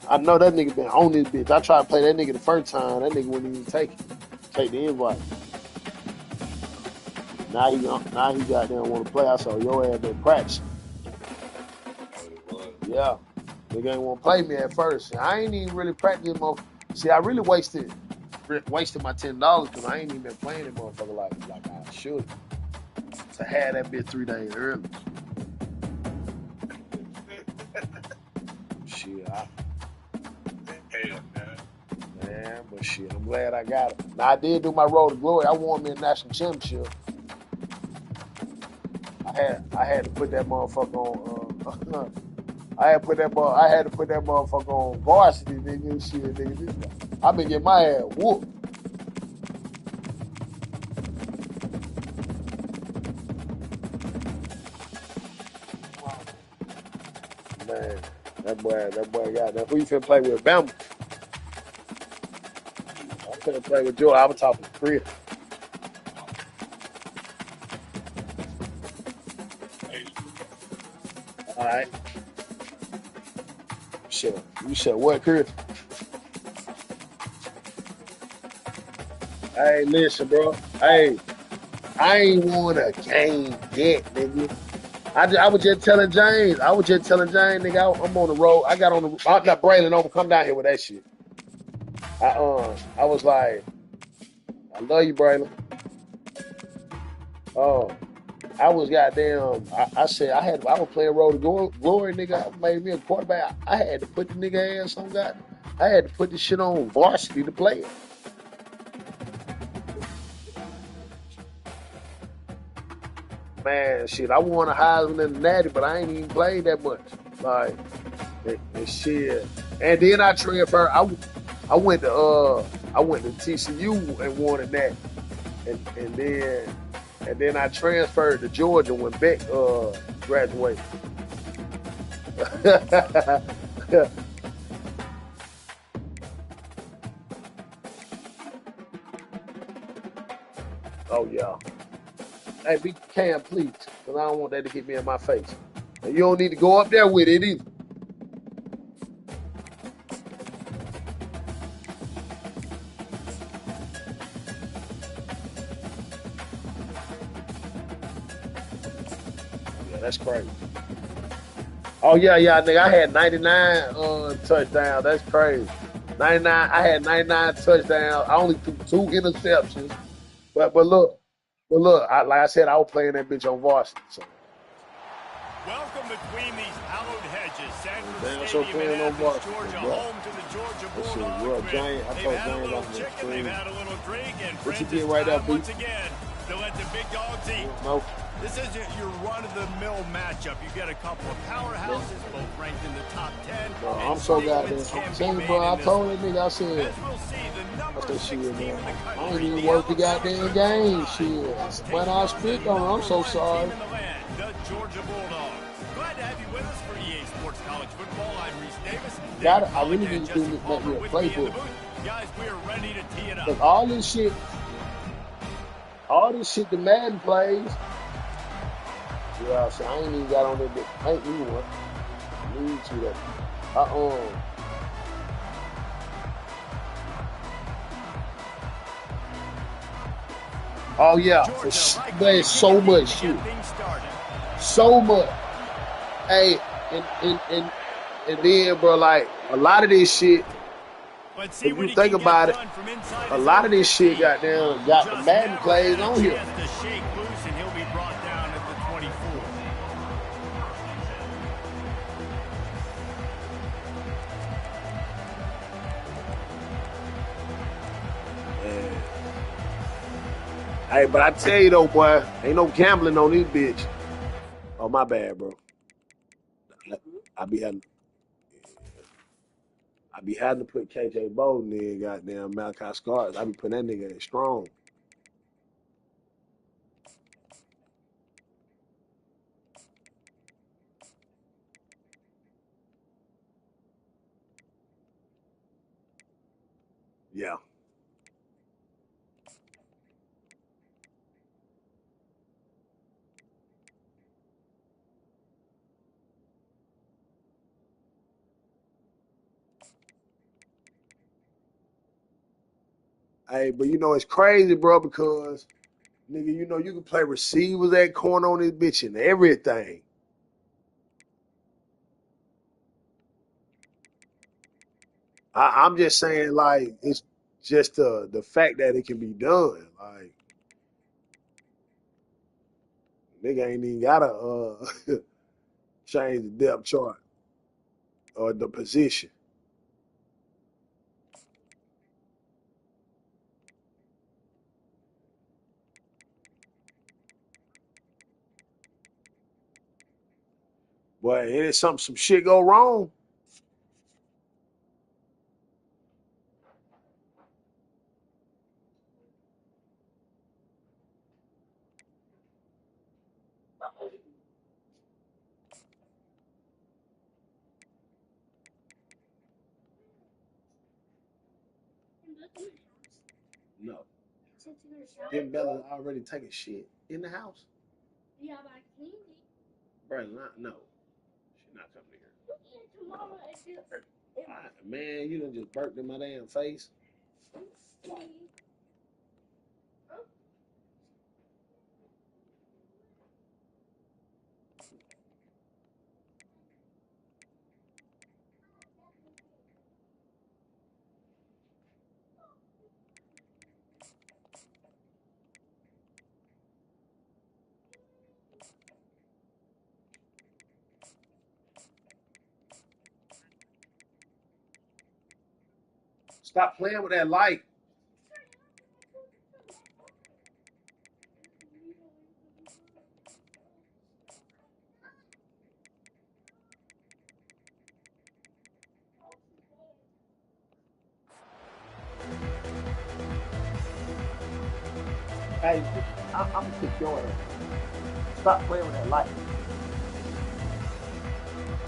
I know that nigga been on this bitch. I tried to play that nigga the first time. That nigga wouldn't even take the invite. Now he got there and want to play. I saw your ass been practicing. Yeah. Nigga ain't want to play me at first. I ain't even really practicing motherfucker. See, I really wasted my $10 because I ain't even been playing it motherfucker like I should. To have that bitch 3 days early. Shit, man, but shit, I'm glad I got it. Now I did do my road to glory. I won me a national championship. I had to put that motherfucker on. I had to put that motherfucker on varsity, nigga. Shit, nigga. I been getting my ass whooped. Man, that boy got that. Who you finna play with? Bama. I'm finna play with Joe. I was talking to Chris. All right. Shit. You said what, Chris? Hey, listen, bro. Hey, I ain't won a game yet, nigga. I was just telling James. Nigga, I'm on the road. I got on the. I'm not Braylon. Don't come down here with that shit. I was like, I love you, Braylon. Oh, I was goddamn. I said I was playing road to glory, nigga. I made me a quarterback. I had to put the nigga ass on God. I had to put this shit on varsity to play it. Man, shit. I won a Heisman and a Natty, but I ain't even played that much. Like, and shit. And then I transferred. I went to TCU and won a Natty, and then I transferred to Georgia when Beck graduated. Oh yeah. Hey, be Cam, please, because I don't want that to get me in my face. And you don't need to go up there with it either. Yeah, that's crazy. Oh yeah, nigga. I had 99 touchdowns. That's crazy. 99. I had 99 touchdowns. I only threw 2 interceptions. But look. Like I said, I was playing that bitch on varsity. So Welcome between these hallowed hedges. damn Sanford sure Stadium in playing on Athens, varsity, Georgia, bro. home to the Georgia That shit Bulldogs. real. James, I They've told had a James little I'm gonna chicken, they've stream. had a little drink, and What you friends, get it's right there, time B? once again to let the big dogs eat. You don't know? This isn't your run-of-the-mill matchup. You get a couple of Man, powerhouses, both ranked in the top 10, bro, and I'm so goddamn. statements I'm can be telling you, made bro. in I this told one. that nigga. As we'll see, the I number said, 6 shit, team man. in the I ain't country, even the worth the Alabama goddamn Crimson game. Tide, Shit, taking man, I on the spit on. It. I'm number so 1 team sorry. in the land, the Georgia Bulldogs. Glad to have you with us for EA Sports College Football. I'm Reese Davis, David I Pollack, really and need to Jesse make Palmer me a with me in the playbook. booth. Guys, we are ready to tee it up. Cause all this shit the Madden plays. Yeah, so I ain't even got on that bit. Make me one. I need to though. Uh. Oh yeah, Georgia, right when you there's kick so it deep much to get shit. things started. So much. Hey, and then, bro, like a lot of this shit. Let's see If what you he think can get about it, done from inside a his lot own of this shit 15. got the Just Madden never plays had a on here. chance to shake loose, and he'll be brought down at the 24. Man. Hey, but I tell you though, boy, ain't no gambling on this bitch. Oh my bad, bro. I be having I be having to put KJ Bolden in, goddamn Malachi Scars. I be putting that nigga in strong. Yeah. Hey, but you know it's crazy, bro, because nigga, you know you can play receivers at corner on this bitch and everything. I'm just saying, like, it's just the fact that it can be done. Like, nigga ain't even gotta change the depth chart or the position. But it is some shit go wrong. No. Then Bella already taking shit in the house. Bro, no. She's not coming here. Man, you done just burped in my damn face. Stop playing with that light. Hey, I'm gonna kick your ass. Stop playing with that light.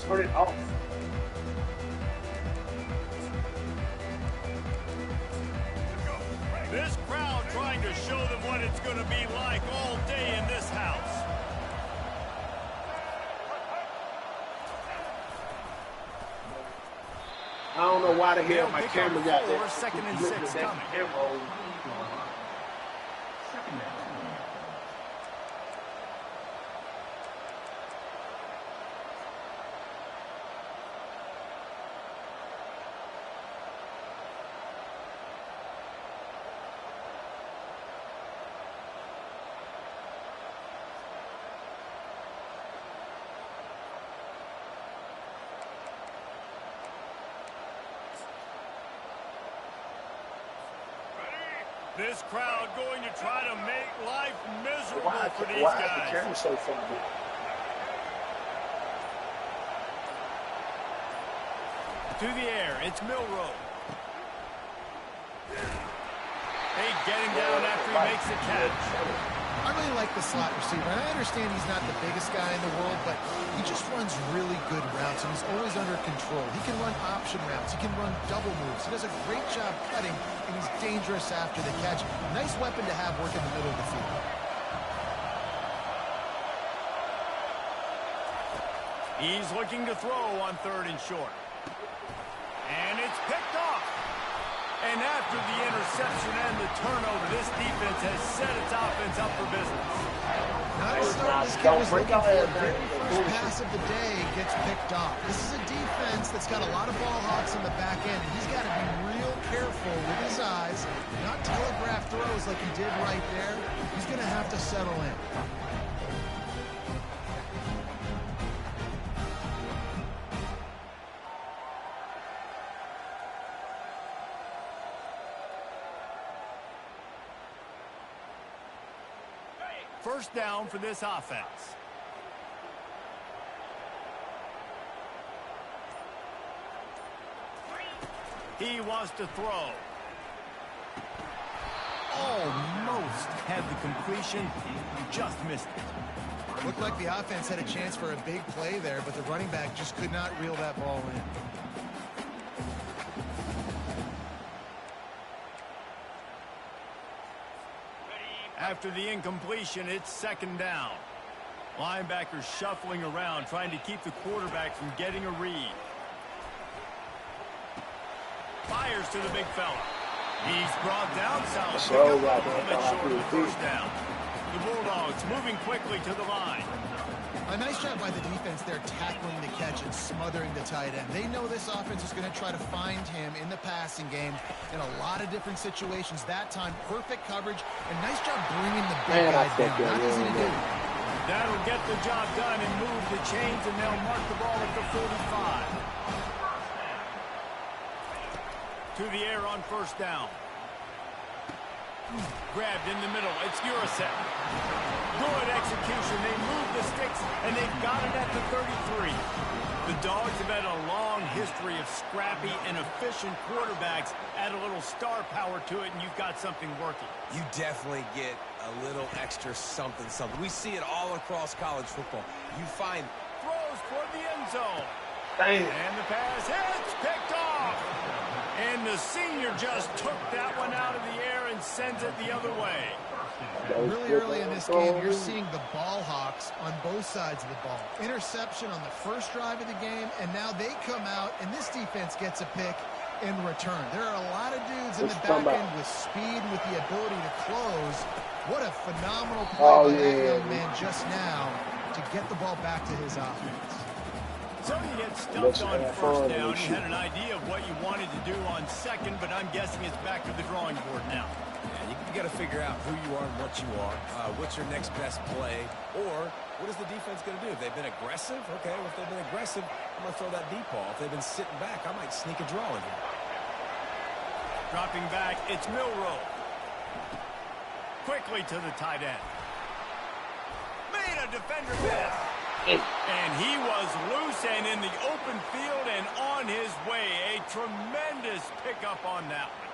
Turn it off. This crowd trying to show them what it's going to be like all day in this house. I don't know why the hell They'll my pick camera up got four, that. second and six coming. This crowd going to try to make life miserable for these Why is the guys. camera so far back? To the air, it's Milroe. They get him down after he makes the catch. I really like the slot receiver, and I understand he's not the biggest guy in the world, but he just runs really good routes, and he's always under control. He can run option routes. He can run double moves. He does a great job cutting, and he's dangerous after the catch. Nice weapon to have work in the middle of the field. He's looking to throw on 3rd and short. And it's picked off. And after the interception and the turnover, this defense has set its offense up for business. Not a start this kid was looking for. Very first pass of the day gets picked off. This is a defense that's got a lot of ball hawks in the back end. He's got to be real careful with his eyes, not telegraph throws like he did right there. He's going to have to settle in. First down for this offense. He wants to throw. Almost had the completion, just missed it. Looked like the offense had a chance for a big play there, but the running back just could not reel that ball in. After the incompletion, it's 2nd down. Linebackers shuffling around, trying to keep the quarterback from getting a read. Fires to the big fella. He's brought down solid. So Pick up right a little there. bit I short of the thought I first down. The Bulldogs moving quickly to the line. A nice job by the defense there, tackling the catch and smothering the tight end. They know this offense is going to try to find him in the passing game in a lot of different situations. That time, perfect coverage, and nice job bringing the big guy down. Not easy to do. That'll get the job done and move the chains, and they'll mark the ball at the 45. To the air on first down. Grabbed in the middle. It's Urasek. Good execution. They move the sticks, and they've got it at the 33. The Dogs have had a long history of scrappy and efficient quarterbacks. Add a little star power to it, and you've got something working. You definitely get a little extra something. We see it all across college football. You find Throws for the end zone. Damn. And the pass hits, picked off. And the senior just took that one out of the air and sends it the other way. Really early in this game, you're seeing the ball hawks on both sides of the ball. Interception on the first drive of the game, and now they come out, and this defense gets a pick in return. There are a lot of dudes in the back end with speed and with the ability to close. What a phenomenal play by that young man just now to get the ball back to his offense. So you get stumped on first down. You had an idea of what you wanted to do on second, but I'm guessing it's back to the drawing board now. you got to figure out who you are and what you are. What's your next best play? Or what is the defense going to do? If they've been aggressive, okay, well, if they've been aggressive, I'm going to throw that deep ball. If they've been sitting back, I might sneak a draw in here. Dropping back, it's Milroe. Quickly to the tight end. Made a defender miss. And he was loose and in the open field and on his way. A tremendous pickup on that one.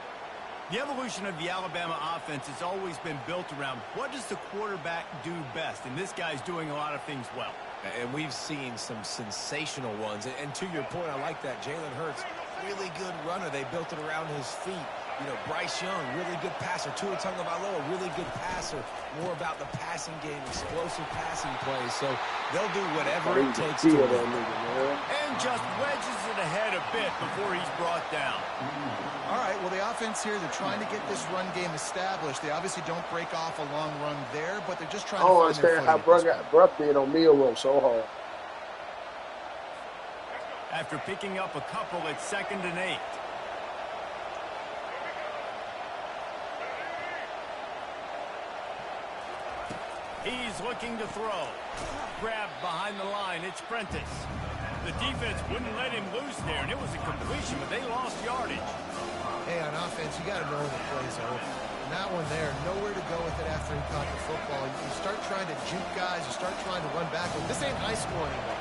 The evolution of the Alabama offense has always been built around what does the quarterback do best? And this guy's doing a lot of things well. And we've seen some sensational ones. And to your point, I like that. Jalen Hurts, really good runner. They built it around his feet. You know, Bryce Young, really good passer. Tua Tagovailoa, really good passer. More about the passing game, explosive passing plays. So they'll do whatever it takes to win. And just wedges it ahead a bit before he's brought down. All right, well, the offense here, they're trying to get this run game established. They obviously don't break off a long run there, but they're just trying to find their footing. I don't understand how Bruck did on Milroe so hard. After picking up a couple, it's 2nd and 8. He's looking to throw. Grabbed behind the line. It's Prentice. The defense wouldn't let him loose there, and it was a completion, but they lost yardage. Hey, on offense, you got to know when the play's over. And that one there, nowhere to go with it after he caught the football. You start trying to juke guys. You start trying to run back. This ain't high school anymore.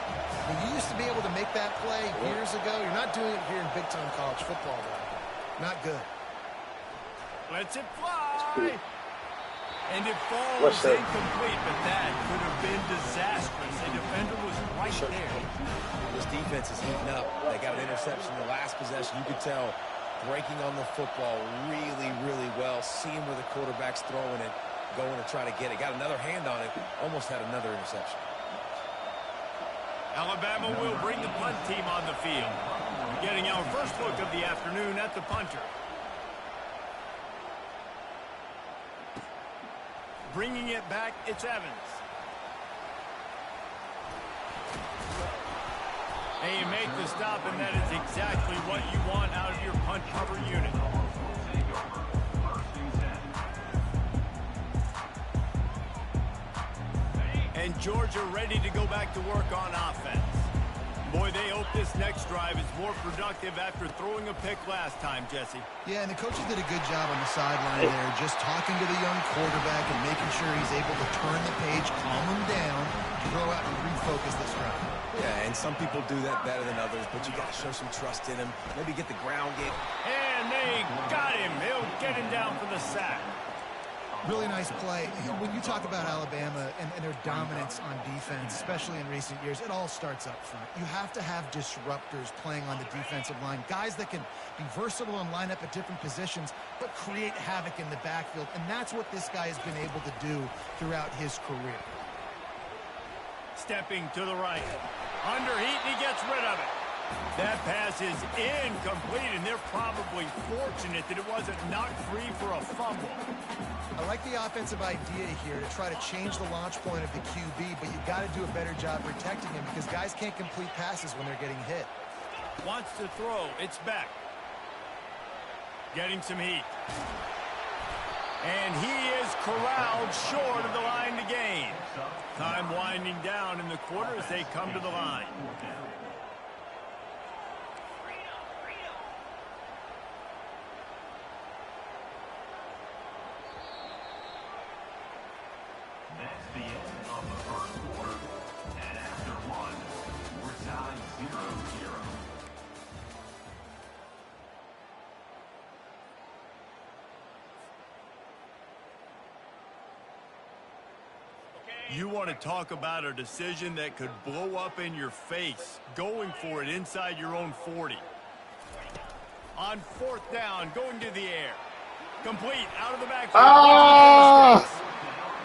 When you used to be able to make that play years ago, you're not doing it here in big-time college football, though. Not good. Lets it fly. And it falls incomplete, but that could have been disastrous. A defender was right there. This defense is heating up. They got an interception in the last possession. You could tell breaking on the football really, really well. Seeing where the quarterback's throwing it, going to try to get it. Got another hand on it. Almost had another interception. Alabama will bring the punt team on the field. Getting our first look of the afternoon at the punter. Bringing it back, it's Evans. And you make the stop, and that is exactly what you want out of your punt cover unit. And Georgia ready to go back to work on offense. Boy, they hope this next drive is more productive after throwing a pick last time, Jesse. Yeah, and the coaches did a good job on the sideline there, just talking to the young quarterback and making sure he's able to turn the page, calm him down, throw out and refocus this drive. Yeah, and some people do that better than others, but you got to show some trust in him. Maybe get the ground game. And they got him. He'll get him down for the sack. Really nice play. When you talk about Alabama and their dominance on defense, especially in recent years, it all starts up front. You have to have disruptors playing on the defensive line, guys that can be versatile and line up at different positions, but create havoc in the backfield, and that's what this guy has been able to do throughout his career. Stepping to the right. Under heat, and he gets rid of it. That pass is incomplete, and they're probably fortunate that it wasn't knocked free for a fumble. I like the offensive idea here to try to change the launch point of the QB, but you got to do a better job protecting him because guys can't complete passes when they're getting hit. Wants to throw. It's back. Getting some heat. And he is corralled short of the line to gain. Time winding down in the quarter as they come to the line. That's the end of the first quarter. And after one, we're tied 0-0. You want to talk about a decision that could blow up in your face, going for it inside your own 40. On fourth down, going to the air. Complete, out of the backfield.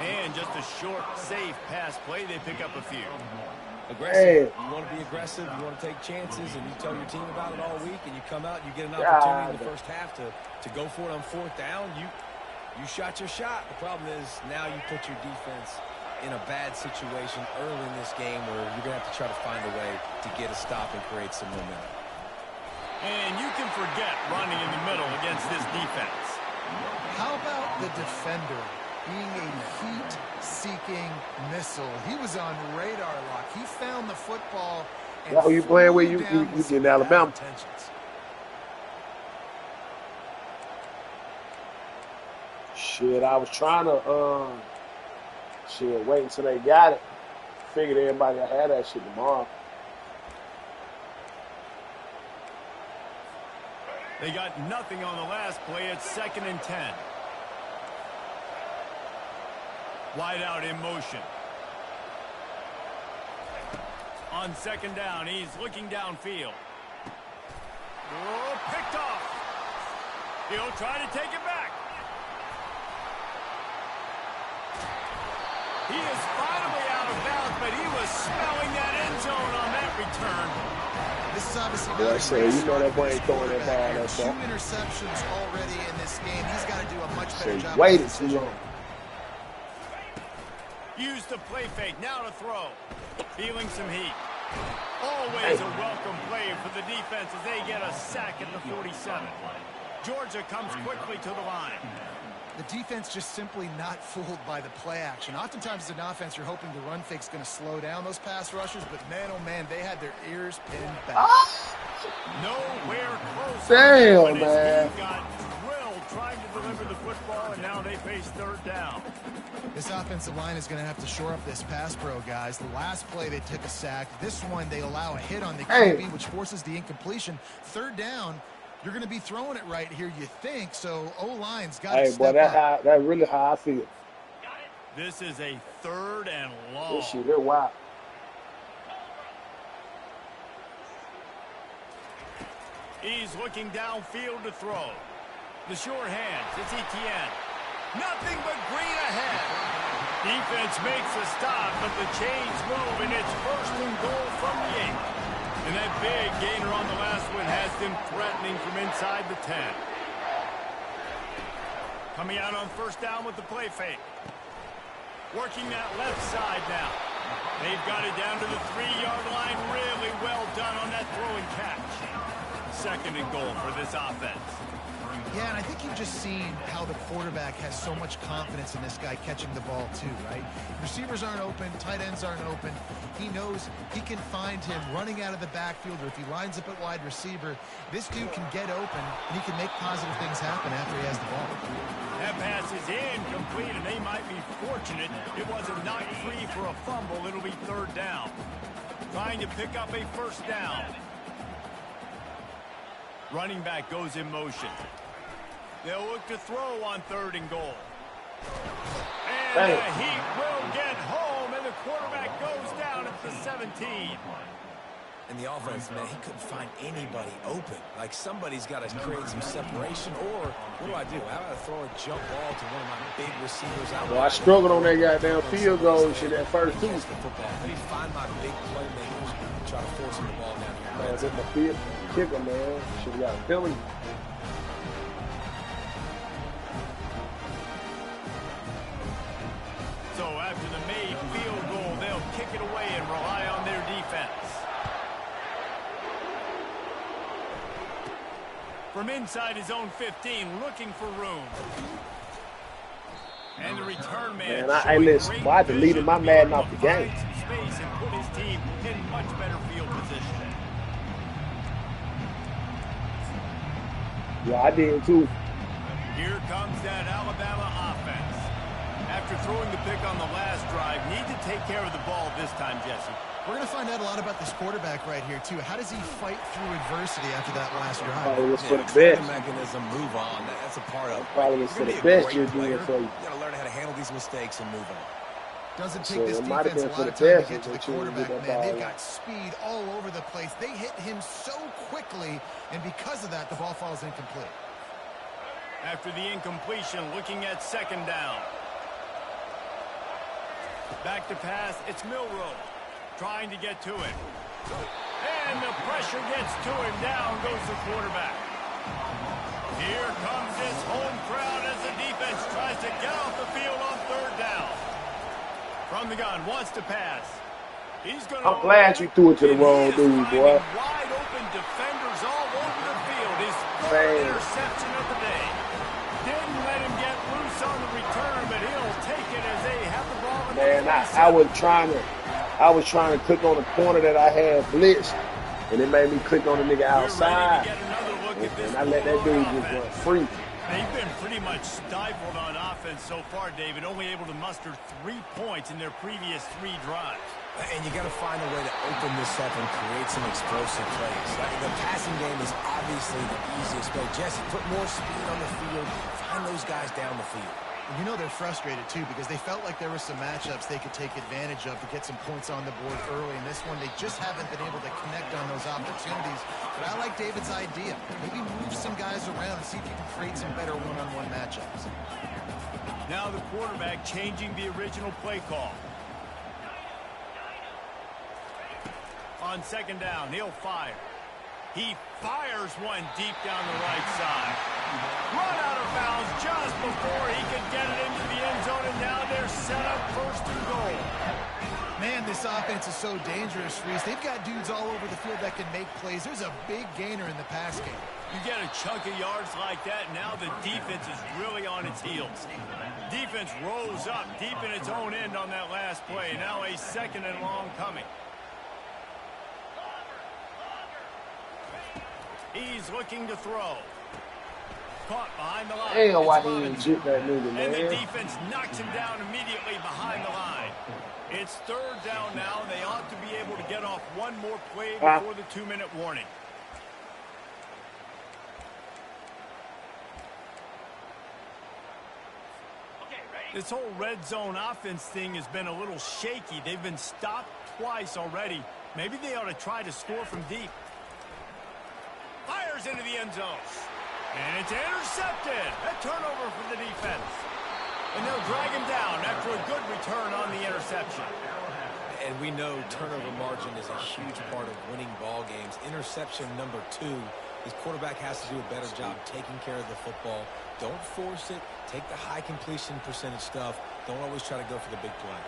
And just a short, safe pass play. They pick up a few. Aggressive. You want to be aggressive. You want to take chances, and you tell your team about it all week, and you come out and you get an opportunity in the first half to go for it on fourth down. You shot your shot. The problem is now you put your defense in a bad situation early in this game where you're going to have to try to find a way to get a stop and create some momentum. And you can forget running in the middle against this defense. How about the defender being a heat-seeking missile? He was on radar lock. He found the football. That's who you playing with? You in Alabama. Shit, I was trying to wait until they got it. Figured everybody had that shit tomorrow. They got nothing on the last play. It's 2nd and 10. Wide out in motion. On 2nd down, he's looking downfield. Oh, picked off. He'll try to take it back. He is finally out of bounds, but he was smelling that end zone on that return. This is obviously not a great start. That boy ain't throwing that ball. That's 2 interceptions already in this game. He's got to do a much better job. Waited too long. Use the play fake. Now to throw. Feeling some heat. Always a welcome play for the defense as they get a sack at the 47. Georgia comes quickly to the line. The defense just simply not fooled by the play action. Oftentimes as an offense, you're hoping the run fake's going to slow down those pass rushers, but man, oh man, they had their ears pinned back. Nowhere close. Damn, man. He got drilled trying to deliver the football, and now they face 3rd down. This offensive line is going to have to shore up this pass pro, guys. The last play, they took a sack. This one, they allow a hit on the QB, which forces the incompletion. 3rd down. You're going to be throwing it right here, you think. So O-line's got to step up. That's really how I feel. This is a 3rd and long. This shit, they're wild. He's looking downfield to throw. The short hands. It's Etienne. Nothing but green ahead. Defense makes a stop, but the chains move, and it's 1st and goal from the 8. And that big gainer on the last one has them threatening from inside the 10. Coming out on 1st down with the play fake. Working that left side now. They've got it down to the 3-yard line. Really well done on that throw and catch. 2nd and goal for this offense. Yeah, and I think you've just seen how the quarterback has so much confidence in this guy catching the ball too, right? Receivers aren't open, tight ends aren't open. He knows he can find him running out of the backfield, or if he lines up at wide receiver, this dude can get open, and he can make positive things happen after he has the ball. That pass is incomplete, and they might be fortunate it wasn't knocked free for a fumble. It'll be 3rd down. Trying to pick up a 1st down. Running back goes in motion. They'll look to throw on 3rd and goal. And the heat will get home, and the quarterback goes down at the 17. And the offense, man, he couldn't find anybody open. Like, somebody's got to create some separation, or what do? How about I throw a jump ball to one of my big receivers out? Well, I struggled on that goddamn field goal shit at first, too. Let me find my big playmakers. try to force him the ball down here. Man, this my field kicker, man. Should have got a penalty. So after the made field goal, they'll kick it away and rely on their defense. From inside his own 15, looking for room. And the return man. Man, I listen. Boy, I deleted my Madden off the game. Some space and put his team in much better field position. Yeah, I did too. Here comes that Alabama offense. After throwing the pick on the last drive, need to take care of the ball this time, Jesse. We're going to find out a lot about this quarterback right here, too. How does he fight through adversity after that last drive? Probably was for the The best. mechanism, move on. That's a part of it. Probably was You're for gonna the be a best great you're doing player. for you. You got to learn how to handle these mistakes and move on. Doesn't So take this it might have defense a been for lot of the time to best get to if the they couldn't quarterback, get that man. ball They've out. got speed all over the place. They hit him so quickly, and because of that, the ball falls incomplete. After the incompletion, looking at second down. Back to pass, it's Milroe. Trying to get to it. And the pressure gets to him. Down goes the quarterback. Here comes his home crowd as the defense tries to get off the field on third down. From the gun, wants to pass. He's going to. I'm glad you threw it to the wrong dude, boy. Wide open defenders all over the field. His third Man. interception of the day. Didn't let him get loose on the return, but he'll take it as they have the ball in the Man, 27. I was trying to click on the corner that I had blitzed, and it made me click on the nigga We're ready outside, to get another look at this and I let that dude Bulldog just run offense. free. They've been pretty much stifled on offense so far, David. Only able to muster 3 points in their previous 3 drives. And you got to find a way to open this up and create some explosive plays. The passing game is obviously the easiest way. Jesse, put more speed on the field. Find those guys down the field. You know they're frustrated, too, because they felt like there were some matchups they could take advantage of to get some points on the board early. In this one, they just haven't been able to connect on those opportunities. But I like David's idea. Maybe move some guys around and see if you can create some better one-on-one matchups. Now the quarterback changing the original play call. On second down, he'll fire. He fires one deep down the right side. Run out of bounds just before he could get it into the end zone, and now they're set up first and goal. Man, this offense is so dangerous, Reese. They've got dudes all over the field that can make plays. There's a big gainer in the pass game. You get a chunk of yards like that, now the defense is really on its heels. Defense rolls up deep in its own end on that last play. Now a second and long coming. He's looking to throw. Caught behind the line. Damn, why It's he didn't Robinson. chip that nigga, And the man. defense knocks him down immediately behind the line. It's third down now. They ought to be able to get off one more play before the 2-minute warning. This whole red zone offense thing has been a little shaky. They've been stopped twice already. Maybe they ought to try to score from deep. Fires into the end zone. And it's intercepted. A turnover for the defense. And they'll drag him down after a good return on the interception. And we know turnover margin is a huge part of winning ball games. Interception number 2. His quarterback has to do a better job taking care of the football. Don't force it. Take the high completion percentage stuff. Don't always try to go for the big play.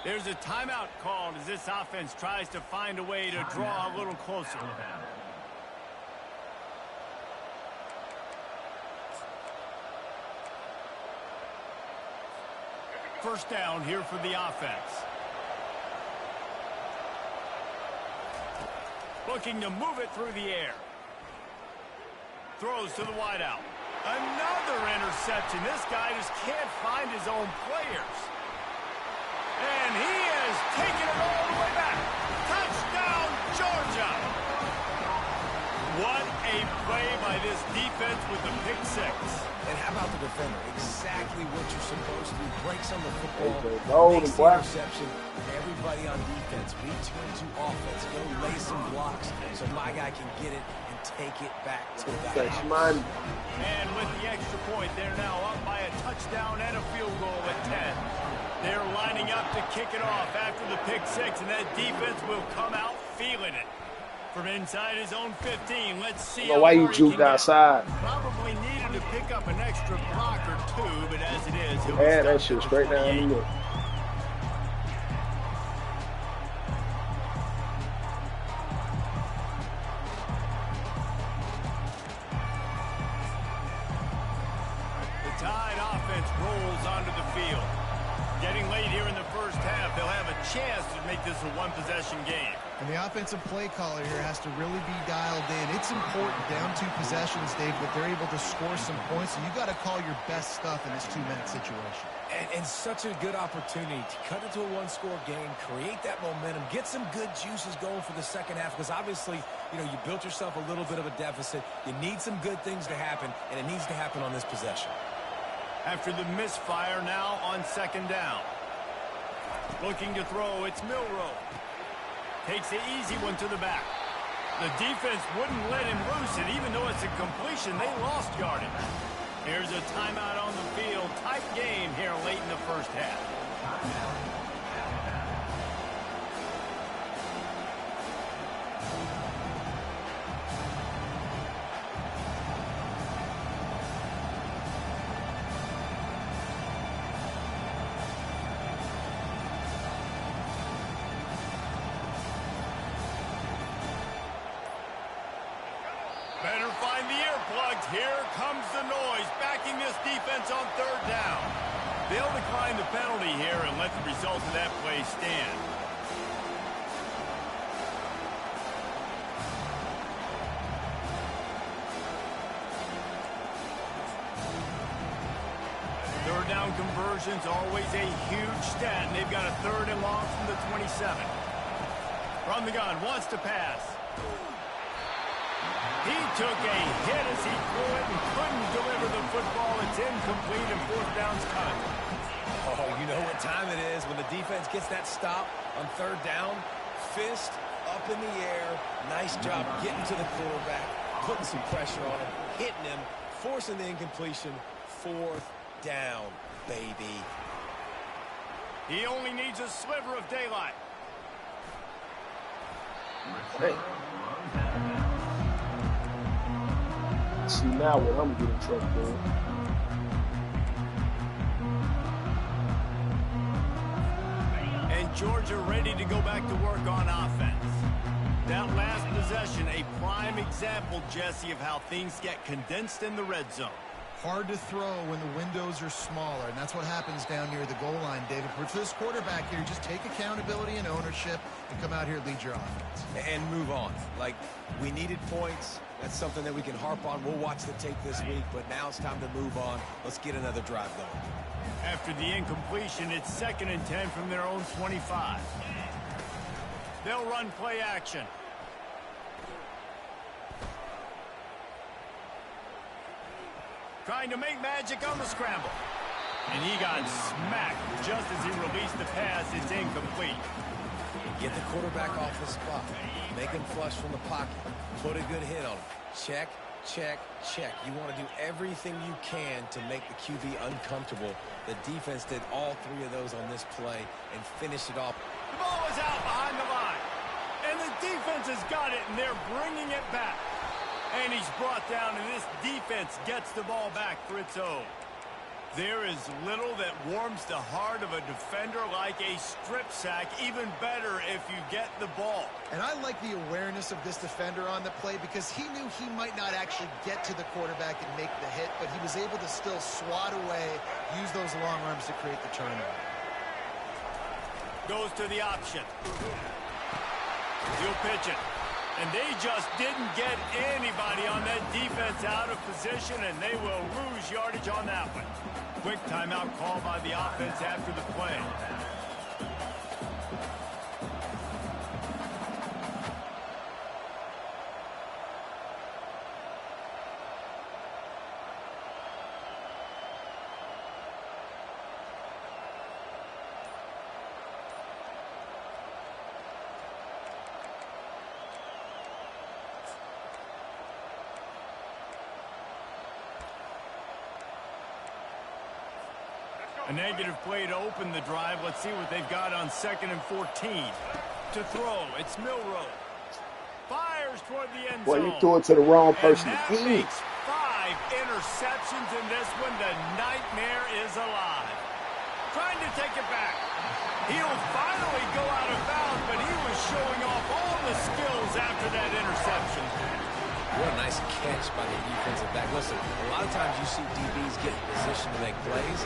There's a timeout called as this offense tries to find a way to draw a little closer. First down here for the offense. Looking to move it through the air. Throws to the wideout. Another interception. This guy just can't find his own players. And he has taken it all the way back. Touchdown, Georgia. What a play by this defense with the pick six. And how about the defender? Exactly what you're supposed to do. Breaks on the football, Okay, golden makes the boy. interception. Everybody on defense, return to offense. Go lay some blocks so my guy can get it and take it back to the Thanks, house. man. And with the extra point, they're now up by a touchdown and a field goal at 10. They're lining up to kick it off after the pick six, and that defense will come out feeling it. From inside his own 15, let's see. I don't know why you far he can juked get. outside. Probably needed to pick up an extra block or two, but as it is, he'll Yeah, be that stopped shit at the straight down 28. the middle. The Tide offense rolls onto the field. Getting late here in the first half, they'll have a chance to make this a one-possession game. And the offensive play caller here has to really be dialed in. It's important down 2 possessions, Dave, that they're able to score some points. And you got to call your best stuff in this 2-minute situation. And such a good opportunity to cut into a one-score game, create that momentum, get some good juices going for the second half, because obviously, you know, you built yourself a little bit of a deficit. You need some good things to happen, and it needs to happen on this possession. After the misfire, now on second down. Looking to throw, it's Milroe. Takes the easy one to the back. The defense wouldn't let him loose, and even though it's a completion, they lost yardage. Here's a timeout on the field. Tight game here late in the first half. Better find the earplugs. Here comes the noise, backing this defense on third down. They'll decline the penalty here and let the result of that play stand. Third down conversions, always a huge stat, and they've got a third and long from the 27. From the gun, wants to pass. He took a hit as he threw it and couldn't deliver the football. It's incomplete and fourth down's cut. Oh, you know what time it is when the defense gets that stop on third down. Fist up in the air. Nice job getting to the quarterback, putting some pressure on him, hitting him, forcing the incompletion. Fourth down, baby. He only needs a sliver of daylight. Hey. See now what I'm getting in trouble for. And Georgia ready to go back to work on offense. That last possession, a prime example, Jesse, of how things get condensed in the red zone. Hard to throw when the windows are smaller, and that's what happens down near the goal line, David. But for this quarterback here, just take accountability and ownership and come out here and lead your offense. And move on. Like, we needed points. That's something that we can harp on. We'll watch the tape this week, but now it's time to move on. Let's get another drive going. After the incompletion, it's 2nd and 10 from their own 25. They'll run play action. Trying to make magic on the scramble. And he got smacked just as he released the pass. It's incomplete. Get the quarterback off the spot. Make him flush from the pocket. Put a good hit on him. Check, check, check. You want to do everything you can to make the QB uncomfortable. The defense did all 3 of those on this play and finished it off. The ball was out behind the line. And the defense has got it, and they're bringing it back. And he's brought down, and this defense gets the ball back for its own. There is little that warms the heart of a defender like a strip sack. Even better if you get the ball. And I like the awareness of this defender on the play because he knew he might not actually get to the quarterback and make the hit, but he was able to still swat away, use those long arms to create the turnover. Goes to the option. He'll pitch it. And they just didn't get anybody on that defense out of position, and they will lose yardage on that one. Quick timeout call by the offense after the play. A negative play to open the drive. Let's see what they've got on 2nd and 14. To throw, it's Milroe. Fires toward the end Boy, zone. you threw it to the wrong person And that again. makes 5 interceptions in this one. The nightmare is alive. Trying to take it back. He'll finally go out of bounds, but he was showing off all the skills after that interception. What a nice catch by the defensive back. Listen, a lot of times you see DBs get in position to make plays,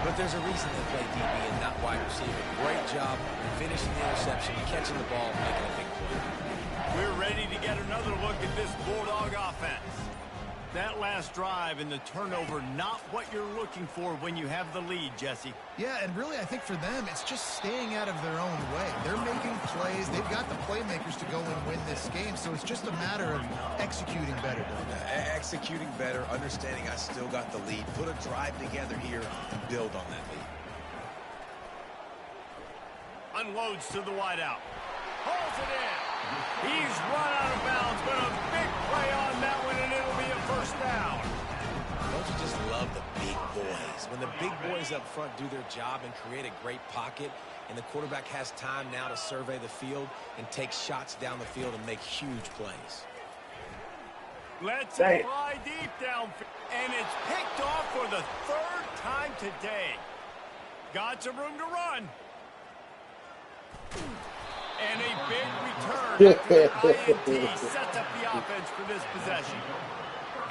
but there's a reason they play DB and not wide receiver. Great job finishing the interception, catching the ball, making a big play. We're ready to get another look at this Bulldog offense. That last drive and the turnover, not what you're looking for when you have the lead, Jesse. Yeah, and really, I think for them, it's just staying out of their own way. They're making plays. They've got the playmakers to go and win this game, so it's just a matter of executing better. Executing better, understanding I still got the lead. Put a drive together here and build on that lead. Unloads to the wideout. Pulls it in. He's run out of bounds, but a big play on that one, and it'll be a first down. Don't you just love the big boys? When the big boys up front do their job and create a great pocket, and the quarterback has time now to survey the field and take shots down the field and make huge plays. Let's fly deep down, and it's picked off for the 3rd time today. Got some room to run. And a big return after the INT sets up the offense for this possession.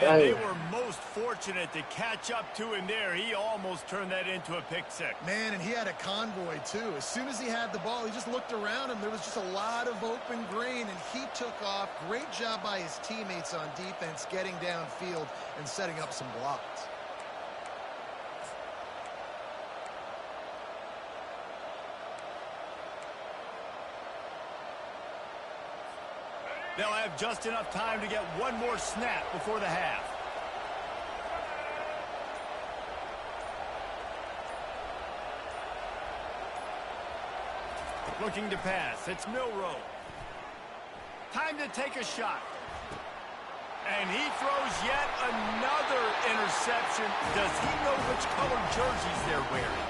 And they were most fortunate to catch up to him there. He almost turned that into a pick six. Man, and he had a convoy, too. As soon as he had the ball, he just looked around him. There was just a lot of open grain, and he took off. Great job by his teammates on defense, getting downfield and setting up some blocks. They'll have just enough time to get one more snap before the half. Looking to pass. It's Milroe. Time to take a shot. And he throws yet another interception. Does he know which colored jerseys they're wearing?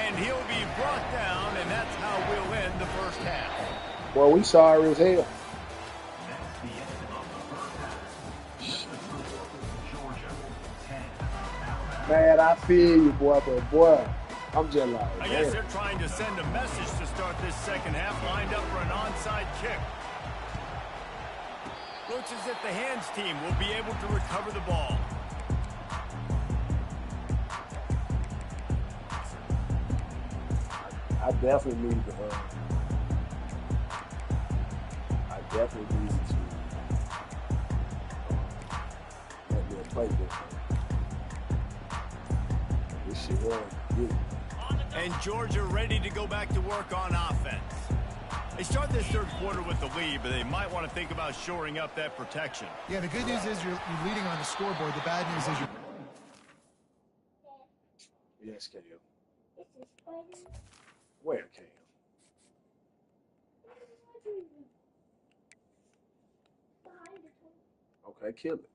And he'll be brought down, and that's how we'll end the first half. Well, we sorry as hell. That's the end of the first half. Georgia, 10. Man, I feel you, boy, but boy, I'm just like, I guess they're trying to send a message to start this second half, lined up for an onside kick. Looks as if the hands team will be able to recover the ball. I definitely need to. I definitely need to let me play this. This shit was good. And Georgia ready to go back to work on offense. They start this third quarter with the lead, but they might want to think about shoring up that protection. Yeah, the good news is you're leading on the scoreboard. The bad news is you're... Yes, Cam. Where, Cam? Okay, kill it.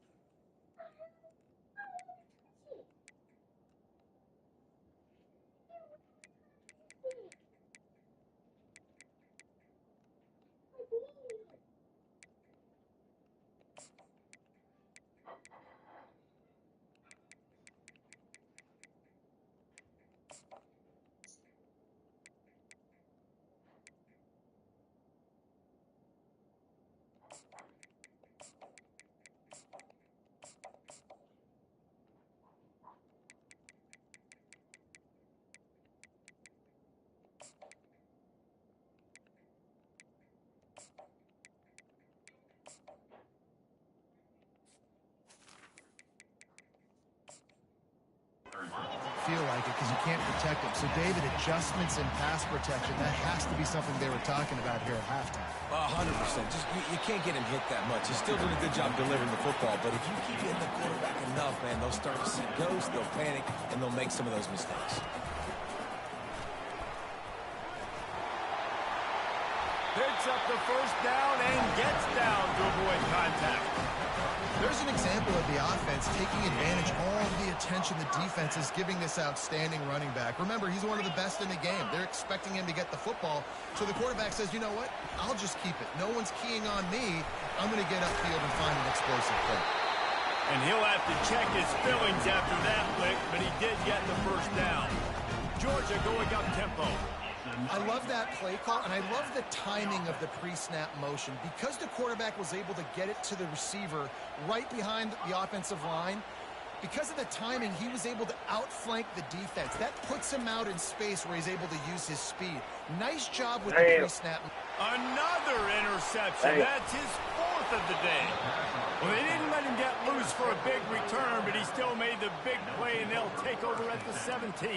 feel like it because you can't protect him. So, David, adjustments in pass protection, that has to be something they were talking about here at halftime. 100%. Just you can't get him hit that much. He's still doing a good job delivering the football, but if you keep hitting the quarterback enough, man, they'll start to see ghosts, they'll panic, and they'll make some of those mistakes. They're picks up the first down and gets down to avoid contact. There's an example of the offense taking advantage of all the attention the defense is giving this outstanding running back. Remember, he's one of the best in the game. They're expecting him to get the football, so the quarterback says, you know what, I'll just keep it. No one's keying on me. I'm going to get upfield and find an explosive play. And he'll have to check his feelings after that lick, but he did get the first down. Georgia going up tempo. I love that play call, and I love the timing of the pre-snap motion. Because the quarterback was able to get it to the receiver right behind the offensive line, because of the timing, he was able to outflank the defense. That puts him out in space where he's able to use his speed. Nice job with the pre-snap. Another interception. That's his fourth of the day. Well, they didn't let him get loose for a big return, but he still made the big play, and they'll take over at the 17.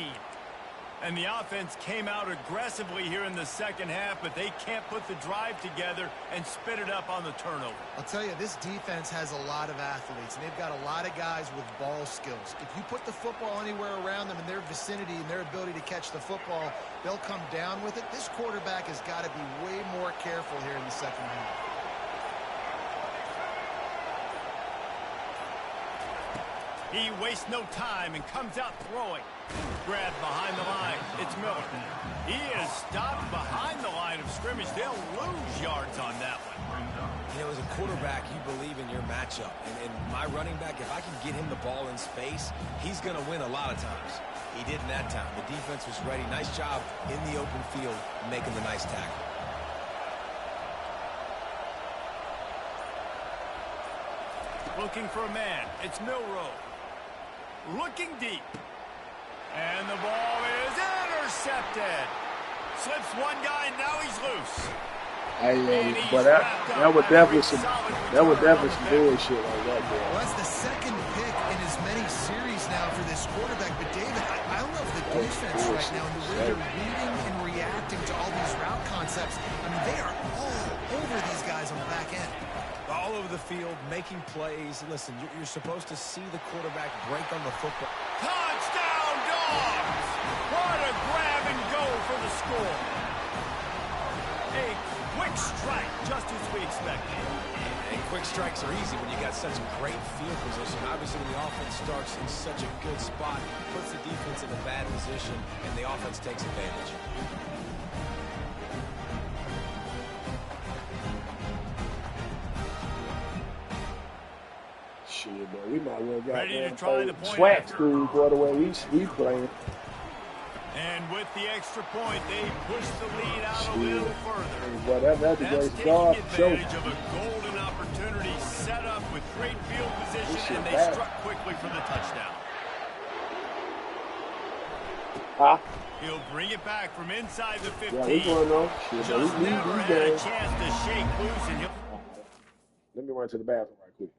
And the offense came out aggressively here in the second half, but they can't put the drive together and spit it up on the turnover. I'll tell you, this defense has a lot of athletes, and they've got a lot of guys with ball skills. If you put the football anywhere around them in their vicinity and their ability to catch the football, they'll come down with it. This quarterback has got to be way more careful here in the second half. He wastes no time and comes out throwing. Grabbed behind the line. It's Miller. He is stopped behind the line of scrimmage. They'll lose yards on that one. You know, as a quarterback, you believe in your matchup. And my running back, if I can get him the ball in space, he's going to win a lot of times. He did in that time. The defense was ready. Nice job in the open field making the nice tackle. Looking for a man. It's Milroe. Looking deep. And the ball is intercepted. Slips one guy, now he's loose. But that would definitely some bullshit like that, bro. Well, that's the second pick in as many series now for this quarterback. But, David, I love the defense right now and the way they're reading and reacting to all these route concepts. I mean, they are all over these guys on the back end. All over the field, making plays. Listen, you're supposed to see the quarterback break on the football. Touchdown, Dogs! What a grab and go for the score. A quick strike, just as we expected. And quick strikes are easy when you got such great field position. Obviously, when the offense starts in such a good spot, puts the defense in a bad position, and the offense takes advantage. Shit, bro, we might well got Ready to try the point swag after. school for the way we playing. And with the extra point, they push the lead out a little further. Well, that's the That's greatest taking guard for sure. advantage of a golden opportunity set up with great field position, shit and they bad. struck quickly for the touchdown. Huh? He'll bring it back from inside the 15. Yeah, he's going on. Shit, bro, Just we never these had a games. chance to shake loose, and he'll... Let me run to the bathroom right quick.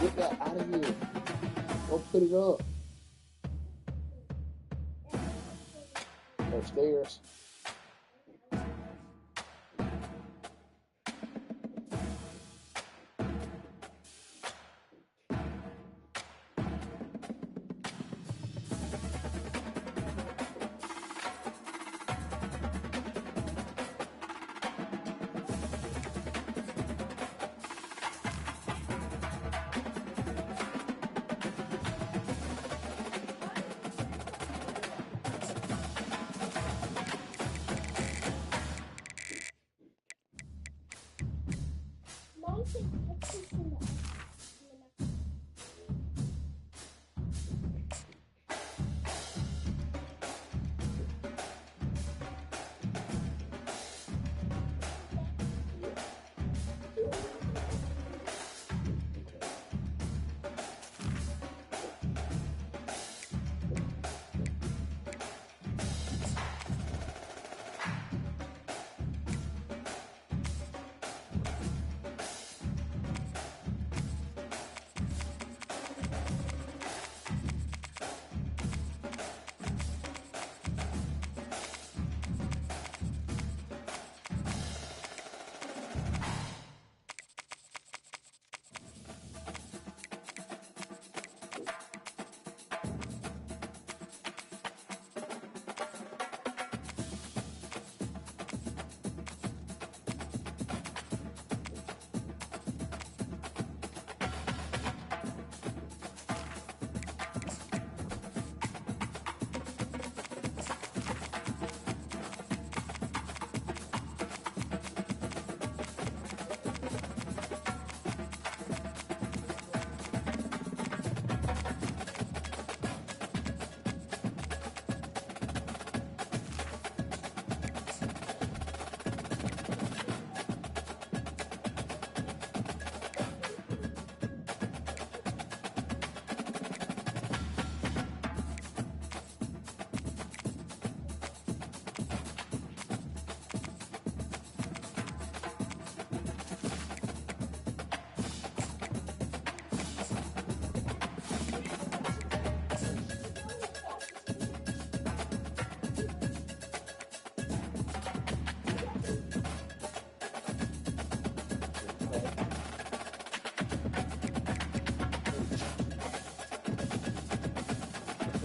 Get that out of here. Go put it up. Upstairs.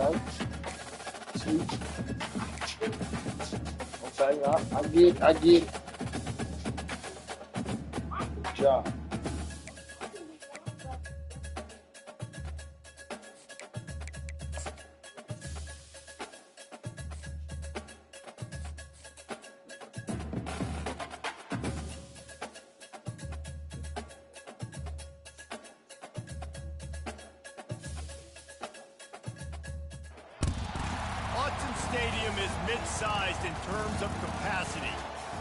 Okay. See? Okay, I get it. Good job. Autzen Stadium is mid-sized in terms of capacity.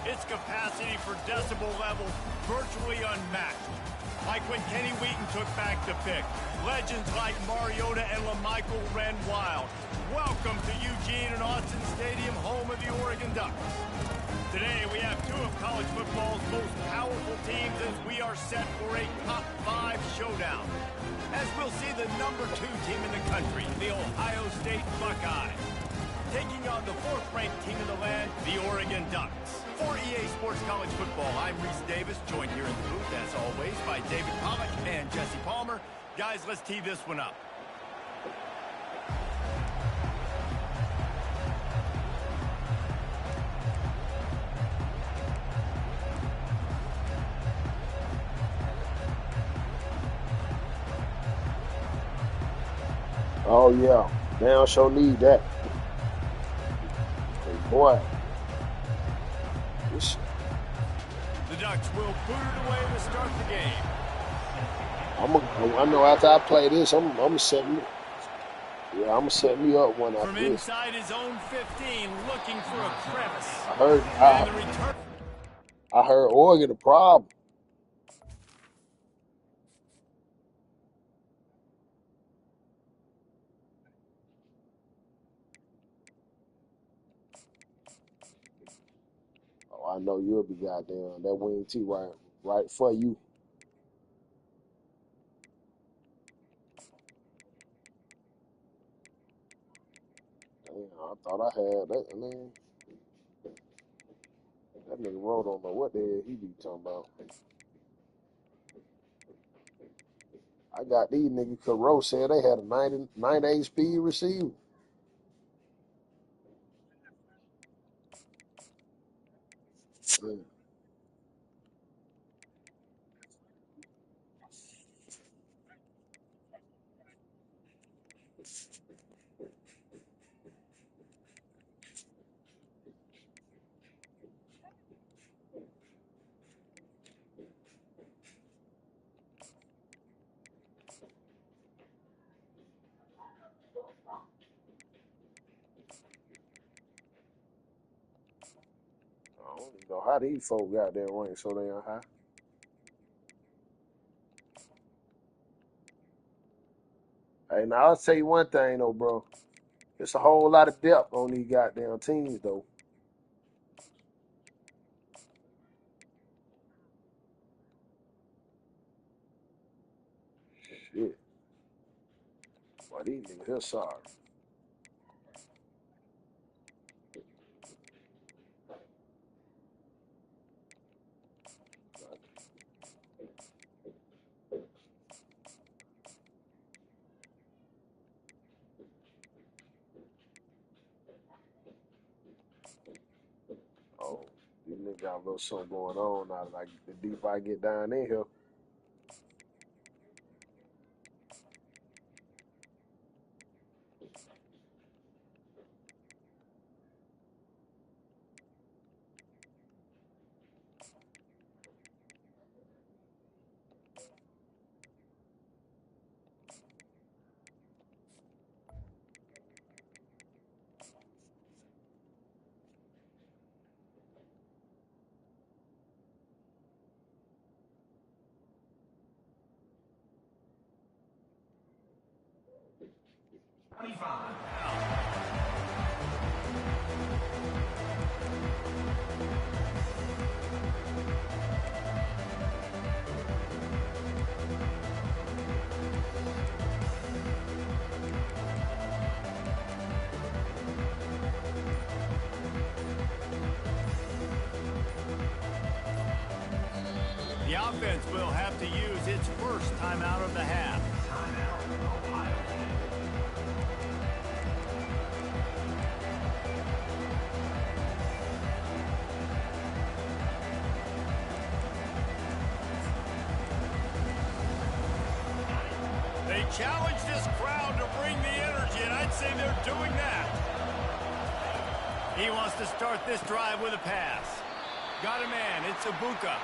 Its capacity for decibel level virtually unmatched. Like when Kenny Wheaton took back the pick. Legends like Mariota and LaMichael ran wild. Welcome to Eugene and Autzen Stadium, home of the Oregon Ducks. Today we have two of college football's most powerful teams as we are set for a top 5 showdown. As we'll see the number 2 team in the country, the Ohio State Buckeyes, taking on the 4th-ranked team in the land, the Oregon Ducks. For EA Sports College Football, I'm Reese Davis, joined here in the booth, as always, by David Pollack and Jesse Palmer. Guys, let's tee this one up. Oh yeah. Now sure need that. Hey, boy. This, The Ducks will boot it away to start the game. I know after I play this, I'm gonna set me. Yeah, I'm gonna set me up one after From this. inside his own 15, looking for a crevice. I And the return. heard Oregon a problem. Oh, I know you'll be goddamn that wing T right for you. Damn, I thought I had that. I mean, that nigga Rowe don't know what the hell he be talking about. I got these niggas cause Rowe said they had a 98 speed receiver. Yeah. I don't even know how these folks got their rank so damn high. Hey, now I'll tell you one thing though, bro. It's a whole lot of depth on these goddamn teams though. Shit. Boy, these niggas here sorry. Oh, these niggas got a little something going on now. Like the deeper I get down in here. The offense will have to use its first timeout of the half. challenge this crowd to bring the energy, and I'd say they're doing that. He wants to start this drive with a pass. Got a man, it's Ibuka.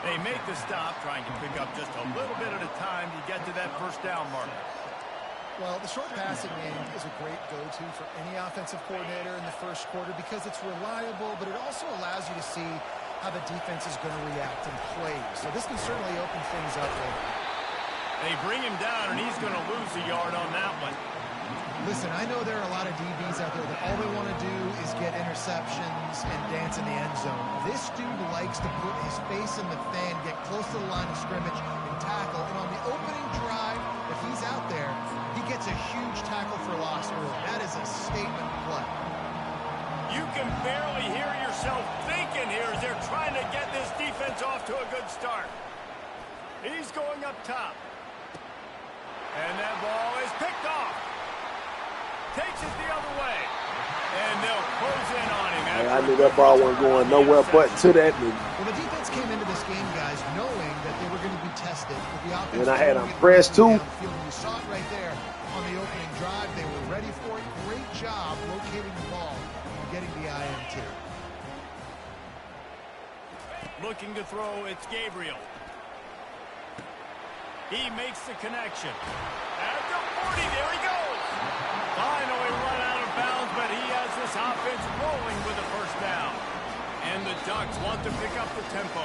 They make the stop, trying to pick up just a little bit at a time to get to that first down marker. Well, the short passing game is a great go-to for any offensive coordinator in the first quarter because it's reliable, but it also allows you to see how the defense is going to react and play. So this can certainly open things up later. They bring him down, and he's going to lose a yard on that one. Listen, I know there are a lot of DBs out there that all they want to do is get interceptions and dance in the end zone. This dude likes to put his face in the fan, get close to the line of scrimmage, and tackle. And on the opening drive, if he's out there, he gets a huge tackle for loss early. That is a statement play. You can barely hear yourself thinking here as they're trying to get this defense off to a good start. He's going up top. And that ball is picked off. Takes it the other way. And they'll close in on him. Hey, I knew that ball wasn't going nowhere but to that nigga. Well, the defense came into this game, guys, knowing that they were going to be tested with the offense. And I had them pressed too. You saw it right there on the opening drive. They were ready for it. Great job locating the ball and getting the INT. Looking to throw, it's Gabriel. He makes the connection. At the 40, there he goes. Finally run out of bounds, but he has this offense rolling with a first down. And the Ducks want to pick up the tempo.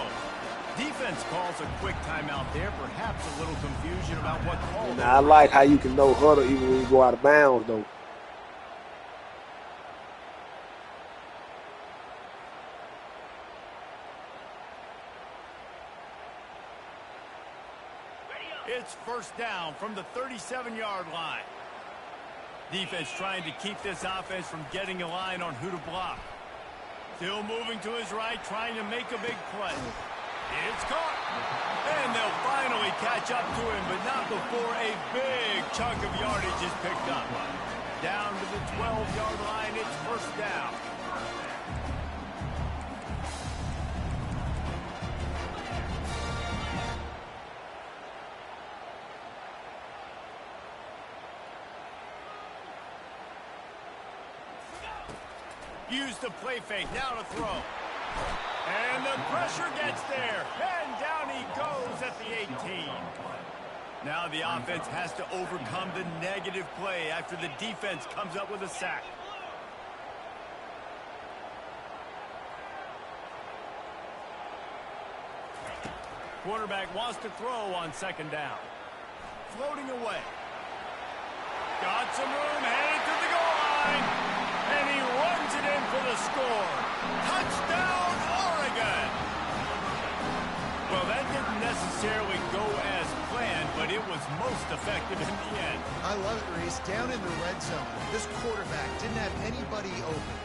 Defense calls a quick timeout there. Perhaps a little confusion about what call. Now, I like how you can no huddle even when you go out of bounds, though. It's first down from the 37-yard line. Defense trying to keep this offense from getting a line on who to block. Still moving to his right, trying to make a big play. It's caught. And they'll finally catch up to him, but not before a big chunk of yardage is picked up. Down to the 12-yard line, it's first down. Use the play fake, now to throw. And the pressure gets there. And down he goes at the 18. Now the offense has to overcome the negative play after the defense comes up with a sack. Quarterback wants to throw on second down. Floating away. Got some room, headed to the goal line. And he runs it in for the score. Touchdown, Oregon! Well, that didn't necessarily go as planned, but it was most effective in the end. I love it, Reese. Down in the red zone, this quarterback didn't have anybody open.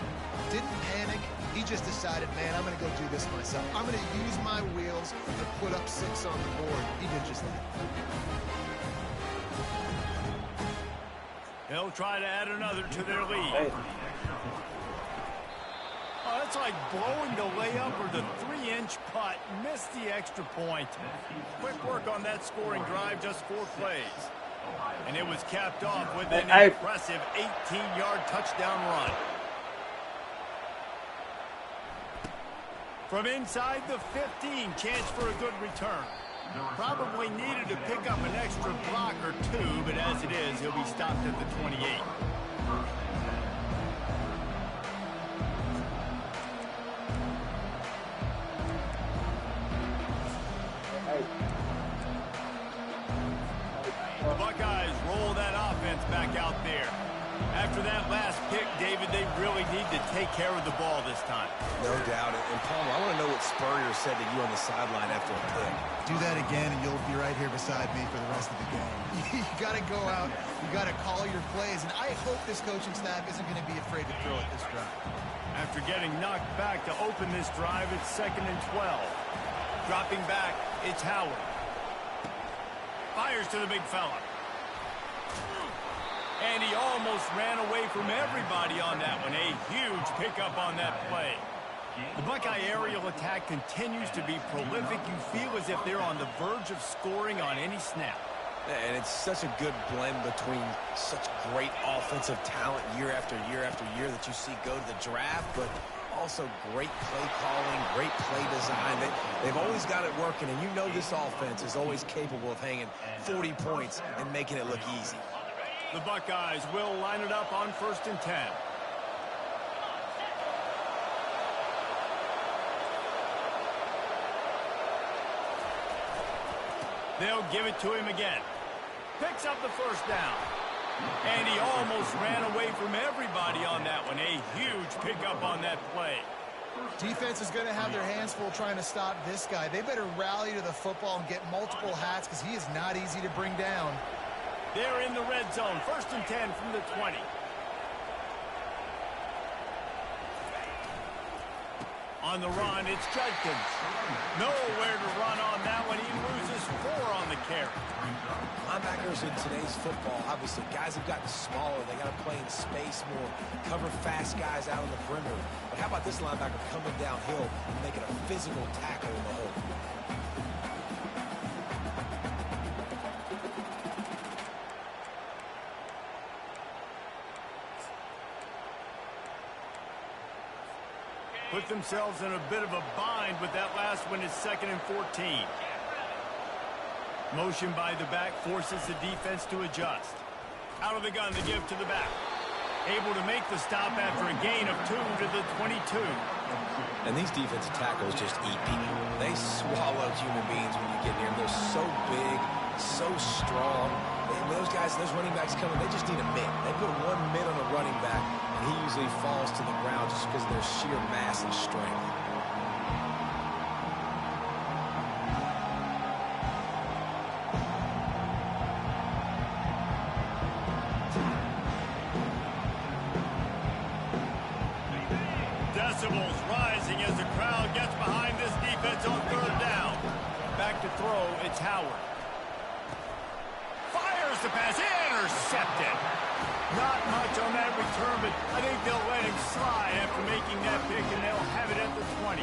Didn't panic. He just decided, man, I'm going to go do this myself. I'm going to use my wheels to put up 6 on the board. He did just that. They'll try to add another to their lead. Oh, that's like blowing the layup or the 3-inch putt. Missed the extra point. Quick work on that scoring drive, just 4 plays. And it was capped off with an impressive 18-yard touchdown run. From inside the 15, chance for a good return. Probably needed to pick up an extra block or 2, but as it is, he'll be stopped at the 28. The Buckeyes roll that offense back out there. After that last pick, David, they really need to take care of the ball this time. No doubt. And Palmer, I want to know what Spurrier said to you on the sideline after a pick. Do that again, and you'll be right here beside me for the rest of the game. You got to go out. You got to call your plays. And I hope this coaching staff isn't going to be afraid to throw it this drive. After getting knocked back to open this drive, it's 2nd and 12. Dropping back, it's Howard. Fires to the big fella. And he almost ran away from everybody on that one. A huge pickup on that play. The Buckeye aerial attack continues to be prolific. You feel as if they're on the verge of scoring on any snap. And it's such a good blend between such great offensive talent year after year after year that you see go to the draft, but also great play calling, great play design. They've always got it working, and you know this offense is always capable of hanging 40 points and making it look easy. The Buckeyes will line it up on 1st and 10. They'll give it to him again. Picks up the first down. And he almost ran away from everybody on that one. A huge pickup on that play. Defense is going to have their hands full trying to stop this guy. They better rally to the football and get multiple hats because he is not easy to bring down. They're in the red zone. 1st and 10 from the 20. On the run, it's Judkins. Nowhere to run on that one. He loses 4 on the carry. Linebackers in today's football, obviously, guys have gotten smaller. They got to play in space more, cover fast guys out on the perimeter. But how about this linebacker coming downhill and making a physical tackle in the hole? Put themselves in a bit of a bind with that last one. Is 2nd and 14. Motion by the back forces the defense to adjust. Out of the gun, the give to the back. Able to make the stop after a gain of 2 to the 22. And these defensive tackles just eat people. They swallow human beings when you get near them. They're so big, so strong. When those guys, those running backs come in, they just need a mitt. They put 1 mitt on a running back, and he usually falls to the ground just because of their sheer mass and strength. Decibels rising as the crowd gets behind this defense on 3rd down. Back to throw, it's Howard. Fires the pass, intercepted. Not much on that return, but I think they'll let him slide after making that pick, and they'll have it at the 20.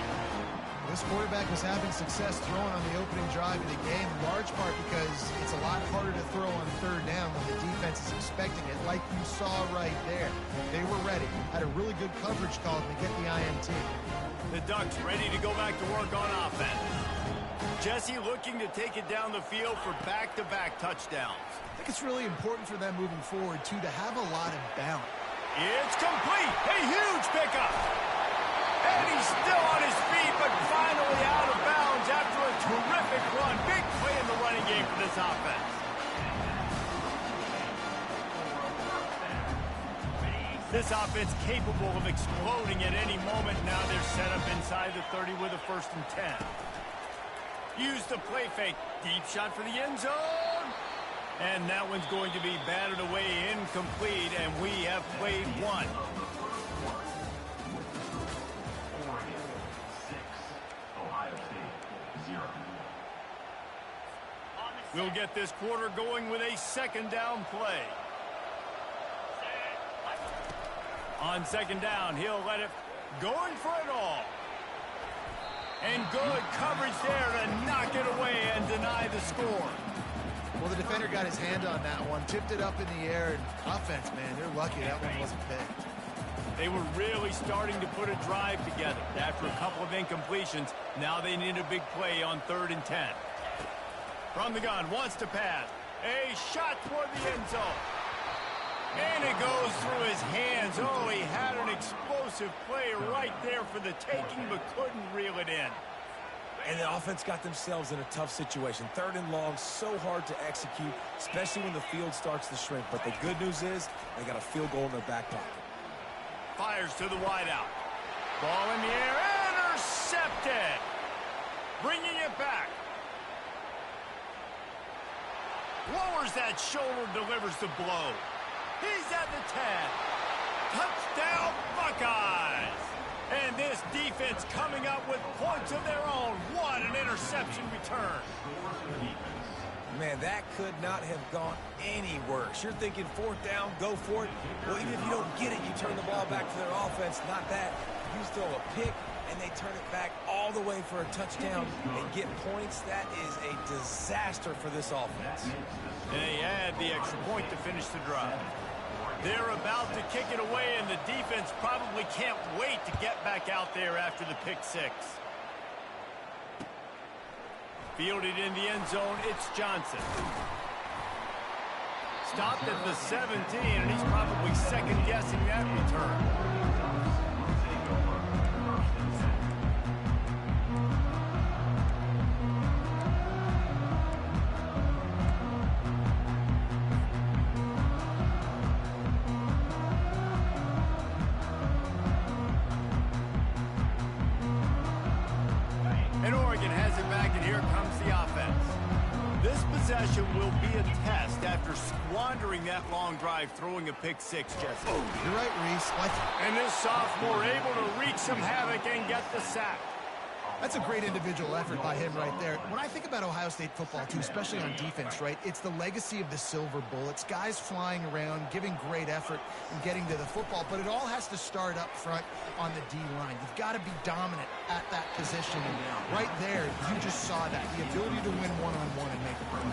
This quarterback was having success throwing on the opening drive of the game, in large part because it's a lot harder to throw on 3rd down when the defense is expecting it, like you saw right there. They were ready, had a really good coverage call to get the INT. The Ducks ready to go back to work on offense. Jesse looking to take it down the field for back-to-back touchdowns. I think it's really important for them moving forward, too, to have a lot of balance. It's complete. A huge pickup. And he's still on his feet, but finally out of bounds after a terrific run. Big play in the running game for this offense. This offense capable of exploding at any moment. Now they're set up inside the 30 with a 1st and 10. Use the play fake. Deep shot for the end zone. And that one's going to be batted away, incomplete, and we have played 1. We'll get this quarter going with a 2nd down play. On 2nd down, he'll let it going for it all. And good coverage there to knock it away and deny the score. Well, the defender got his hand on that one, tipped it up in the air, and offense, man, they're lucky that one wasn't picked. They were really starting to put a drive together. After a couple of incompletions, now they need a big play on 3rd and 10. From the gun, wants to pass. A shot toward the end zone. And it goes through his hands. Oh, he had an explosive play right there for the taking, but couldn't reel it in. And the offense got themselves in a tough situation. 3rd and long, so hard to execute, especially when the field starts to shrink. But the good news is they got a field goal in their back pocket. Fires to the wideout. Ball in the air, intercepted. Bringing it back. Lowers that shoulder, delivers the blow. He's at the 10. Touchdown, Buckeyes. And this defense coming up with points of their own. What an interception return. Man, that could not have gone any worse. You're thinking 4th down, go for it. Well, even if you don't get it, you turn the ball back to their offense. Not that. You throw a pick, and they turn it back all the way for a touchdown and get points. That is a disaster for this offense. And they add the extra point to finish the drive. They're about to kick it away, and the defense probably can't wait to get back out there after the pick six. Fielded in the end zone, it's Johnson. Stopped at the 17, and he's probably second-guessing that return. And Oregon has it back, and here comes the offense. This possession will be a test after squandering that long drive, throwing a pick six, Jesse. You're right, Reese. And this sophomore able to wreak some havoc and get the sack. That's a great individual effort by him right there. When I think about Ohio State football, too, especially on defense, right, it's the legacy of the Silver Bullets, guys flying around, giving great effort and getting to the football, but it all has to start up front on the D-line. You've got to be dominant at that position, and right there, you just saw that, the ability to win one-on-one and make a play.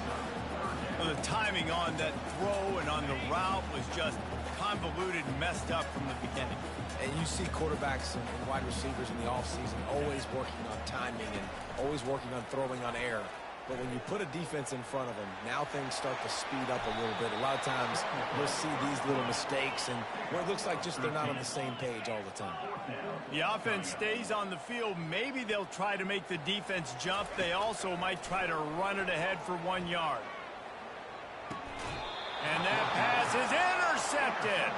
Well, the timing on that throw and on the route was just convoluted and messed up from the beginning. And you see quarterbacks and wide receivers in the offseason always working on timing and always working on throwing on air. But when you put a defense in front of them, now things start to speed up a little bit. A lot of times you'll see these little mistakes and where it looks like just they're not on the same page all the time. The offense stays on the field. Maybe they'll try to make the defense jump. They also might try to run it ahead for 1 yard. And that pass is intercepted.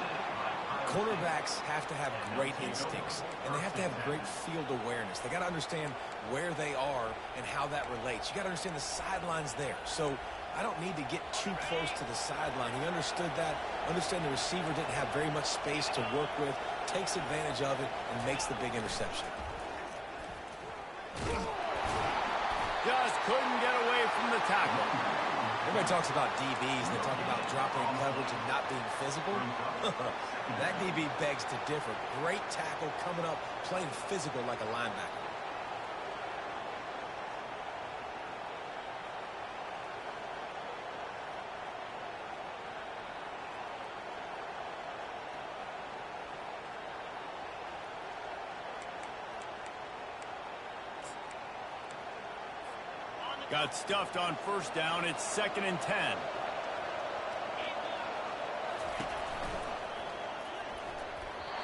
Quarterbacks have to have great instincts, and they have to have great field awareness. They got to understand where they are and how that relates. You got to understand the sidelines there. So I don't need to get too close to the sideline. He understood that. Understand the receiver didn't have very much space to work with, takes advantage of it, and makes the big interception. Just couldn't get away from the tackle. Everybody talks about DBs, and they talk about dropping coverage and not being physical. That DB begs to differ. Great tackle coming up, playing physical like a linebacker. Got stuffed on first down. It's 2nd and 10.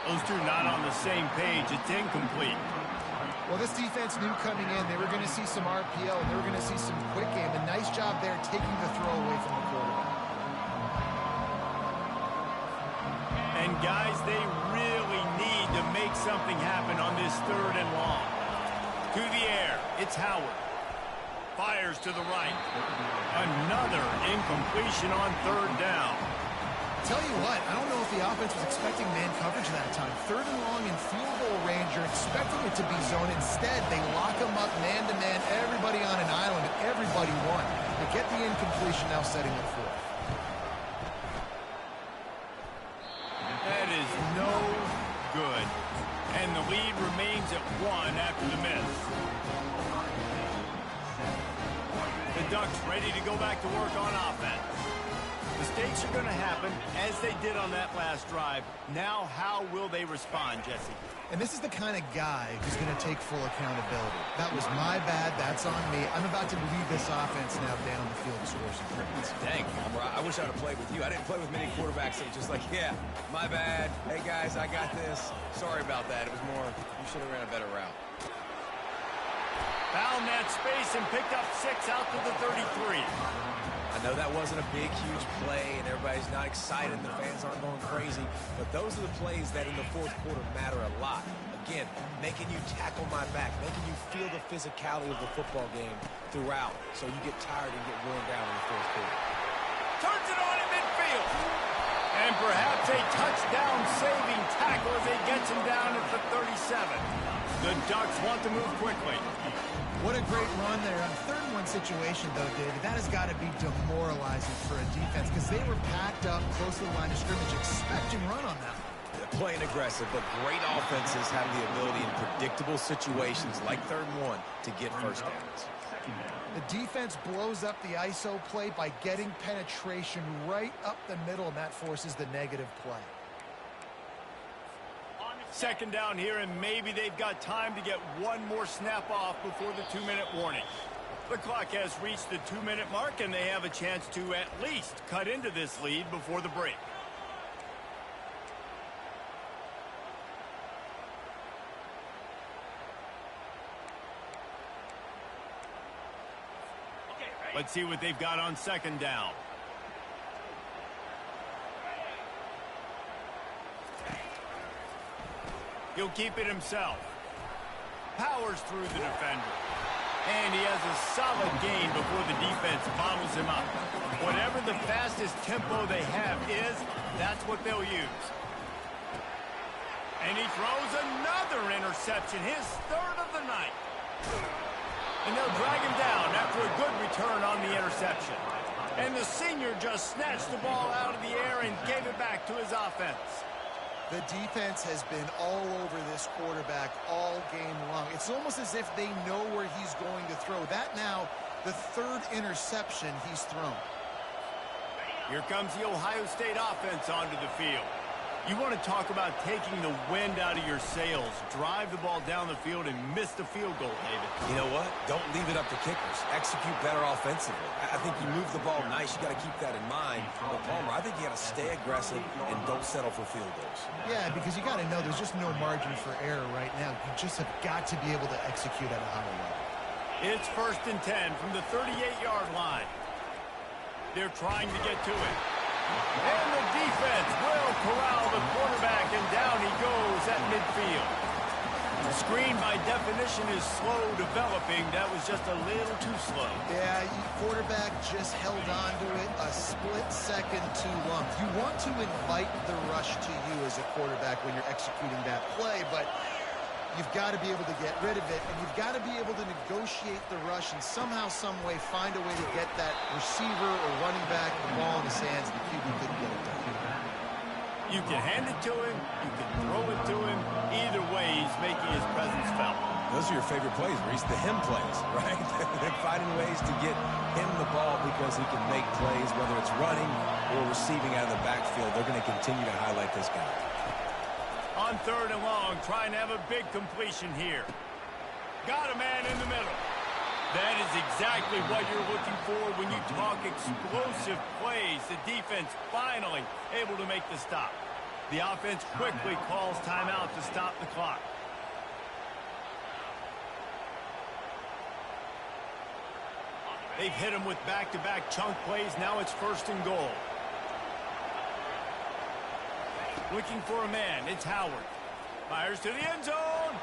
Those two not on the same page. It's incomplete. Well, this defense knew coming in they were going to see some RPO, and they were going to see some quick game. A nice job there taking the throw away from the quarterback. And, guys, they really need to make something happen on this 3rd and long. To the air. It's Howard. Fires to the right. Another incompletion on 3rd down. Tell you what, I don't know if the offense was expecting man coverage that time. 3rd and long in field goal range, you're expecting it to be zone. Instead, they lock them up man-to-man, everybody on an island, and everybody won. They get the incompletion, now setting the 4th. That is no good. And the lead remains at 1 after the miss. The Ducks ready to go back to work on offense. Mistakes are going to happen, as they did on that last drive. Now, how will they respond, Jesse? And this is the kind of guy who's going to take full accountability. That was my bad. That's on me. I'm about to lead this offense now down the field to score some points. Dang, I wish I'd have played with you. I didn't play with many quarterbacks that were just like, yeah, my bad. Hey, guys, I got this. Sorry about that. It was more, you should have ran a better route. Found that space and picked up 6 out to the 33. I know that wasn't a big, huge play, and everybody's not excited. The fans aren't going crazy. But those are the plays that in the 4th quarter matter a lot. Again, making you tackle my back, making you feel the physicality of the football game throughout so you get tired and get worn down in the 4th quarter. Turns it on in midfield. And perhaps a touchdown-saving tackle as he gets him down at the 37. The Ducks want to move quickly. What a great run there. On 3rd and 1 situation, though, David, that has got to be demoralizing for a defense because they were packed up close to the line of scrimmage, expecting run on that. playing aggressive, but great offenses have the ability in predictable situations like 3rd and 1 to get first downs. The defense blows up the ISO play by getting penetration right up the middle, and that forces the negative play. 2nd down here, and maybe they've got time to get one more snap off before the 2-minute warning. The clock has reached the 2-minute mark, and they have a chance to at least cut into this lead before the break. Let's see what they've got on 2nd down. He'll keep it himself. Powers through the defender. And he has a solid gain before the defense bottles him up. Whatever the fastest tempo they have is, that's what they'll use. And he throws another interception, his 3rd of the night. And they'll drag him down after a good return on the interception. And the senior just snatched the ball out of the air and gave it back to his offense. The defense has been all over this quarterback all game long. It's almost as if they know where he's going to throw. That now, the 3rd interception he's thrown. Here comes the Ohio State offense onto the field. You want to talk about taking the wind out of your sails. Drive the ball down the field and miss the field goal, David. You know what? Don't leave it up to kickers. Execute better offensively. I think you move the ball nice. You got to keep that in mind. But Palmer, I think you got to stay aggressive and don't settle for field goals. Yeah, because you got to know there's just no margin for error right now. You just have got to be able to execute at a higher level. It's 1st and 10 from the 38-yard line. They're trying to get to it. And the defense will corral the quarterback, and down he goes at midfield. The screen, by definition, is slow developing. That was just a little too slow. Yeah, quarterback just held on to it a split second too long. You want to invite the rush to you as a quarterback when you're executing that play, but you've got to be able to get rid of it, and you've got to be able to negotiate the rush and somehow, some way, find a way to get that receiver or running back the ball in his hands. The QB couldn't get it done. You can hand it to him, you can throw it to him. Either way, he's making his presence felt. Those are your favorite plays, Reese, the him plays, right? They're finding ways to get him the ball because he can make plays, whether it's running or receiving out of the backfield. They're going to continue to highlight this guy. On 3rd and long, trying to have a big completion here. Got a man in the middle. That is exactly what you're looking for when you talk explosive plays. The defense finally able to make the stop. The offense quickly calls timeout to stop the clock. They've hit him with back-to-back chunk plays. Now it's 1st and goal. Looking for a man. It's Howard. Fires to the end zone.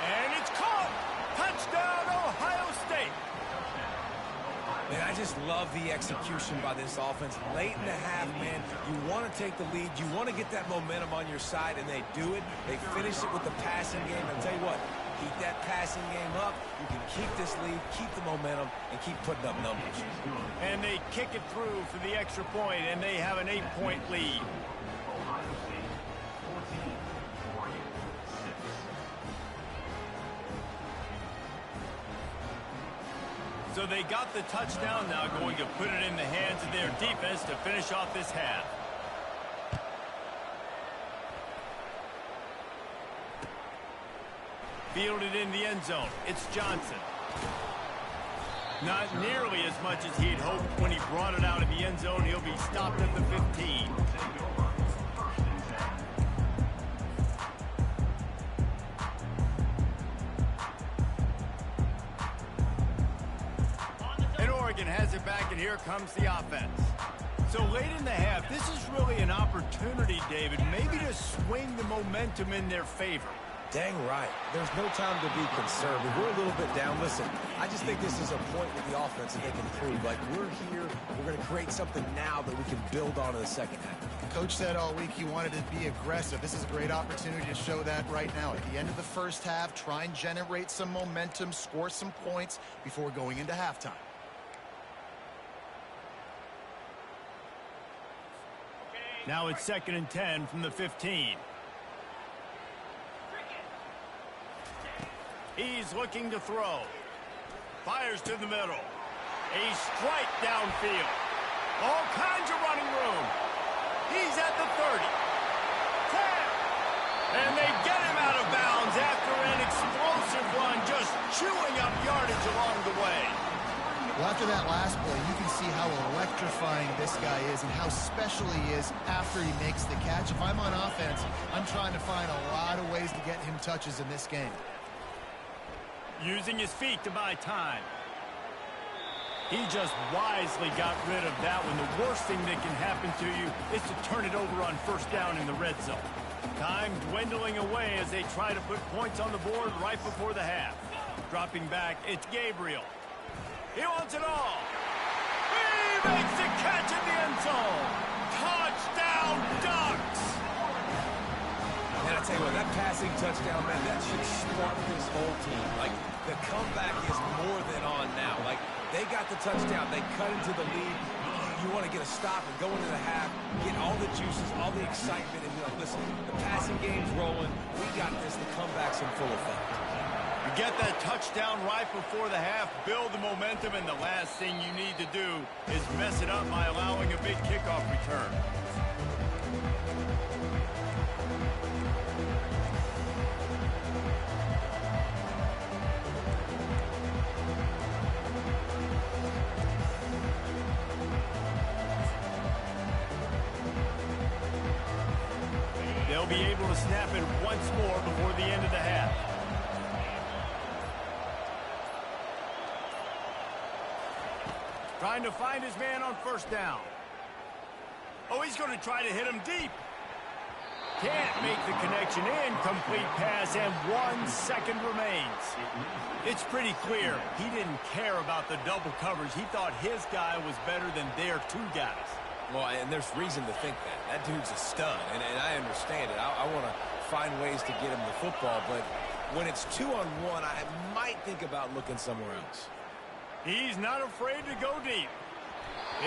And it's caught. Touchdown, Ohio State. Man, I just love the execution by this offense. Late in the half, man, you want to take the lead. You want to get that momentum on your side, and they do it. They finish it with the passing game. I'll tell you what, keep that passing game up. You can keep this lead, keep the momentum, and keep putting up numbers. And they kick it through for the extra point, and they have an 8-point lead. So they got the touchdown, now going to put it in the hands of their defense to finish off this half. Fielded in the end zone. It's Johnson. Not nearly as much as he'd hoped when he brought it out of the end zone. He'll be stopped at the 15. Oregon has it back, and here comes the offense. So late in the half, this is really an opportunity, David, maybe to swing the momentum in their favor. Dang right. There's no time to be conservative. We're a little bit down. Listen, I just think this is a point with the offense that they can prove. Like, we're here, we're going to create something now that we can build on in the second half. Coach said all week he wanted to be aggressive. This is a great opportunity to show that right now. At the end of the first half, try and generate some momentum, score some points before going into halftime. Now it's 2nd and 10 from the 15. He's looking to throw. Fires to the middle. A strike downfield. All kinds of running room. He's at the 30. 10. And they get him out of bounds after an explosive run, just chewing up yardage along the way. Well, after that last play, you can see how electrifying this guy is and how special he is after he makes the catch. If I'm on offense, I'm trying to find a lot of ways to get him touches in this game. Using his feet to buy time. He just wisely got rid of that one. The worst thing that can happen to you is to turn it over on first down in the red zone. Time dwindling away as they try to put points on the board right before the half. Dropping back, it's Gabriel. He wants it all. He makes the catch in the end zone. Touchdown, Ducks! And I tell you what, that passing touchdown, man, that should spark this whole team. Like, the comeback is more than on now. Like, they got the touchdown. They cut into the lead. You want to get a stop and go into the half, get all the juices, all the excitement, and, listen, the passing game's rolling. We got this. The comeback's in full effect. You get that touchdown right before the half, build the momentum, and the last thing you need to do is mess it up by allowing a big kickoff return. They'll be able to snap it once more before the end of the half. Trying to find his man on first down. Oh, he's going to try to hit him deep. Can't make the connection. Incomplete pass, and 1 second remains. It's pretty clear he didn't care about the double coverage. He thought his guy was better than their two guys. Well, and there's reason to think that. That dude's a stud, and I understand it. I want to find ways to get him the football, but when it's 2-on-1, I might think about looking somewhere else. He's not afraid to go deep.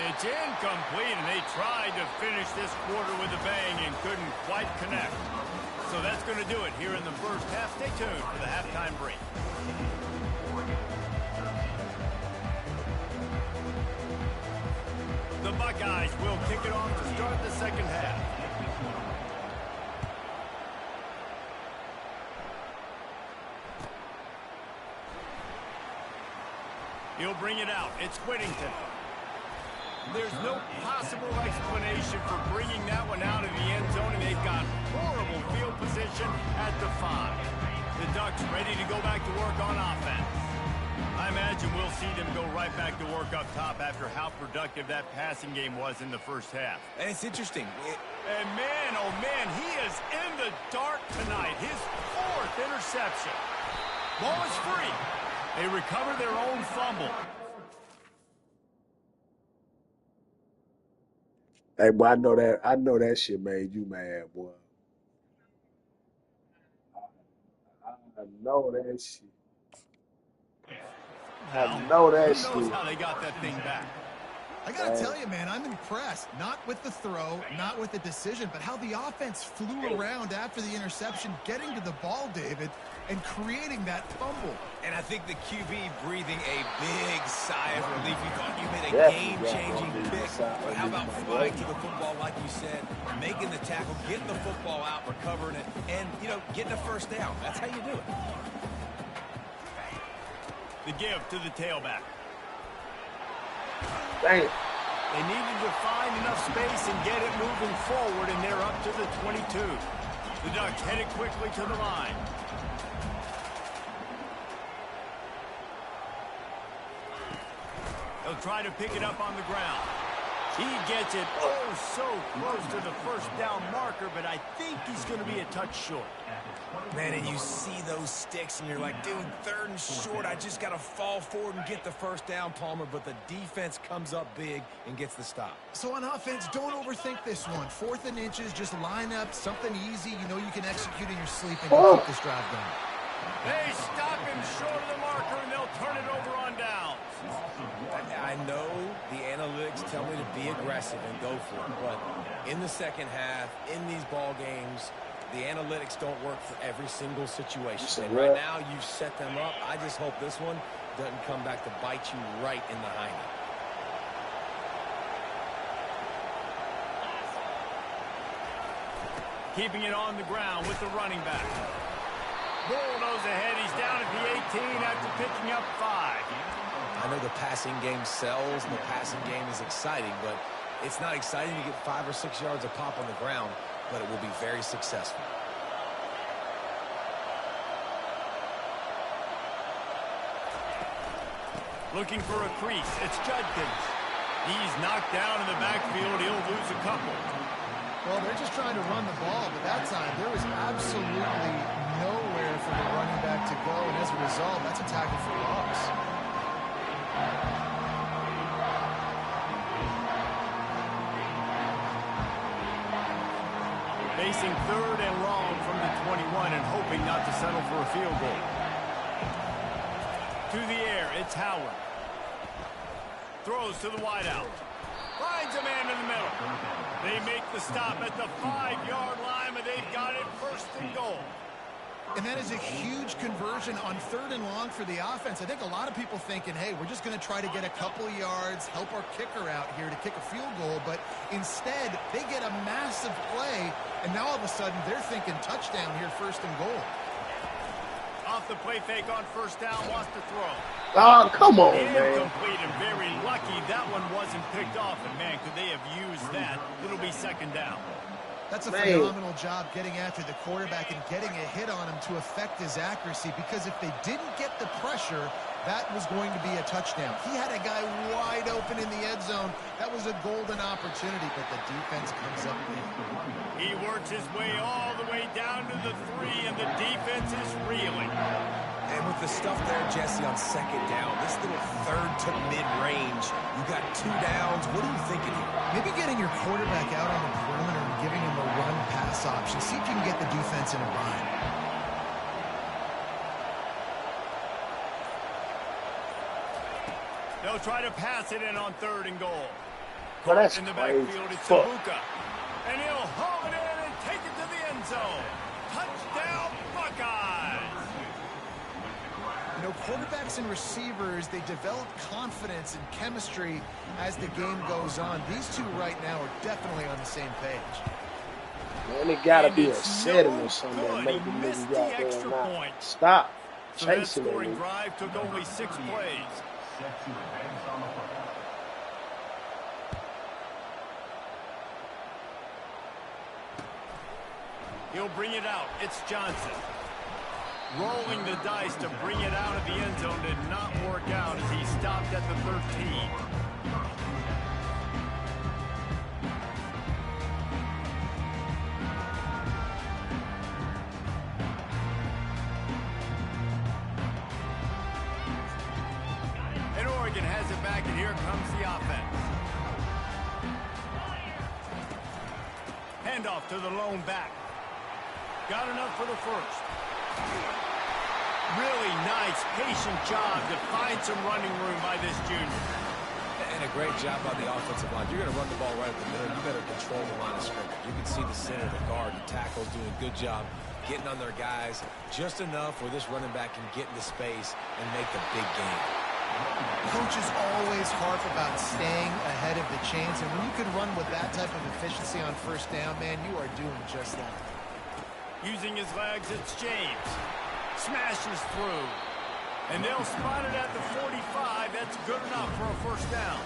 It's incomplete, and they tried to finish this quarter with a bang and couldn't quite connect. So that's going to do it here in the first half. Stay tuned for the halftime break. The Buckeyes will kick it off to start the second half. He'll bring it out. It's Whittington. There's no possible explanation for bringing that one out of the end zone, and they've got horrible field position at the 5. The Ducks ready to go back to work on offense. I imagine we'll see them go right back to work up top after how productive that passing game was in the first half. And it's interesting. And man, oh man, he is in the dark tonight. His 4th interception. Ball is free. They recover their own fumble. Hey, boy, I know that shit made you mad, boy. I know that shit. I know that shit. Who knows how they got that thing back? I got to tell you, man, I'm impressed. Not with the throw, not with the decision, but how the offense flew around after the interception, getting to the ball, David, and creating that fumble. And I think the QB breathing a big sigh of relief. You thought you made a game-changing pick, but how about flying to the football, like you said, making the tackle, getting the football out, recovering it, and, getting a first down. That's how you do it. The give to the tailback. Damn. They needed to find enough space and get it moving forward, and they're up to the 22. The Ducks headed quickly to the line. They'll try to pick it up on the ground. He gets it so close to the first down marker, but I think he's going to be a touch short. Man, and you see those sticks, and you're like, dude, 3rd and short. I just got to fall forward and get the first down, Palmer, but the defense comes up big and gets the stop. So on offense, don't overthink this one. 4th and inches, just line up something easy you can execute in your sleep and keep this drive going. They stop him short of the marker, and they'll turn it over on downs. I know the analytics tell me to be aggressive and go for it, but in the second half, in these ball games, the analytics don't work for every single situation. And Yeah. right now, you've set them up. I just hope this one doesn't come back to bite you right in the hiney. Keeping it on the ground with the running back. Bulldoze ahead. He's down at the 18 after picking up 5. I know the passing game sells and the passing game is exciting, but it's not exciting to get 5 or 6 yards a pop on the ground, but it will be very successful. Looking for a crease. It's Judkins. He's knocked down in the backfield. He'll lose a couple. Well, they're just trying to run the ball, but that time there was absolutely nowhere for the running back to go, and as a result, that's a tackle for loss. Facing 3rd and long from the 21 and hoping not to settle for a field goal. To the air, it's Howard. Throws to the wideout. Finds a man in the middle. They make the stop at the 5-yard line, but they've got it 1st and goal. And that is a huge conversion on 3rd and long for the offense. I think a lot of people thinking, hey, we're just going to try to get a couple of yards, help our kicker out here to kick a field goal. But instead, they get a massive play, and now all of a sudden they're thinking touchdown here, 1st and goal. Off the play fake on 1st down, wants to throw. Oh, come on, man. Incomplete and very lucky that one wasn't picked off. And, man, could they have used that? It'll be 2nd down. That's a phenomenal job getting after the quarterback and getting a hit on him to affect his accuracy, because if they didn't get the pressure, that was going to be a touchdown. He had a guy wide open in the end zone. That was a golden opportunity, but the defense comes up big. He works his way all the way down to the 3, and the defense is reeling. And with the stuff there, Jesse, on 2nd down, this little 3rd to mid-range, you got 2 downs. What are you thinking here? Maybe getting your quarterback out on the perimeter and giving him a run-pass option. See if you can get the defense in a bind. They'll try to pass it in on 3rd and goal. Well, that's in the crazy. backfield, it's Fuck. Sabuka. And he'll haul it in and take it to the end zone. Touchdown, Buckeyes! You know, quarterbacks and receivers, they develop confidence and chemistry as the game goes on. These two right now are definitely on the same page. Man, it gotta And be a it's setting no or something good. that make He the missed niggas the out there extra not point. stop So that chasing scoring them. drive took only 6 plays. Set to advance on the play. He'll bring it out. It's Johnson. Rolling the dice to bring it out of the end zone did not work out as he stopped at the 13. And Oregon has it back, and here comes the offense. Handoff to the lone back. Got enough for the 1st. Really nice, patient job to find some running room by this junior. And a great job by the offensive line. You're going to run the ball right at the middle. You better control the line of scrimmage. You can see the center, the guard, the tackles doing a good job getting on their guys just enough where this running back can get into space and make the big game. Coaches always harp about staying ahead of the chains, and when you can run with that type of efficiency on 1st down, man, you are doing just that. Using his legs, it's James. Smashes through. And they'll spot it at the 45. That's good enough for a 1st down.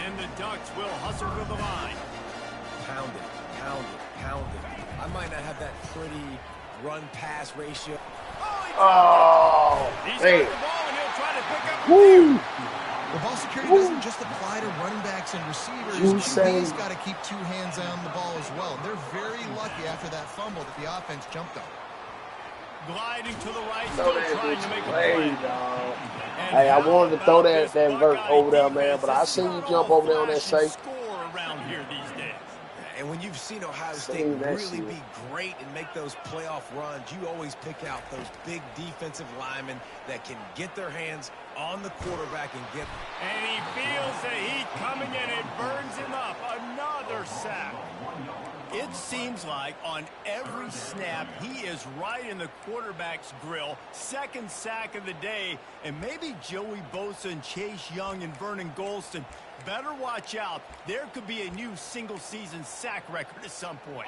And the Ducks will hustle to the line. Pound it, pound it, pound it. I might not have that pretty run-pass ratio. Oh, He's man. got the ball, and he'll try to pick up. Woo! The ball security doesn't just apply to running backs and receivers. QB's got to keep 2 hands on the ball as well. They're very lucky after that fumble that the offense jumped on. Gliding to the right, Throw still that trying bitch to make a away, play. dog. And Hey, I how wanted to throw about that this verse Buckeye over there, man, defense? but I It's seen you not jump all over there on that flash and safe. score around here these days. And when you've seen Ohio State Seen that really shit. be great and make those playoff runs, you always pick out those big defensive linemen that can get their hands on the quarterback and get... And he feels the heat coming in. It burns him up. Another sack. It seems like on every snap, he is right in the quarterback's grill. Second sack of the day, and maybe Joey Bosa and Chase Young and Vernon Golston better watch out. There could be a new single-season sack record at some point.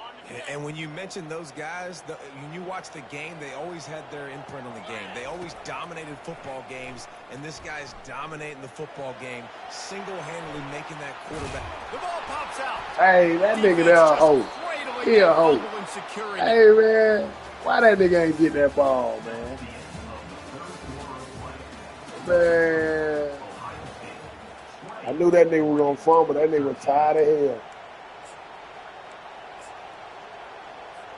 And when you mention those guys, when you watch the game, they always had their imprint on the game. They always dominated football games, and this guy's dominating the football game, single-handedly making that quarterback. The ball pops out. Hey, that nigga there, oh. He a hoe. Hey, man. Why that nigga ain't get that ball, man? Man. I knew that nigga was going to fumble. That nigga was tired of hell.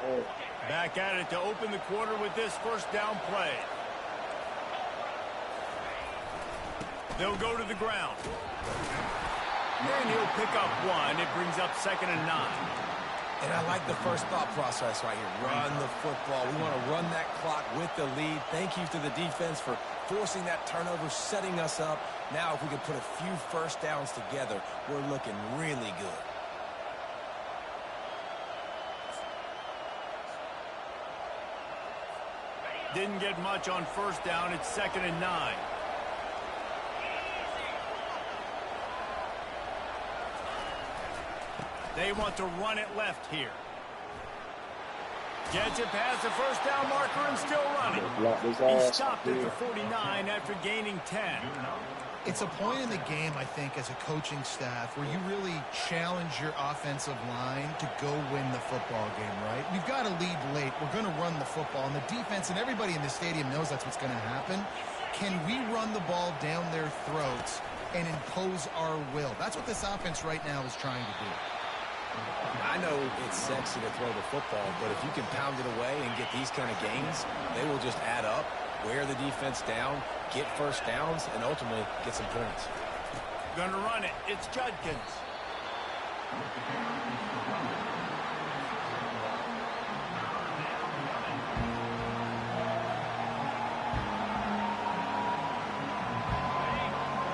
Man. Back at it to open the quarter with this first down play. They'll go to the ground. And he'll pick up one. It brings up 2nd and 9. And I like the first thought process right here. Run the football. We want to run that clock with the lead. Thank you to the defense for forcing that turnover, setting us up. Now if we can put a few first downs together, we're looking really good. Didn't get much on first down. It's 2nd and 9. They want to run it left here. Gets it past the first down marker and still running. He stopped at the 49 after gaining 10. It's a point in the game, I think, as a coaching staff where you really challenge your offensive line to go win the football game, right? We've got to lead late. We're going to run the football. And the defense and everybody in the stadium knows that's what's going to happen. Can we run the ball down their throats and impose our will? That's what this offense right now is trying to do. I know it's sexy to throw the football, but if you can pound it away and get these kind of gains, they will just add up, wear the defense down, get first downs, and ultimately get some points. Gonna run it. It's Judkins.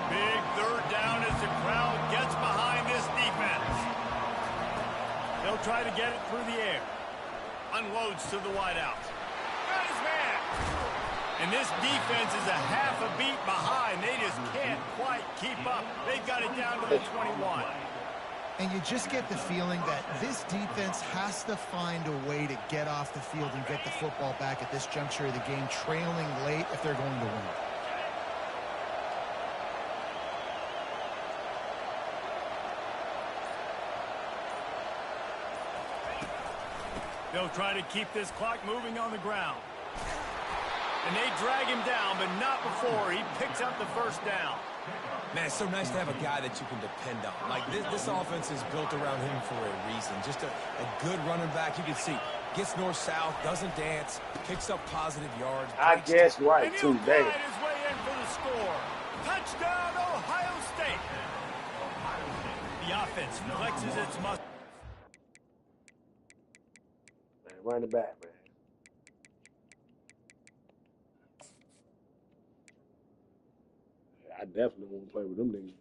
Big third down as the crowd gets behind this defense. They'll try to get it through the air. Unloads to the wideout. Got his man. And this defense is a half a beat behind. They just can't quite keep up. They've got it down to the 21. And you just get the feeling that this defense has to find a way to get off the field and get the football back at this juncture of the game, trailing late if they're going to win. They'll try to keep this clock moving on the ground. And they drag him down, but not before he picks up the first down. Man, it's so nice to have a guy that you can depend on. Like, this offense is built around him for a reason. Just a good running back. You can see, gets north-south, doesn't dance, picks up positive yards. I guess right, and too, he'll damn. find his way in for the score. Touchdown, Ohio State. The offense flexes its muscle. Run it back, man. I definitely won't play with them niggas.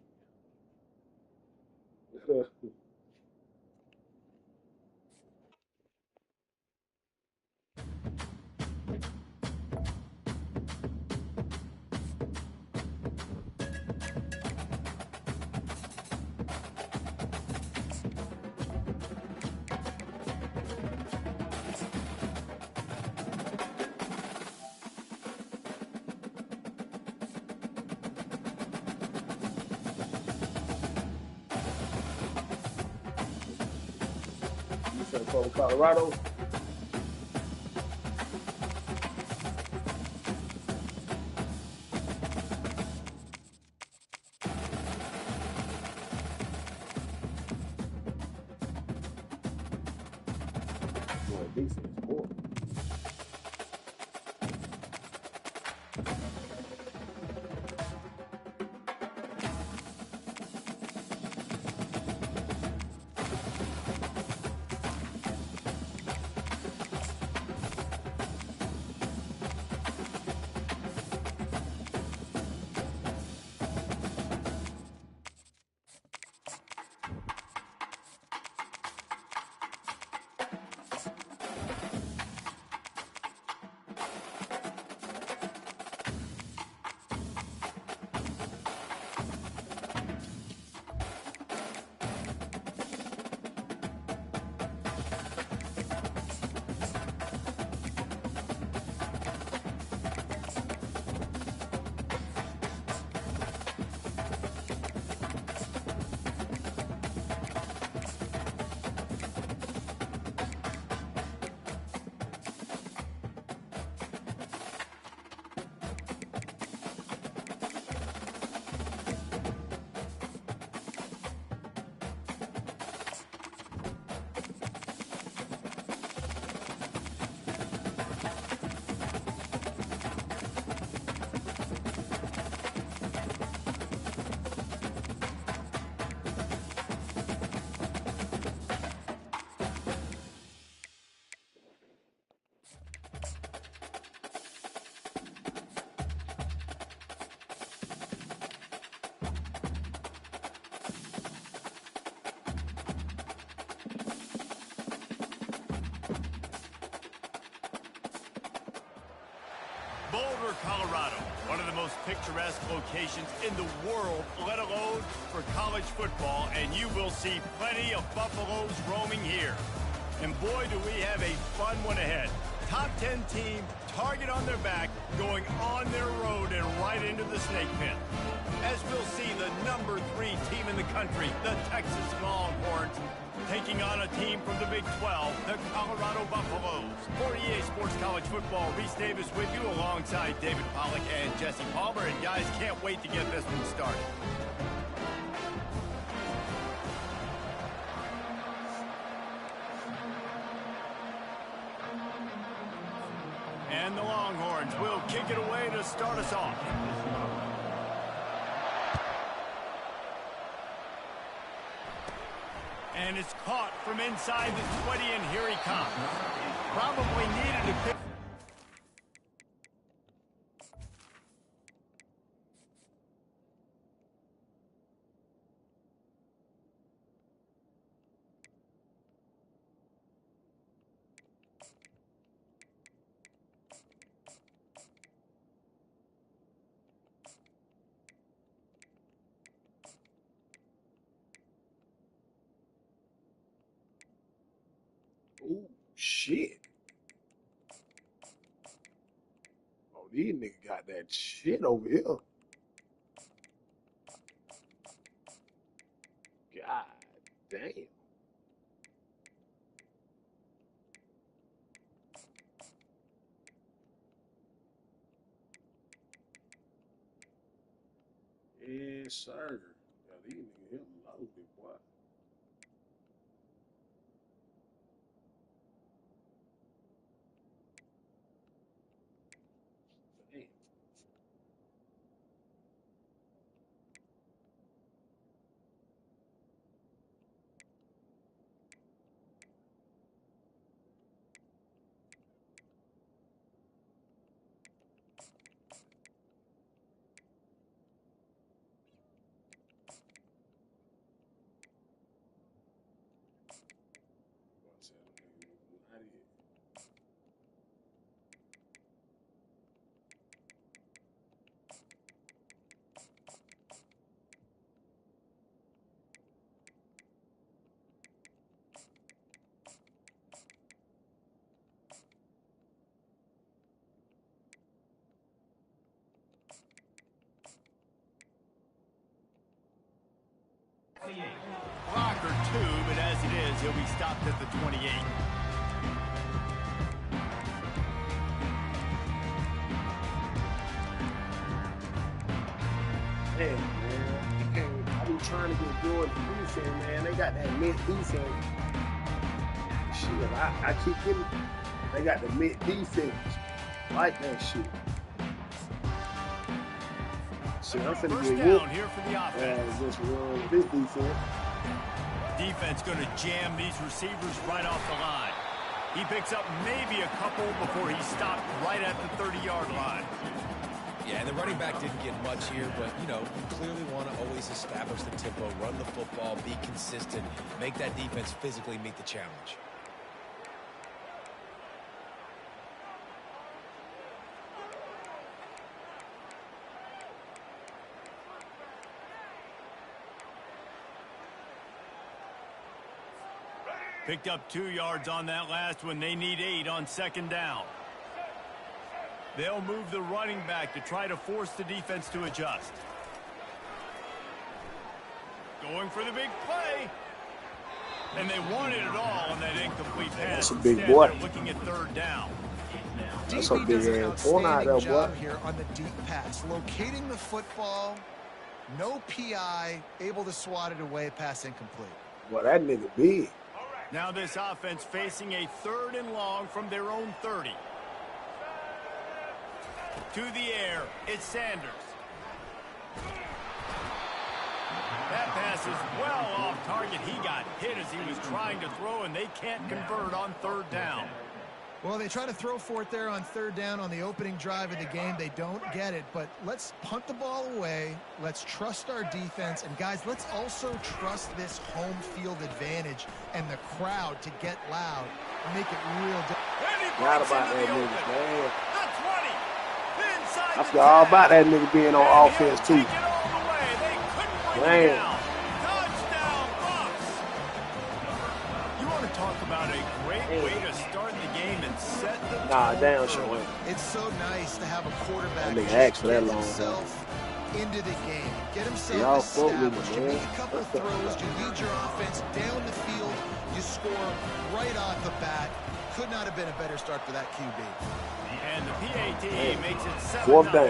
From Colorado. Boy, defense, boy. Boulder, Colorado, one of the most picturesque locations in the world, let alone for college football, and you will see plenty of Buffaloes roaming here. And boy, do we have a fun one ahead. Top 10 team, target on their back, going on their road and right into the snake pit. As we'll see, the number 3 team in the country, the Texas Longhorns, taking on a team from the Big 12, the Colorado Buffaloes. For EA Sports College Football, Reese Davis with you alongside David Pollack and Jesse Palmer. And guys, can't wait to get this one started. And the Longhorns will kick it away to start us off. And it's caught from inside the 20, and here he comes. Probably needed to pick. Oh, shit. Oh, these niggas got that shit over here. God damn. Yes, sir. Yeah, these niggas here loaded, boy. Damn. What's that? Not it. Block or 2, but as it is, he'll be stopped at the 28. Hey, man. I be trying to get good defense, man. They got that mid defense. Shit, I keep getting. They got the mid defense. Like that shit. Shit, I'm finna First get down whooped. here for the offense. Just run with this defense. Defense going to jam these receivers right off the line. He picks up maybe a couple before he stopped right at the 30-yard line. Yeah, and the running back didn't get much here, but, you know, you clearly want to always establish the tempo, run the football, be consistent, make that defense physically meet the challenge. Picked up 2 yards on that last one. They need 8 on second down. They'll move the running back to try to force the defense to adjust. Going for the big play. And they wanted it all on that incomplete pass. That's a big Instead, boy. they're looking at third down. That's a DB big does an ass corner out outstanding there, boy. job here on the deep pass, locating the football, no PI, able to swat it away, pass incomplete. Boy, that nigga big. Now this offense facing a 3rd and long from their own 30. To the air, it's Sanders. That pass is well off target. He got hit as he was trying to throw, and they can't convert on 3rd down. Well, they try to throw for it there on 3rd down on the opening drive of the game. They don't get it, but let's punt the ball away. Let's trust our defense. And, guys, let's also trust this home field advantage and the crowd to get loud and make it real. And he Not breaks about into that the nigga, open. man. The 20, then I forgot all about that nigga being on And offense, he'll too. take it all the way. They couldn't bring Man. it down. Touchdown, Bucks. You want to talk about a great way to start the game and set the Nah, tone damn early. sure. It's so nice to have a quarterback That nigga just asked for that get long, himself into the game, get himself Y'all fuck with me, established. You man. make a couple of throws, you lead your offense down the field, you score right off the bat. Could not have been a better start for that QB. And the PAT makes it 7-0. Fourth down.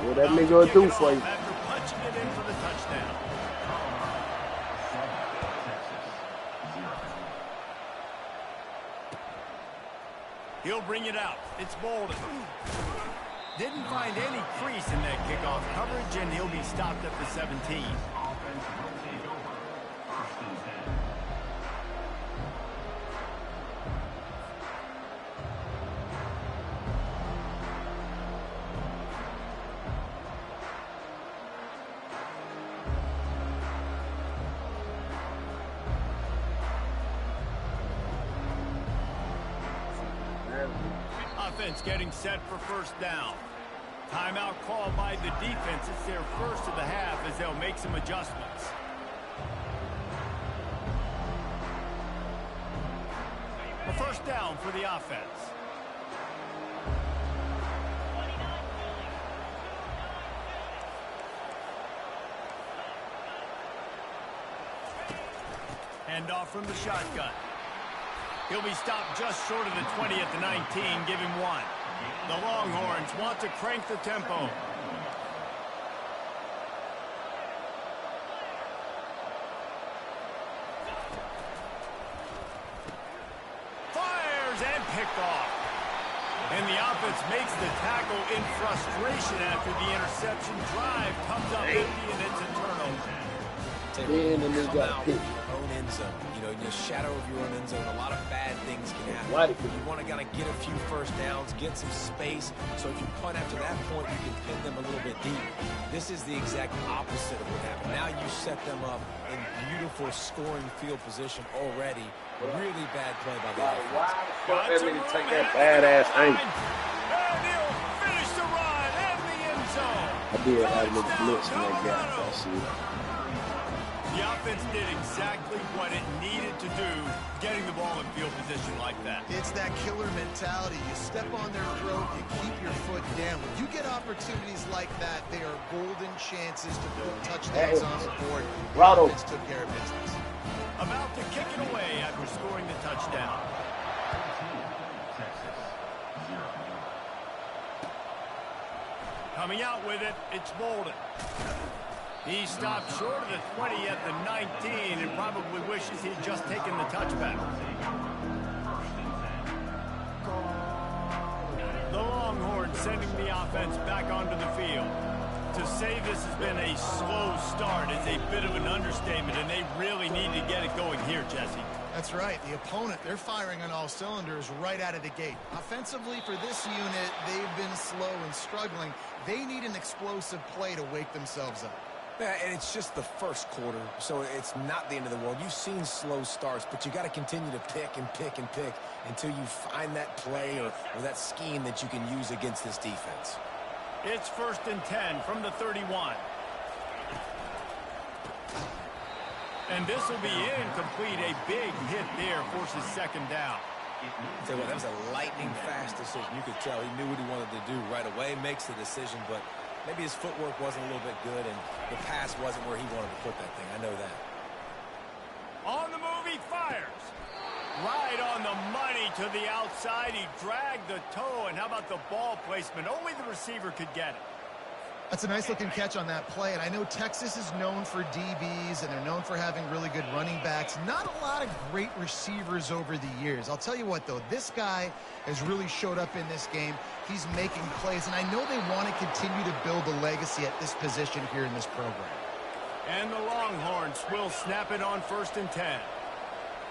What that nigga gonna do for you? After punching it in for the touchdown. He'll bring it out. It's Bolden. Didn't find any crease in that kickoff coverage, and he'll be stopped at the 17. Offense will take over. First and 10. Offense getting set for first down. Timeout called by the defense. It's their first of the half as they'll make some adjustments. A first down for the offense. Handoff from the shotgun. He'll be stopped just short of the 20 at the 19. Give him one. The Longhorns want to crank the tempo. Fires and picked off. And the offense makes the tackle in frustration after the interception. Drive comes up empty, and it's a turnover. Man, and they Come got out picked. with your own end zone. You know, in the shadow of your own end zone, a lot of bad things can happen. Right. You want to kind of get a few first downs, get some space, so if you punt after that point, you can pin them a little bit deep. This is the exact opposite of what happened. Now you set them up in beautiful scoring field position already. Really bad play by the offense. Why the fuck that nigga take that badass angle? And he'll finish the run in the end zone. I did have a little blitz in that gap. I see. The offense did exactly what it needed to do, getting the ball in field position like that. It's that killer mentality. You step on their throat, you keep your foot down. When you get opportunities like that, they are golden chances to put touchdowns on the board. The Rado. offense took care of business. About to kick it away after scoring the touchdown. Texas 0. Coming out with it, it's Bolden. He stopped short of the 20 at the 19 and probably wishes he'd just taken the touchback. The Longhorns sending the offense back onto the field. To say this has been a slow start is a bit of an understatement, and they really need to get it going here, Jesse. That's right. The opponent, they're firing on all cylinders right out of the gate. Offensively, for this unit, they've been slow and struggling. They need an explosive play to wake themselves up. Yeah, and it's just the first quarter, so it's not the end of the world. You've seen slow starts, but you got to continue to pick and pick and pick until you find that play or that scheme that you can use against this defense. It's first and 10 from the 31. And this will be incomplete. A big hit there forces second down. Tell you what, that was a lightning-fast decision. You could tell he knew what he wanted to do right away, makes the decision, but maybe his footwork wasn't a little bit good, and the pass wasn't where he wanted to put that thing. I know that. On the move, he fires. Right on the money to the outside. He dragged the toe, and how about the ball placement? Only the receiver could get it. That's a nice-looking catch on that play, and I know Texas is known for DBs, and they're known for having really good running backs. Not a lot of great receivers over the years. I'll tell you what, though, this guy has really showed up in this game. He's making plays, and I know they want to continue to build a legacy at this position here in this program. And the Longhorns will snap it on first and 10.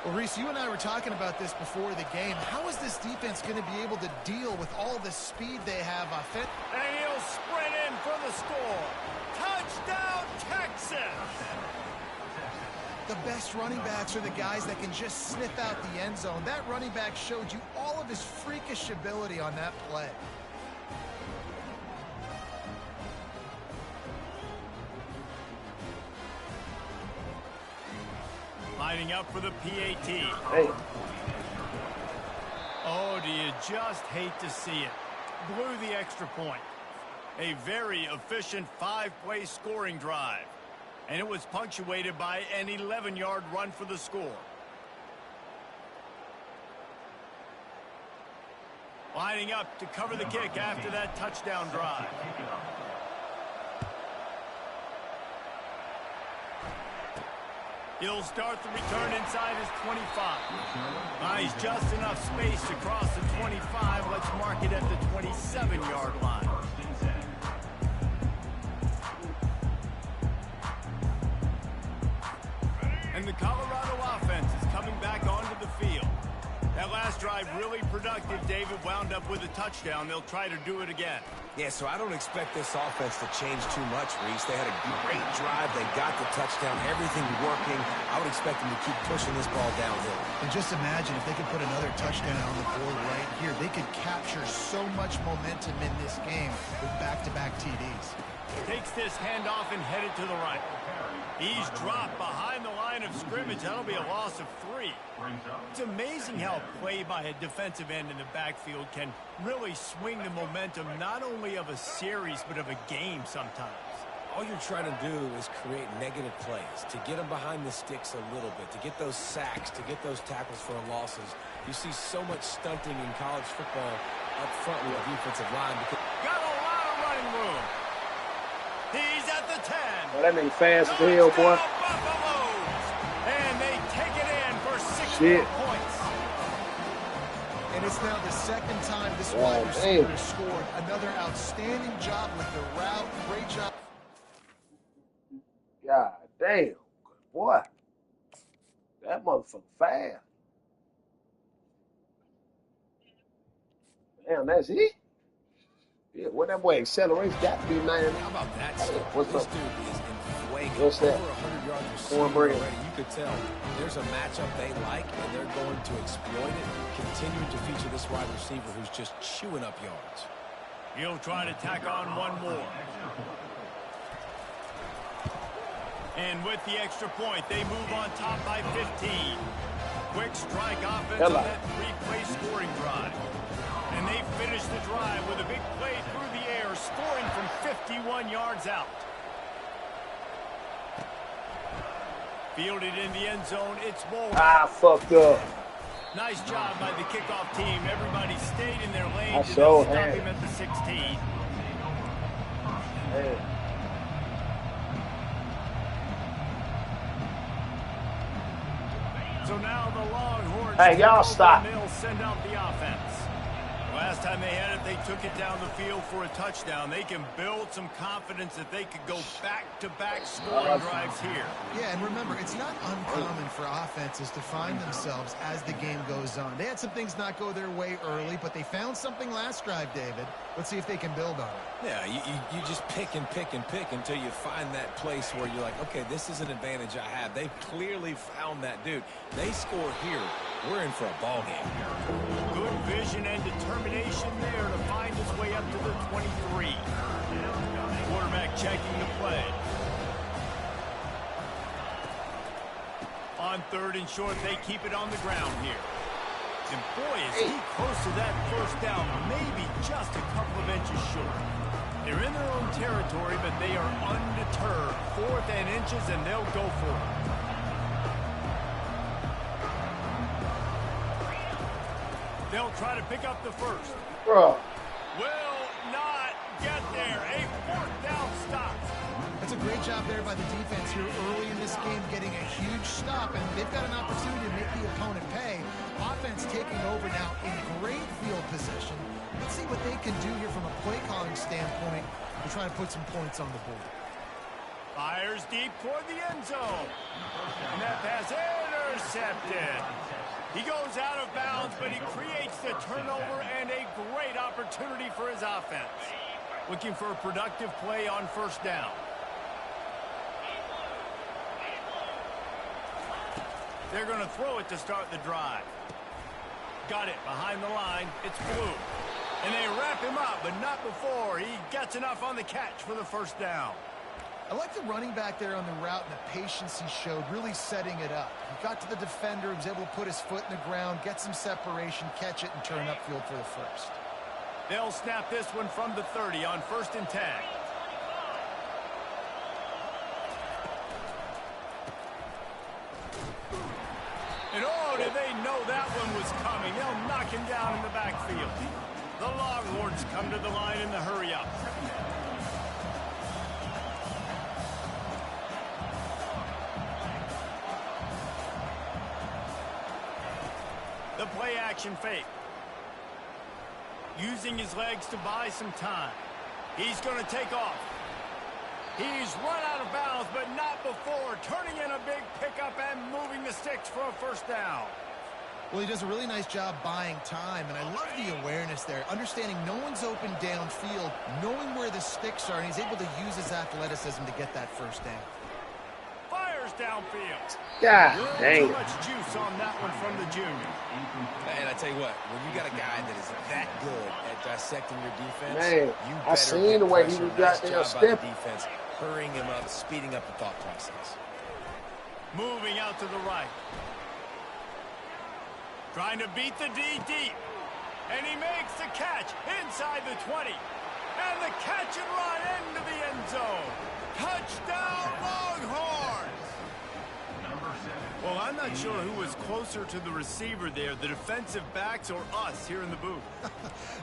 Well, Reese, you and I were talking about this before the game. How is this defense going to be able to deal with all the speed they have offensively? And he'll sprint in for the score. Touchdown, Texas! The best running backs are the guys that can just sniff out the end zone. That running back showed you all of his freakish ability on that play. Lining up for the PAT. Hey. Oh, do you just hate to see it? Blew the extra point. A very efficient 5-play scoring drive. And it was punctuated by an 11-yard run for the score. Lining up to cover the kick after that touchdown drive. He'll start the return inside his 25. Nice, just enough space to cross the 25. Let's mark it at the 27-yard line. And the Colorado offense is coming back onto the field. That last drive really productive. David wound up with a touchdown. They'll try to do it again. Yeah, so I don't expect this offense to change too much, Reese. They had a great drive. They got the touchdown. Everything working. I would expect them to keep pushing this ball downhill. And just imagine if they could put another touchdown on the board right here. They could capture so much momentum in this game with back-to-back TDs. Takes this handoff and headed to the right. He's dropped behind the line of scrimmage. That'll be a loss of 3. It's amazing how play by a defensive end in the backfield can really swing the momentum not only of a series but of a game sometimes. All you're trying to do is create negative plays, to get them behind the sticks a little bit, to get those sacks, to get those tackles for losses. You see so much stunting in college football up front with the defensive line. Got a lot of running room. He's at the 10. Well, that nigga fast as hell, boy. Buffaloes. And they take it in for 6 Shit. points. And it's now the second time this wide receiver has scored. Another outstanding job with the route. Great job. God damn. Boy. That motherfucker fast. Damn, that's it? Yeah, what that boy accelerates got to be 90. How about that? What's This up? dude is in fuego. What's that? Over 100 yards receiving Cornbread. already. You could tell there's a matchup they like, and they're going to exploit it, continuing to feature this wide receiver who's just chewing up yards. He'll try to tack on one more. And with the extra point, they move on top by 15. Quick strike offense on that 3-play scoring drive. And they finish the drive with a big play through the air, scoring from 51 yards out. Fielded in the end zone, it's Moore. Ah, fucked up. Nice job by the kickoff team. Everybody stayed in their lane to so stop had him at the 16. Hey. So now the Longhorns Hey, y'all stop. They'll send out the offense. Last time they had it, they took it down the field for a touchdown. They can build some confidence that they could go back-to-back scoring drives here. Yeah, and remember, it's not uncommon for offenses to find themselves as the game goes on. They had some things not go their way early, but they found something last drive, David. Let's see if they can build on it. Yeah, you just pick and pick and pick until you find that place where you're like, okay, this is an advantage I have. They clearly found that dude. They score here. We're in for a ball game. Good vision and determination there to find his way up to the 23. Quarterback checking the play. On 3rd and short, they keep it on the ground here. And boy, is he close to that first down, maybe just a couple of inches short. They're in their own territory, but they are undeterred. 4th and inches, and they'll go for it. They'll try to pick up the first. Bro. Will not get there. A 4th down stop. That's a great job there by the defense here early in this game, getting a huge stop, and they've got an opportunity to make the opponent pay. Offense taking over now in great field position. Let's see what they can do here from a play calling standpoint to try to put some points on the board. Fires deep toward the end zone. And that pass intercepted. He goes out of bounds, but he creates the turnover and a great opportunity for his offense. Looking for a productive play on 1st down. They're going to throw it to start the drive. Got it behind the line. It's Blue. And they wrap him up, but not before he gets enough on the catch for the 1st down. I like the running back there on the route and the patience he showed, really setting it up. He got to the defender, he was able to put his foot in the ground, get some separation, catch it, and turn upfield for the first. They'll snap this one from the 30 on 1st and 10. And oh, did they know that one was coming? They'll knock him down in the backfield. The Longhorns come to the line in the hurry-up. The play-action fake. Using his legs to buy some time. He's going to take off. He's run out of bounds, but not before turning in a big pickup and moving the sticks for a first down. Well, he does a really nice job buying time, and I love the awareness there, understanding no one's open downfield, knowing where the sticks are, and he's able to use his athleticism to get that first down. Fires downfield. God Too dang. much juice on that one from the junior. And I tell you what, when you got a guy that is that good at dissecting your defense, Man, you I better seen get the way he pressure. was Nice goddamn job by the stepping. defense, hurrying him up, speeding up the thought process. Moving out to the right. Trying to beat the D deep. And he makes the catch inside the 20. And the catch and run into the end zone. Touchdown, Longhorns! Well, I'm not sure who was closer to the receiver there, the defensive backs or us here in the booth.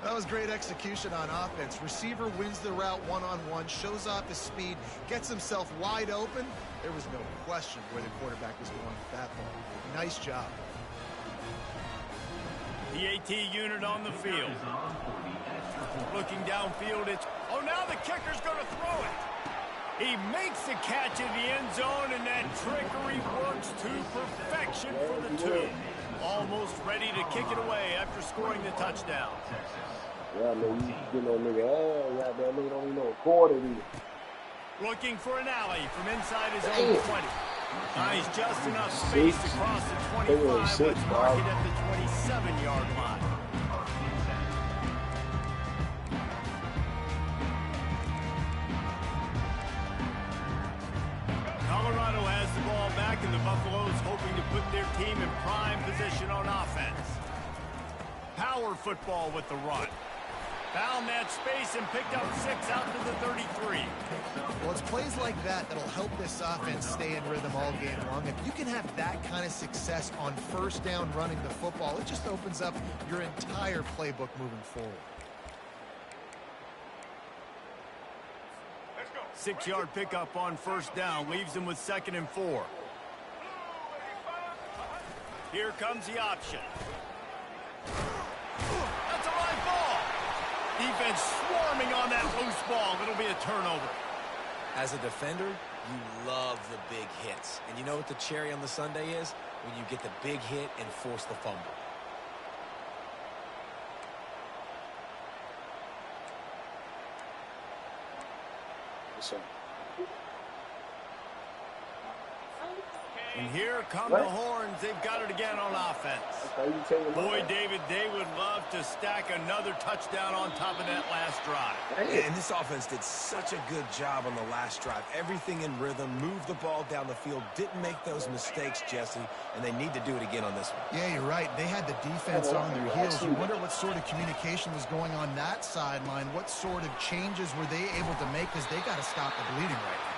That was great execution on offense. Receiver wins the route one-on-one, shows off his speed, gets himself wide open. There was no question where the quarterback was going with that ball. Nice job. The AT unit on the field. Looking downfield, it's... Oh, now the kicker's going to throw it. He makes the catch in the end zone, and that trickery works to perfection for the 2. Almost ready to kick it away after scoring the touchdown. Yeah, man, you getting on nigga ass. Goddamn nigga don't even know a quarter either. Looking for an alley from inside his own 20. Finds just enough space to cross the 25, which mark it at the 27-yard line. Colorado has the ball back, and the Buffaloes hoping to put their team in prime position on offense. Power football with the run. Found that space and picked up 6 out to the 33. Well, it's plays like that that'll help this offense stay in rhythm all game long. If you can have that kind of success on first down running the football, it just opens up your entire playbook moving forward. 6-yard pickup on first down leaves them with 2nd and 4. Here comes the option. That's a live ball. Defense swarming on that loose ball. It'll be a turnover. As a defender, you love the big hits. And you know what the cherry on the sundae is? When you get the big hit and force the fumble. So, And here come the Horns. They've got it again on offense. Boy, David, they would love to stack another touchdown on top of that last drive. And this offense did such a good job on the last drive. Everything in rhythm, moved the ball down the field, didn't make those mistakes, Jesse, and they need to do it again on this one. Yeah, you're right. They had the defense on their heels. You wonder what sort of communication was going on that sideline. What sort of changes were they able to make, because they got to stop the bleeding right now.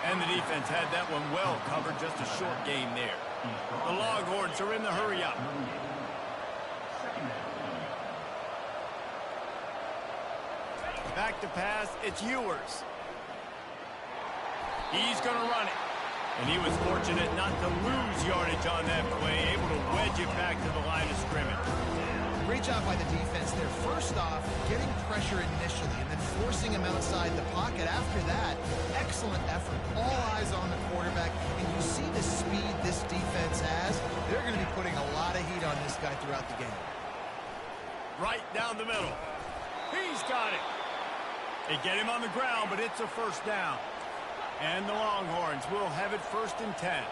And the defense had that one well covered. Just a short game there. The Longhorns are in the hurry-up. Back to pass. It's Ewers. He's going to run it. And he was fortunate not to lose yardage on that play, able to wedge it back to the line of scrimmage. Great job by the defense there. First off, getting pressure initially and then forcing him outside the pocket. After that, excellent effort. All eyes on the quarterback. And you see the speed this defense has. They're going to be putting a lot of heat on this guy throughout the game. Right down the middle. He's got it. They get him on the ground, but it's a first down. And the Longhorns will have it 1st and 10.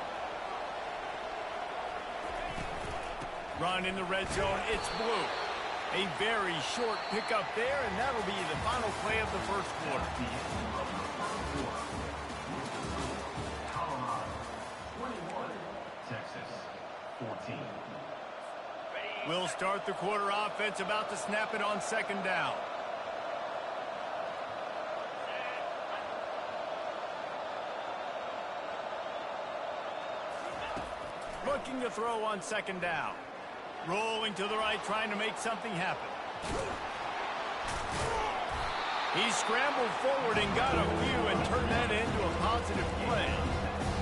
Run in the red zone, it's Blue. A very short pickup there, and that'll be the final play of the first quarter. We'll start the quarter offense, about to snap it on second down. Looking to throw on second down. Rolling to the right, trying to make something happen. He scrambled forward and got a few and turned that into a positive play.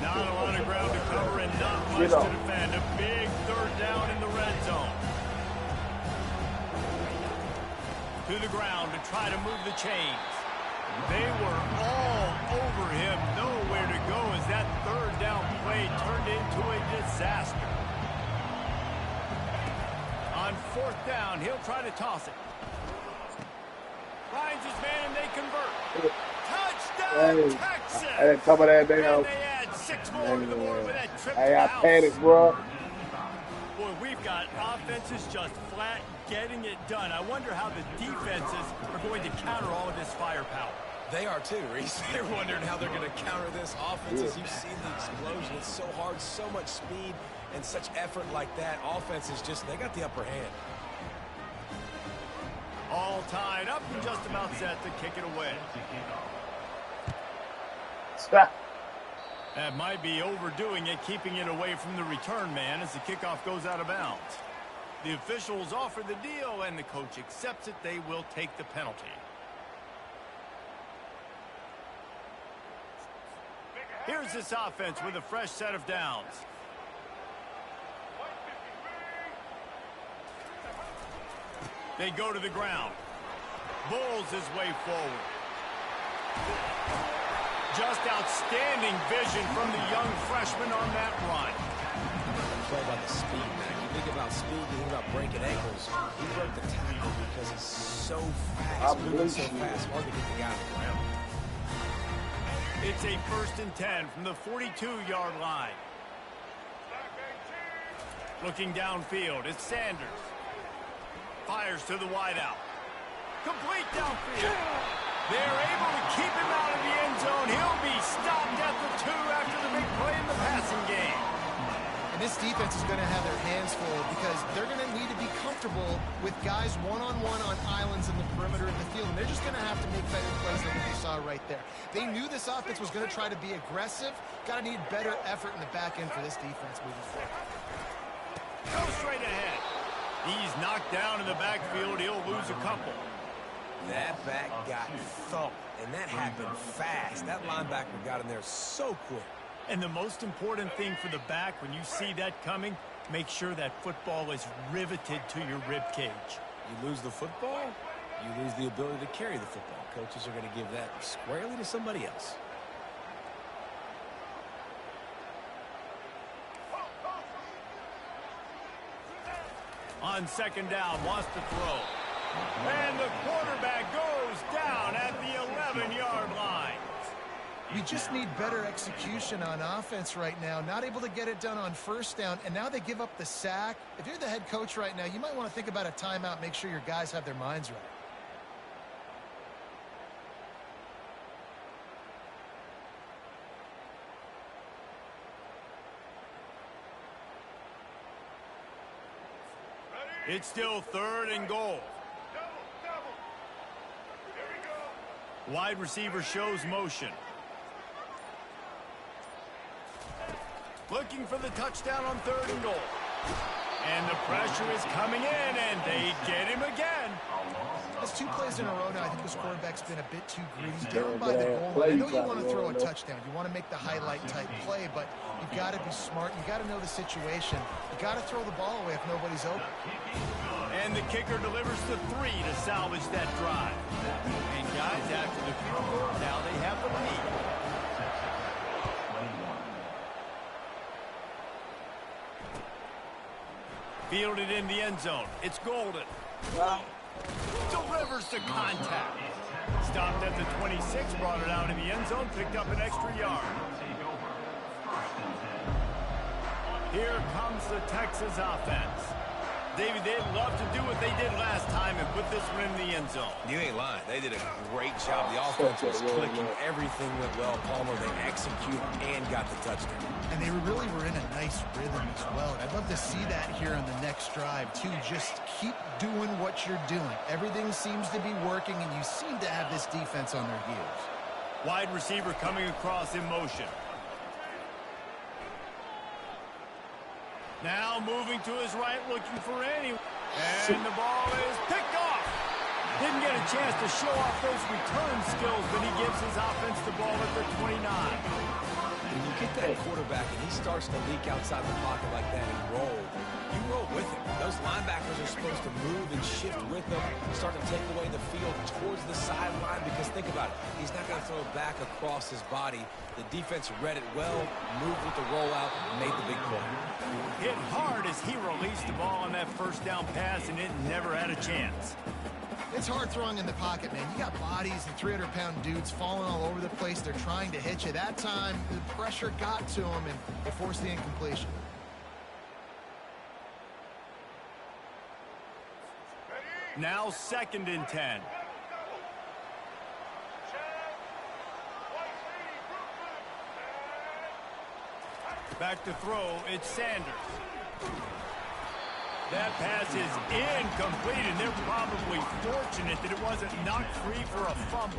Not a lot of ground to cover and not much to defend. A big third down in the red zone. To the ground to try to move the chains. They were all over him. Nowhere to go as that third down play turned into a disaster. On fourth down, he'll try to toss it. Finds his man and they convert. Touchdown, Texas! I didn't cover that down. And they add 6 more to the board with that trip Hey, to I house. panicked, bro. Boy, we've got offenses just flat getting it done. I wonder how the defenses are going to counter all of this firepower. They are too, Reese. They're wondering how they're going to counter this offense. As you've seen the explosion, it's so hard, so much speed, and such effort like that. Offense is just, they got the upper hand. All tied up and just about set to kick it away. That might be overdoing it, keeping it away from the return man as the kickoff goes out of bounds. The officials offer the deal, and the coach accepts it. They will take the penalty. Here's this offense with a fresh set of downs. They go to the ground. Bulls his way forward. Just outstanding vision from the young freshman on that run. You play about the speed, man. You think about speed, you think about breaking ankles. He broke the tackle because he's so fast, moving so fast, hard to get the guy on the ground. It's a 1st and 10 from the 42-yard line. Looking downfield, it's Sanders. Fires to the wideout. Complete downfield. They're able to keep him out of the end zone. He'll be stopped at the 2 after the big play in the passing game. And this defense is going to have their hands full because they're going to need to be comfortable with guys one-on-one on islands in the perimeter of the field. And they're just going to have to make better plays than what you saw right there. They knew this offense was going to try to be aggressive. Got to need better effort in the back end for this defense moving forward. Go straight ahead. He's knocked down in the backfield. He'll lose a couple. That back got thumped, and that happened fast. That linebacker got in there so quick. And the most important thing for the back, when you see that coming, make sure that football is riveted to your rib cage. You lose the football, you lose the ability to carry the football. Coaches are going to give that squarely to somebody else. On second down, wants to throw. And the quarterback goes down at the 11-yard line. We just need better execution on offense right now. Not able to get it done on first down, and now they give up the sack. If you're the head coach right now, you might want to think about a timeout, make sure your guys have their minds right. It's still 3rd and goal. Wide receiver shows motion. Looking for the touchdown on 3rd and goal. And the pressure is coming in, and they get him again. That's 2 plays in a row now. I think this quarterback's been a bit too greedy. Down by the goal line. I know you want to throw a touchdown. You want to make the highlight-type play, but you've got to be smart. You've got to know the situation. You've got to throw the ball away if nobody's open. And the kicker delivers the 3 to salvage that drive. And guys, after the field goal, now they have the lead. Fielded in the end zone. It's Golden. Delivers to contact. Stopped at the 26, brought it out in the end zone, picked up an extra yard. Here comes the Texas offense. David, they'd love to do what they did last time and put this one in the end zone. You ain't lying. They did a great job. The offense was clicking. Everything went well. Palmer, they executed and got the touchdown. And they really were in a nice rhythm as well. And I'd love to see that here on the next drive, too. Just keep doing what you're doing. Everything seems to be working, and you seem to have this defense on their heels. Wide receiver coming across in motion. Now moving to his right, looking for anyone. And the ball is picked off. Didn't get a chance to show off those return skills, but he gives his offense the ball at the 29. When you get that quarterback and he starts to leak outside the pocket like that and roll, you roll with him. Those linebackers are supposed to move and shift with him, start to take away the field towards the sideline, because think about it, he's not going to throw it back across his body. The defense read it well, moved with the rollout, made the big play. Hit hard as he released the ball on that first down pass, and it never had a chance. It's hard throwing in the pocket, man. You got bodies and 300-pound dudes falling all over the place. They're trying to hit you. That time, the pressure got to him, and they forced the incompletion. Now 2nd and 10. Back to throw, it's Sanders. That pass is incomplete, and they're probably fortunate that it wasn't knocked free for a fumble.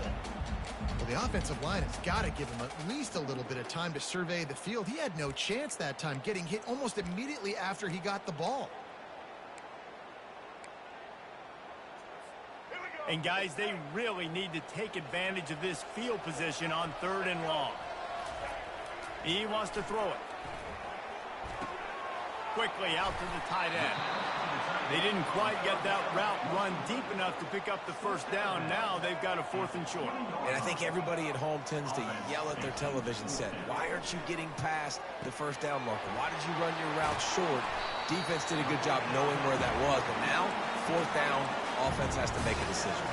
Well, the offensive line has got to give him at least a little bit of time to survey the field. He had no chance that time, getting hit almost immediately after he got the ball. And guys, they really need to take advantage of this field position on 3rd and long. He wants to throw it. Quickly out to the tight end. They didn't quite get that route run deep enough to pick up the first down. Now they've got a 4th and short. And I think everybody at home tends to yell at their television set. Why aren't you getting past the first down marker? Why did you run your route short? Defense did a good job knowing where that was. But now, 4th down, offense has to make a decision.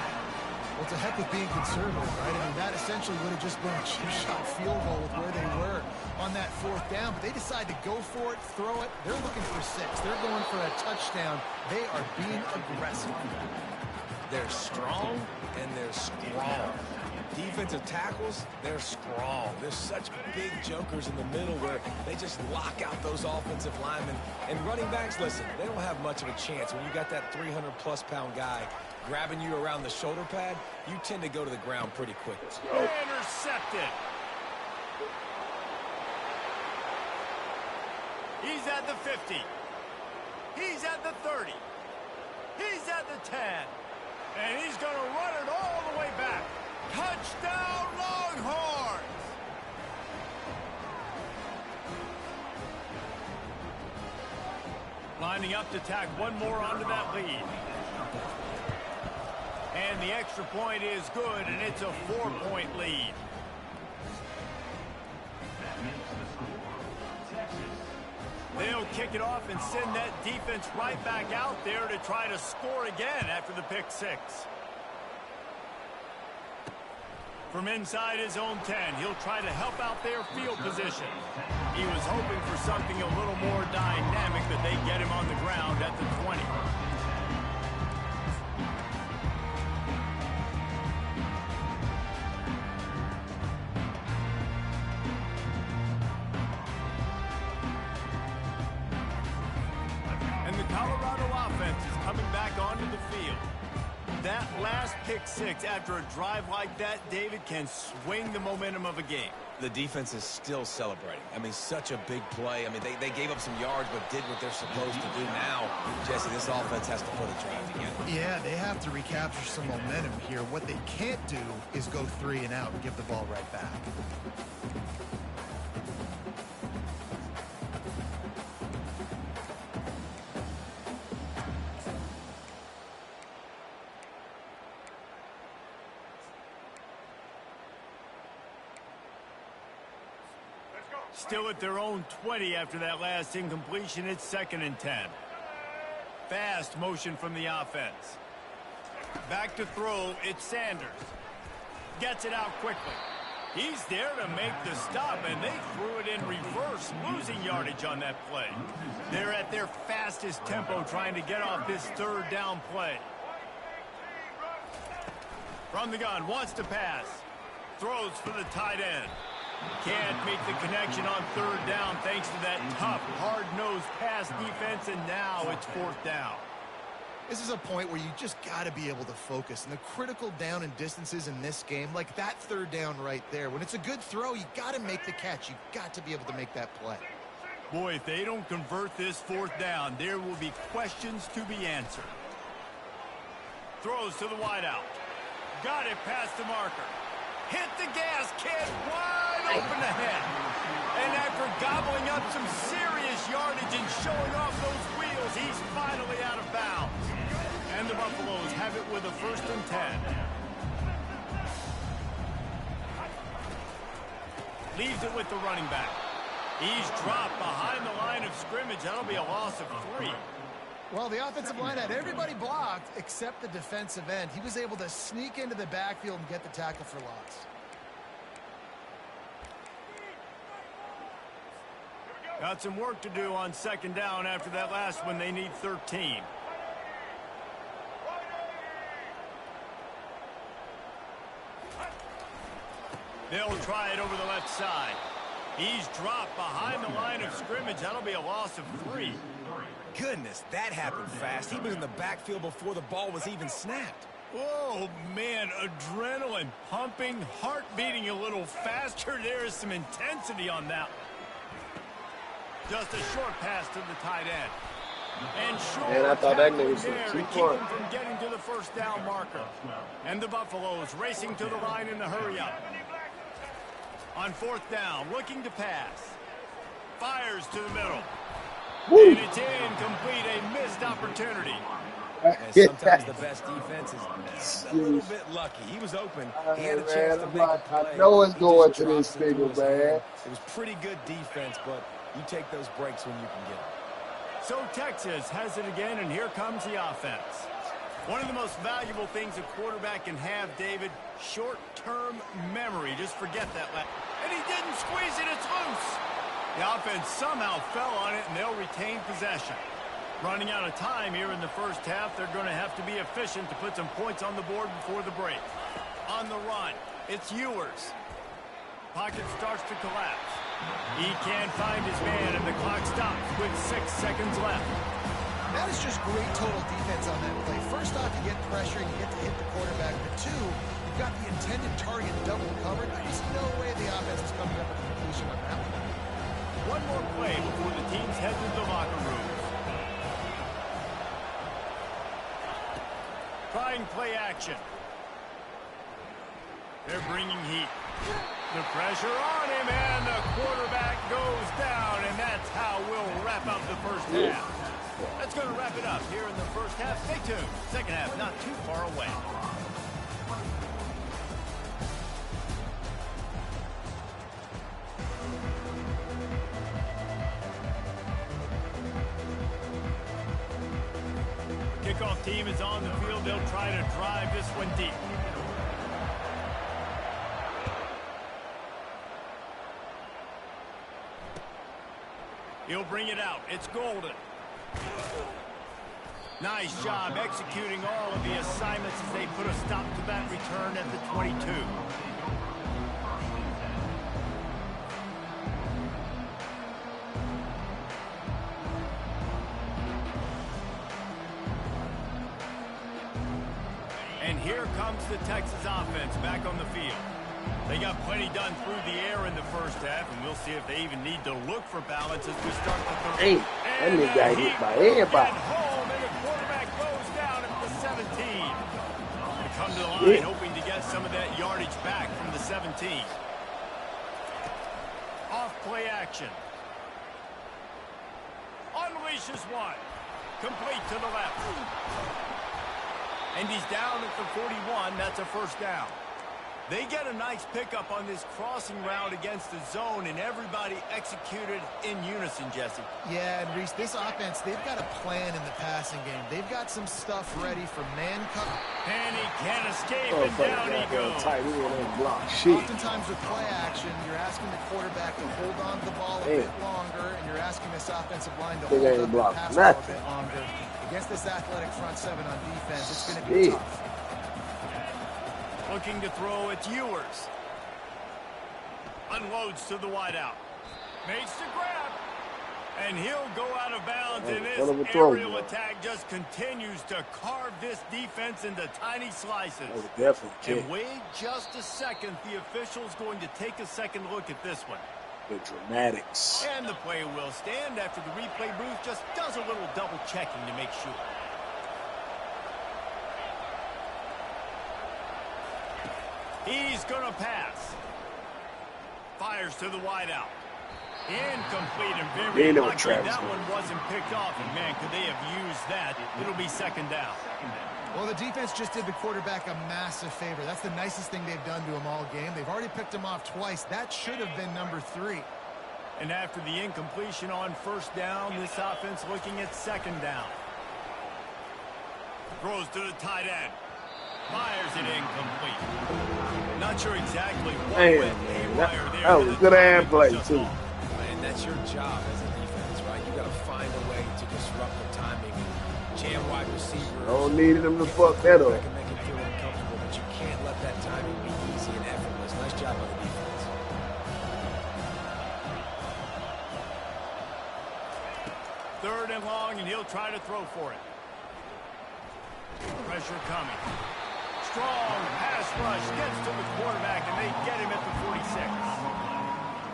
Well, to heck with being conservative, right? I mean, that essentially would have just been a chip-shot field goal with where they were on that 4th down. But they decide to go for it, throw it. They're looking for 6. They're going for a touchdown. They are being aggressive. They're strong and they're strong. Defensive tackles, they're strong. There's such big jokers in the middle where they just lock out those offensive linemen. And running backs, listen, they don't have much of a chance. When you got that 300-plus pound guy grabbing you around the shoulder pad, you tend to go to the ground pretty quick. Intercepted. He's at the 50. He's at the 30. He's at the 10. And he's going to run it all the way back. Touchdown, Longhorns! Lining up to tack one more onto that lead. And the extra point is good, and it's a 4-point lead. That makes the score Texas. They'll kick it off and send that defense right back out there to try to score again after the pick 6. From inside his own 10, he'll try to help out their field position. He was hoping for something a little more dynamic, but they get him on the ground at the 20. And the Colorado offense is coming back onto the field. That last pick 6 after a drive like that, David, can swing the momentum of a game. The defense is still celebrating. I mean, such a big play. I mean, they gave up some yards but did what they're supposed to do. Now, Jesse, this offense has to put a drive together. Yeah, they have to recapture some momentum here. What they can't do is go 3 and out and give the ball right back. Still at their own 20 after that last incompletion. It's 2nd and 10. Fast motion from the offense. Back to throw. It's Sanders. Gets it out quickly. He's there to make the stop, and they threw it in reverse, losing yardage on that play. They're at their fastest tempo trying to get off this third down play. From the gun, wants to pass. Throws for the tight end. Can't make the connection on third down thanks to that tough, hard-nosed pass defense, and now it's fourth down. This is a point where you just got to be able to focus. And the critical down and distances in this game, like that third down right there, when it's a good throw, you got to make the catch. You got to be able to make that play. Boy, if they don't convert this fourth down, there will be questions to be answered. Throws to the wideout. Got it past the marker. Hit the gas, kid. Wide open ahead. And after gobbling up some serious yardage and showing off those wheels, he's finally out of bounds. And the Buffaloes have it with a 1st and 10. Leaves it with the running back. He's dropped behind the line of scrimmage. That'll be a loss of 3. Well, the offensive line had everybody blocked except the defensive end. He was able to sneak into the backfield and get the tackle for loss. Got some work to do on 2nd down after that last one. They need 13. They'll try it over the left side. He's dropped behind the line of scrimmage. That'll be a loss of 3. Goodness, that happened fast. He was in the backfield before the ball was even snapped. Oh, man, adrenaline pumping, heart beating a little faster. There is some intensity on that. Just a short pass to the tight end. And short, Man, I thought that nigga was there to too keep far. him from getting to the 1st down marker. And the Buffaloes racing to the line in the hurry-up. On 4th down, looking to pass. Fires to the middle. Woo. And it's incomplete, a missed opportunity. And sometimes the best defense is just a little bit lucky. He was open. He had a chance to make a play. I know it's He going just to this drops into nigga, his man. hand. It was pretty good defense, but you take those breaks when you can get them. So Texas has it again, and here comes the offense. One of the most valuable things a quarterback can have, David, short-term memory. Just forget that. And he didn't squeeze it. It's loose. The offense somehow fell on it, and they'll retain possession. Running out of time here in the 1st half, they're going to have to be efficient to put some points on the board before the break. On the run, it's Ewers. Pocket starts to collapse. He can't find his man, and the clock stops with 6 seconds left. That is just great total defense on that play. First off, you get pressure and you get to hit the quarterback. But 2, you've got the intended target double covered. There's no way the offense is coming up with a completion on that one. One more play before the teams head to the locker rooms. Trying play action. They're bringing heat. The pressure on him, and the quarterback goes down, and that's how we'll wrap up the 1st half. That's going to wrap it up here in the 1st half. Stay tuned. 2nd half not too far away. Kickoff team is on the field. They'll try to drive this one deep. He'll bring it out. It's Golden. Nice job executing all of the assignments as they put a stop to that return at the 22. And here comes the Texas offense back on the field. They got plenty done through the air in the 1st half, and we'll see if they even need to look for balance as we start the 3rd. Hey, that nigga got hit by everybody. Home, and the quarterback goes down at the 17. They come to the line hoping to get some of that yardage back from the 17. Off play action. Unleashes one. Complete to the left. And he's down at the 41. That's a 1st down. They get a nice pickup on this crossing route against the zone, and everybody executed in unison, Jesse. Yeah, and Reese, this offense, they've got a plan in the passing game. They've got some stuff ready for man cover. And he can't escape, Oh, and down he goes. goes. Tight end ain't block shit. Oftentimes with play action, you're asking the quarterback to hold on to the ball a bit longer, and you're asking this offensive line to hold up the pass ball a bit longer. Against this athletic front seven on defense, it's going to be tough. Looking to throw, it's Ewers. Unloads to the wideout. Makes the grab. And he'll go out of bounds, and this aerial attack just continues to carve this defense into tiny slices. And wait just a second. The official's going to take a second look at this one. The dramatics. And the play will stand after the replay booth just does a little double checking to make sure. He's going to pass. Fires to the wideout. Incomplete and very likely that one wasn't picked off. And, man, could they have used that? It'll be second down. Well, the defense just did the quarterback a massive favor. That's the nicest thing they've done to him all game. They've already picked him off twice. That should have been number 3. And after the incompletion on first down, this offense looking at second down. Throws to the tight end. Fires it incomplete. Not sure exactly what went haywire there. That was a good hand play, too. And that's your job as a defense, right? You got to find a way to disrupt the timing. Jam wide receiver. Don't need him to fuck that up. Can make him feel uncomfortable, but you can't let that timing be easy and effortless. Nice job on the defense. Third and long, and he'll try to throw for it. Pressure coming. Strong pass rush gets to the quarterback, and they get him at the 46.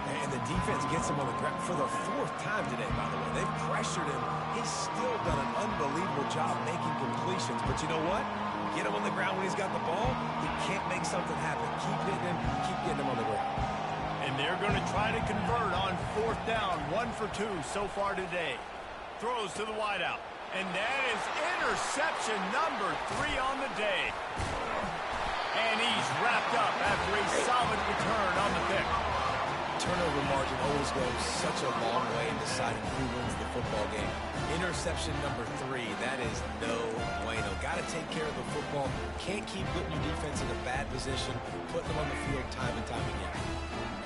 And the defense gets him on the ground for the 4th time today, by the way. They've pressured him. He's still done an unbelievable job making completions. But you know what? Get him on the ground when he's got the ball. He can't make something happen. Keep hitting him. Keep getting him on the ground. And they're going to try to convert on 4th down. 1 for 2 so far today. Throws to the wideout. And that is interception number 3 on the day. And he's wrapped up after a solid return on the pick. Turnover margin always goes such a long way in deciding who wins the football game. Interception number 3, that is no bueno. Got to take care of the football. Can't keep putting your defense in a bad position, putting them on the field time and time again.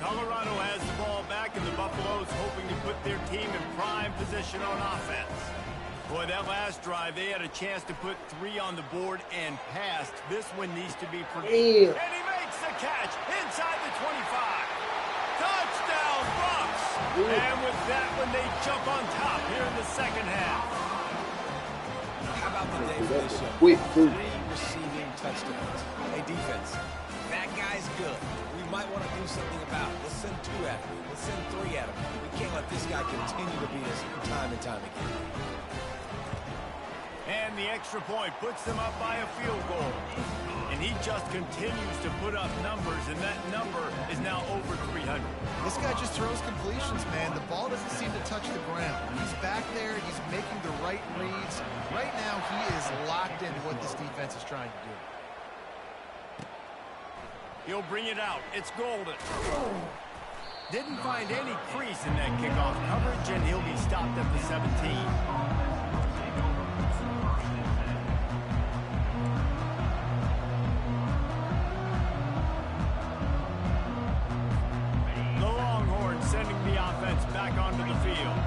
Colorado has the ball back, and the Buffaloes hoping to put their team in prime position on offense. Boy, that last drive, they had a chance to put 3 on the board and passed. This one needs to be produced. And he makes the catch inside the 25. Touchdown, Bucks! And with that one, they jump on top here in the second half. How about the day for this show? 3 receiving touchdowns. Hey, defense, that guy's good. We might want to do something about it. Let's send 2 at him. Let's send 3 at him. We can't let this guy continue to beat us time and time again. And the extra point puts them up by a field goal. And he just continues to put up numbers, and that number is now over 300. This guy just throws completions, man. The ball doesn't seem to touch the ground. He's back there. He's making the right reads. Right now, he is locked into what this defense is trying to do. He'll bring it out. It's Golden. Didn't find any crease in that kickoff coverage, and he'll be stopped at the 17. Sending the offense back onto the field.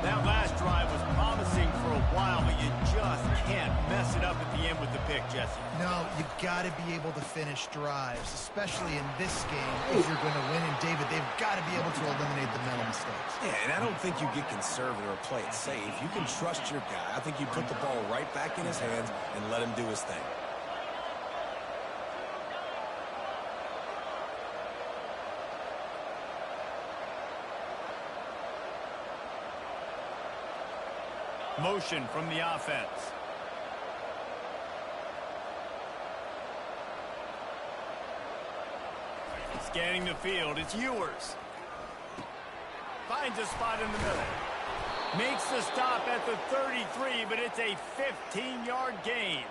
That last drive was promising for a while, but you just can't mess it up at the end with the pick, Jesse. No, you've got to be able to finish drives, especially in this game if you're going to win. And, David, they've got to be able to eliminate the mental mistakes. Yeah, and I don't think you get conservative or play it safe. You can trust your guy. I think you put the ball right back in his hands and let him do his thing. Motion from the offense. Scanning the field, it's Ewers. Finds a spot in the middle. Makes the stop at the 33, but it's a 15-yard gain.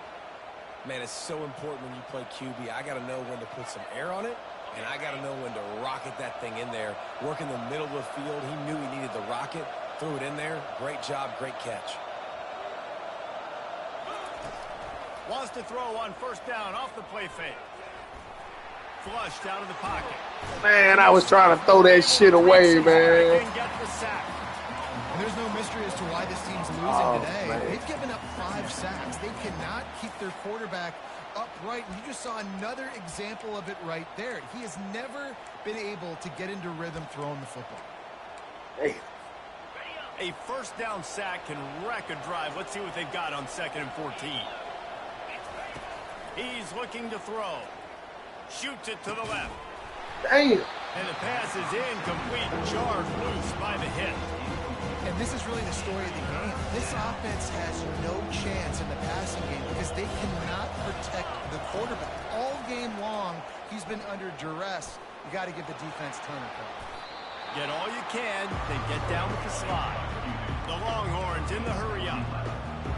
Man, it's so important when you play QB. I got to know when to put some air on it, and I got to know when to rocket that thing in there. Work in the middle of the field. He knew he needed the rocket. Threw it in there. Great job, great catch. Wants to throw on first down off the play fake. Flushed out of the pocket. Man, I was trying to throw that shit away, man. And get the sack. And there's no mystery as to why this team's losing today. Man. They've given up 5 sacks. They cannot keep their quarterback upright. And you just saw another example of it right there. He has never been able to get into rhythm throwing the football. Hey. A first down sack can wreck a drive. Let's see what they've got on 2nd and 14. He's looking to throw. Shoots it to the left. Damn. And the pass is incomplete. Jarred loose by the hit. And this is really the story of the game. This offense has no chance in the passing game because they cannot protect the quarterback. All game long, he's been under duress. You got to give the defense Turner credit. Get all you can, then get down with the slide. The Longhorns in the hurry up.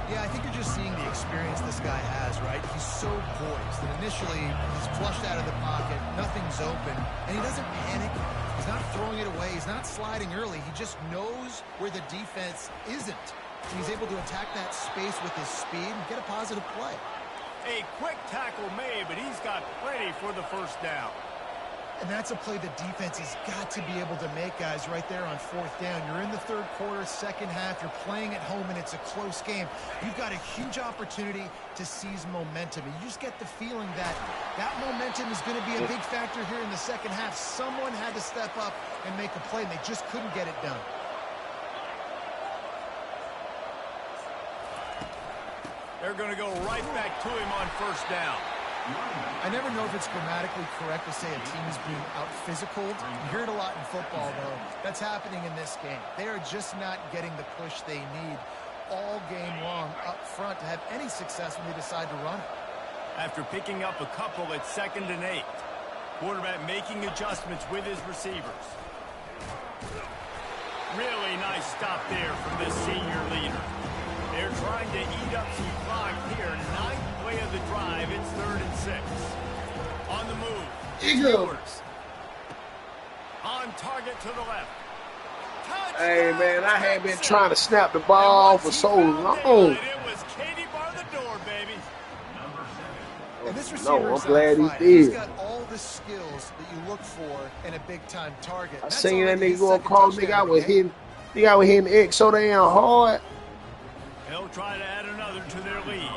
Yeah, I think you're just seeing the experience this guy has, right? He's so poised. And initially, he's flushed out of the pocket. Nothing's open. And he doesn't panic. He's not throwing it away. He's not sliding early. He just knows where the defense isn't. And he's able to attack that space with his speed and get a positive play. A quick tackle made, but he's got plenty for the first down. And that's a play the defense has got to be able to make, guys, right there on 4th down. You're in the 3rd quarter, second half. You're playing at home, and it's a close game. You've got a huge opportunity to seize momentum. And you just get the feeling that that momentum is going to be a big factor here in the second half. Someone had to step up and make a play, and they just couldn't get it done. They're going to go right back to him on first down. I never know if it's grammatically correct to say a team is being out-physicaled. You hear it a lot in football, though. That's happening in this game. They are just not getting the push they need all game long up front to have any success when they decide to run it. After picking up a couple at 2nd and 8. Quarterback making adjustments with his receivers. Really nice stop there from this senior leader. They're trying to eat up some clock here. 9th play of the drive. It's 3rd and 6. On the move. Steelers. On target to the left. Touchdown, Hey, man, I had been trying to snap the ball for so long. It was Katie bar the door, baby. And this receiver I'm is glad on he fire. He's did. got all the skills that you look for in a big-time target. I That's seen that already nigga his go second across. touchdown Nigga, I of the was game. hitting the X so damn hard. They'll try to add another to their lead.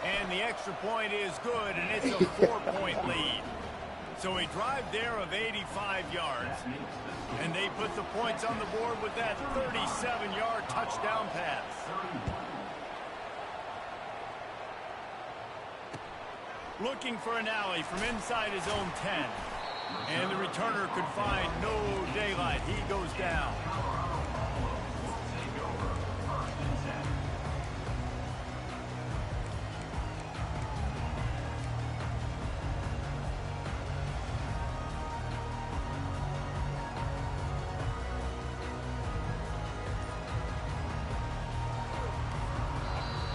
And the extra point is good, and it's a 4-point lead. So a drive there of 85 yards. And they put the points on the board with that 37-yard touchdown pass. Looking for an alley from inside his own 10. And the returner could find no daylight. He goes down.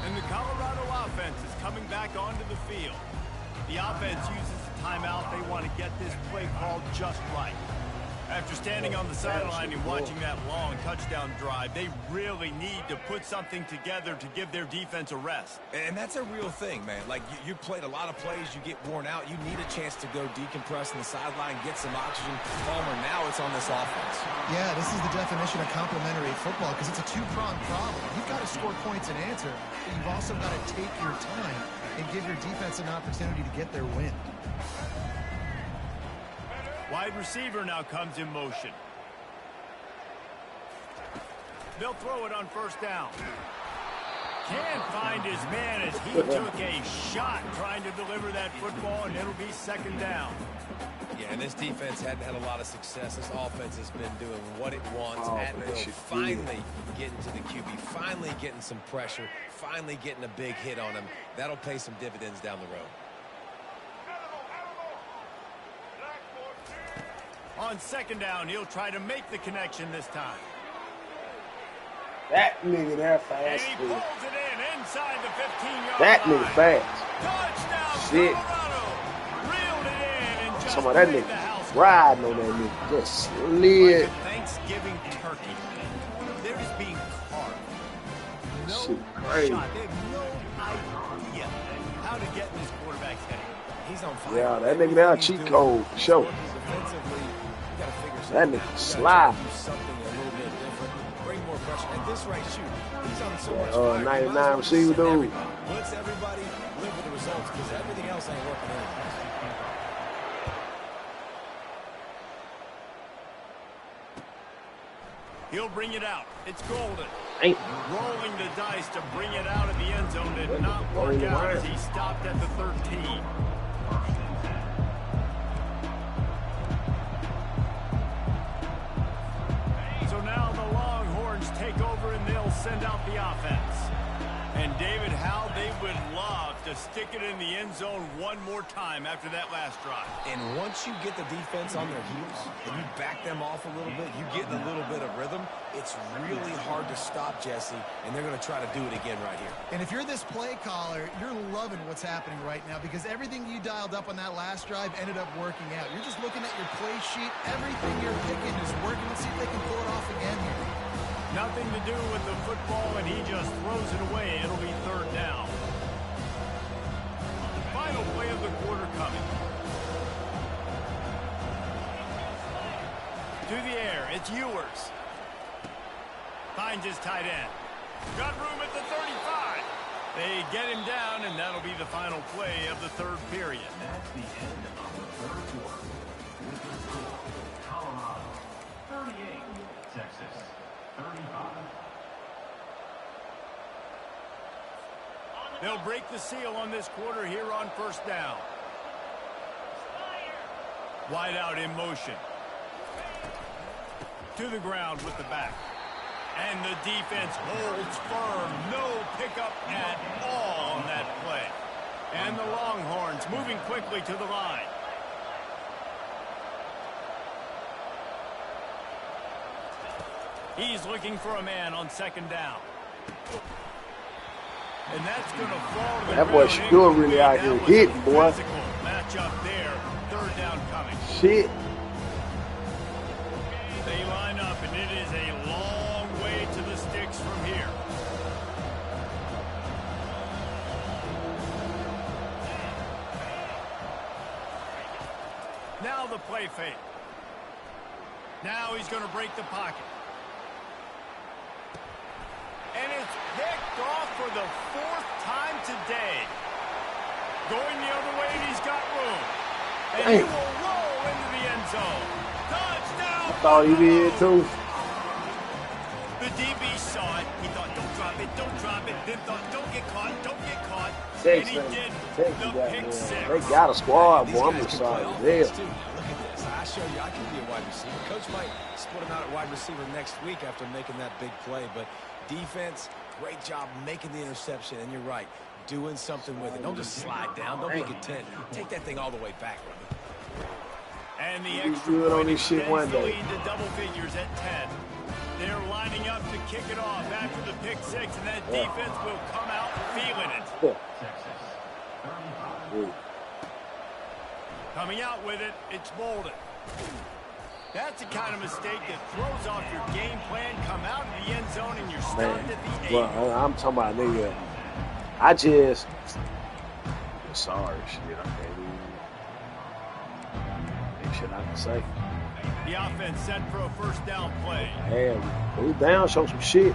And the Colorado offense is coming back onto the field. The offense uses a timeout. They want to get this play called just right. After standing on the sideline and watching that long touchdown drive, they really need to put something together to give their defense a rest. And that's a real thing, man. Like, you played a lot of plays, you get worn out, you need a chance to go decompress on the sideline, get some oxygen. Palmer, now it's on this offense. Yeah, this is the definition of complementary football because it's a two-pronged problem. You've got to score points and answer, but you've also got to take your time and give your defense an opportunity to get their win. Wide receiver now comes in motion. They'll throw it on first down. Can't find his man as he took a shot trying to deliver that football, and it'll be 2nd down. Yeah, and this defense hadn't had a lot of success. This offense has been doing what it wants at man, will. shit, Finally getting to the QB, finally getting some pressure, finally getting a big hit on him. That'll pay some dividends down the road. On 2nd down, he'll try to make the connection this time. That nigga there And fast. he pulls it in inside the 15-yard That line. nigga fast. Touchdown, Shit. Colorado. Reeled it in and just Some of that made the nigga house riding on that nigga. Just slid. like a Thanksgiving turkey. They're just being carved. No Shit crazy. shot. They have no idea how to get in this quarterback's head. He's on fire. Yeah, that nigga down cheat code for sure. Defensively, you gotta figure That something nigga out. You slide. gotta do something a little bit different. Bring more pressure. And this right shoot, he's on so much That, fire. 99 receiver dude. Blitz everybody, live with the results because everything else ain't working anyway. He'll bring it out. It's Golden. Ain't Rolling the dice to bring it out of the end zone did not work out as he stopped at the 13. So now the Longhorns take over and they'll send out the offense. And David, how they would love to stick it in the end zone one more time after that last drive. And once you get the defense on their heels and you back them off a little bit, you get in a little bit of rhythm, it's really hard to stop, Jesse, and they're going to try to do it again right here. And if you're this play caller, you're loving what's happening right now because everything you dialed up on that last drive ended up working out. You're just looking at your play sheet. Everything you're picking is working. Let's see if they can pull it off again here. Nothing to do with the football, and he just throws it away. It'll be third down. Final play of the quarter coming. To the air, it's Ewers. Finds his tight end. Got room at the 35. They get him down, and that'll be the final play of the third period. That's the end of the third quarter. With the score, Colorado 38, Texas 35. They'll break the seal on this quarter here on first down. Wide out in motion. To the ground with the back. And the defense holds firm. No pickup at all on that play. And the Longhorns moving quickly to the line. He's looking for a man on second down. And that's going to fall to the That boy ground. Shador really out here That was a hitting, boy. physical matchup there. Third down coming. shit. They line up, and it is a long way to the sticks from here. Now the play fake. Now he's going to break the pocket. And it's picked off for the fourth time today. Going the other way, and he's got room. And he will roll into the end zone. Touchdown! Thought he did too. The DB saw it. He thought, don't drop it, don't drop it. Then thought, don't get caught, don't get caught. And he did the pick six. They got a squad, These boy. I'm guys can sorry. play offense, Hell. too. Look at this. I show you I can be a wide receiver. Coach might split him out at wide receiver next week after making that big play. But defense, great job making the interception. And you're right, doing something with it. Don't just slide down. Don't be content. Take that thing all the way back, brother. And the Be extra good on point this shit extends one the day. lead to double figures at 10. They're lining up to kick it off after the pick six, and that defense will come out feeling it. Texas 35. Coming out with it, it's Bolden. That's the kind of mistake that throws off your game plan. Come out of the end zone, and you're stopped Man, at the 8. well, I'm talking about nigga. I just sorry, shit. I can't even shit I can say. The offense set for a first down play. Hey, we down, show some shit.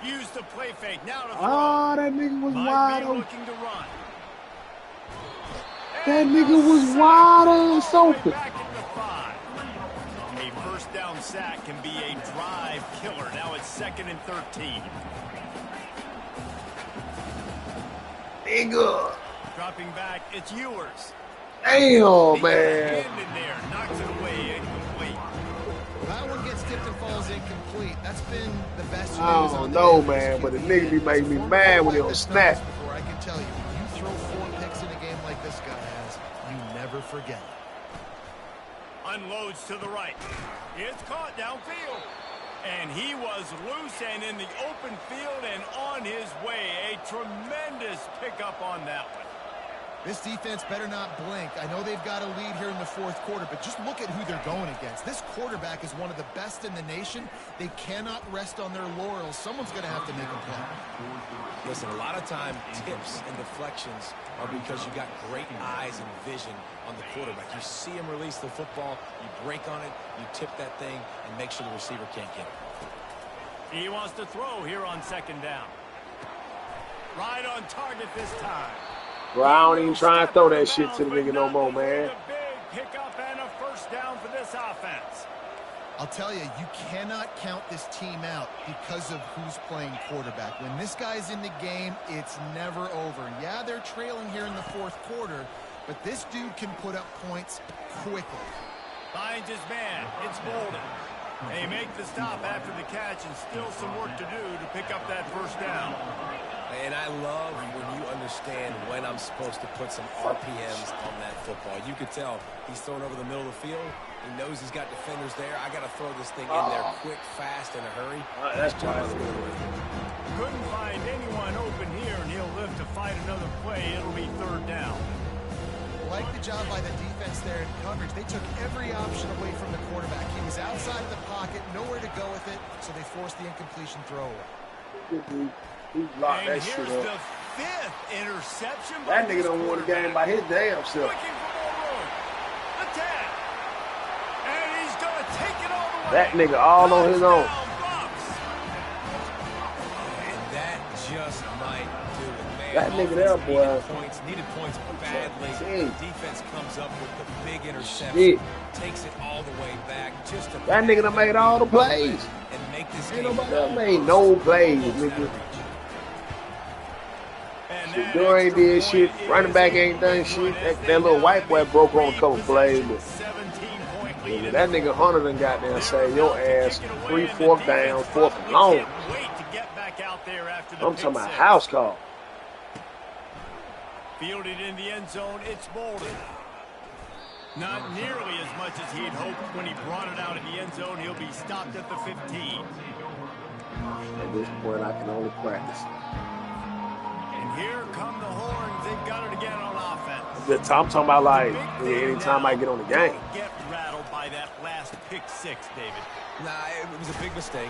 Use the play fake. Now to throw. Oh, that nigga was Might wide be open. looking to run. That nigga was wide ass open. Back at the 5. A first down sack can be a drive killer. Now it's 2nd and 13. Nigga. Dropping back, it's Ewers. Damn, He got a man. hand in there, knocks it away, incomplete. That one gets tipped and falls incomplete. That's been the best I news don't on the know, day. man, but the nigga be making me mad when he don't snap. Before I can tell you, when you throw 4 picks in a game like this guy has, you never forget it. Unloads to the right. It's caught downfield. And he was loose and in the open field and on his way. A tremendous pickup on that one. This defense better not blink. I know they've got a lead here in the fourth quarter, but just look at who they're going against. This quarterback is one of the best in the nation. They cannot rest on their laurels. Someone's going to have to make a play. Listen, a lot of time, tips and deflections are because you got great eyes and vision on the quarterback. You see him release the football, you break on it, you tip that thing, and make sure the receiver can't get it. He wants to throw here on second down. Right on target this time. Bro, I don't even try and throw that shit to the nigga no more, man. A big pickup and a first down for this offense. I'll tell you, you cannot count this team out because of who's playing quarterback. When this guy's in the game, it's never over. Yeah, they're trailing here in the fourth quarter, but this dude can put up points quickly. Finds his man. It's Bolden. They make the stop after the catch and still some work to do to pick up that first down. And I love when you understand when I'm supposed to put some RPMs on that football. You could tell he's throwing over the middle of the field. He knows he's got defenders there. I got to throw this thing in there quick, fast, in a hurry. That's Couldn't find anyone open here, and he'll live to fight another play. It'll be third down. Like the job by the defense there in coverage. They took every option away from the quarterback. He was outside of the pocket, nowhere to go with it, so they forced the incompletion throw away. He blocked and that here's shit the up. fifth interception. That nigga don't want the game by his damn self. Looking for more room. The 10. And he's going to take it all the way. That nigga all on his own. And that just might do it, man. That nigga there, boy. Needed points badly. Shit. Defense comes up with the big interception. Shit. Takes it all the way back. Just to That nigga done made all the plays. and make this Ain't game nobody else made no plays, nigga. Shit, Dore ain't did shit. Running back ain't done shit. That little white boy broke on a couple plays, but nigga, that nigga Hunter done got there and saved your ass 3 4th down, 4th and long. I'm talking about house call. Fielded in the end zone, it's Bolden. Not nearly as much as he'd hoped when he brought it out in the end zone. He'll be stopped at the 15. At this point, I can only practice. And here come the horns. They've got it again on offense. I'm talking about like anytime I get on the game. Get rattled by that last pick six, David. Nah, it was a big mistake.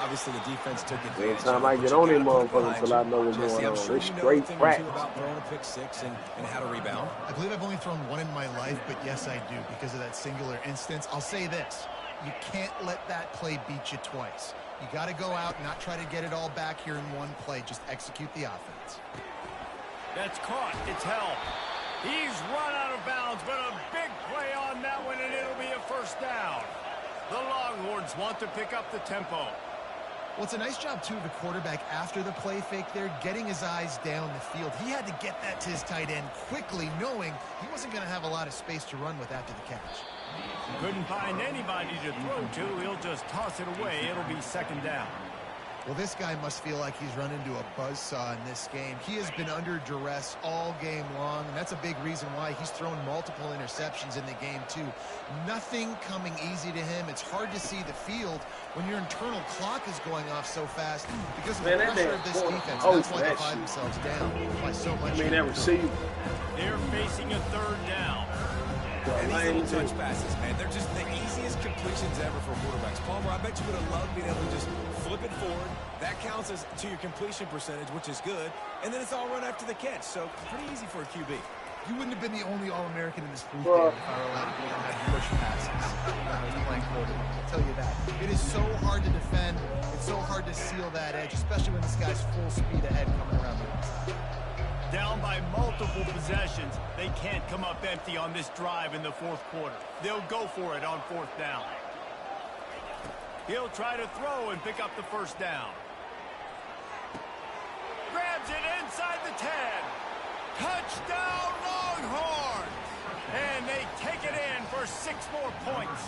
Obviously, the defense took advantage. Anytime I get on them motherfuckers until I know what's going on. Sure It's you know straight a thing or practice. two about throwing a pick six and how to rebound. I believe I've only thrown one in my life, but yes, I do because of that singular instance. I'll say this. You can't let that play beat you twice. You got to go out and not try to get it all back here in one play. Just execute the offense. That's caught. It's held. He's run out of bounds, but a big play on that one, and it'll be a first down. The Longhorns want to pick up the tempo. Well, it's a nice job, too, of the quarterback after the play fake there, getting his eyes down the field. He had to get that to his tight end quickly, knowing he wasn't going to have a lot of space to run with after the catch. Couldn't find anybody to throw to. He'll just toss it away. It'll be second down. Well, this guy must feel like he's run into a buzzsaw in this game. He has been under duress all game long, and that's a big reason why he's thrown multiple interceptions in the game, too. Nothing coming easy to him. It's hard to see the field when your internal clock is going off so fast because of the pressure of this defense. That's why they find themselves down by so much. That receiver. They're facing a third down. And these little touch passes, man, they're just the easiest completions ever for quarterbacks. Palmer, I bet you would have loved being able to just flip it forward. That counts as to your completion percentage, which is good. And then it's all run after the catch. So pretty easy for a QB. You wouldn't have been the only All-American in this group if I were allowed to go and have push passes. You like quarterback, I'll tell you that. It is so hard to defend. It's so hard to seal that edge, especially when this guy's full speed ahead coming around the outside. Down by multiple possessions. They can't come up empty on this drive in the fourth quarter. They'll go for it on fourth down. He'll try to throw and pick up the first down. Grabs it inside the 10. Touchdown Longhorns! And they take it in for 6 more points.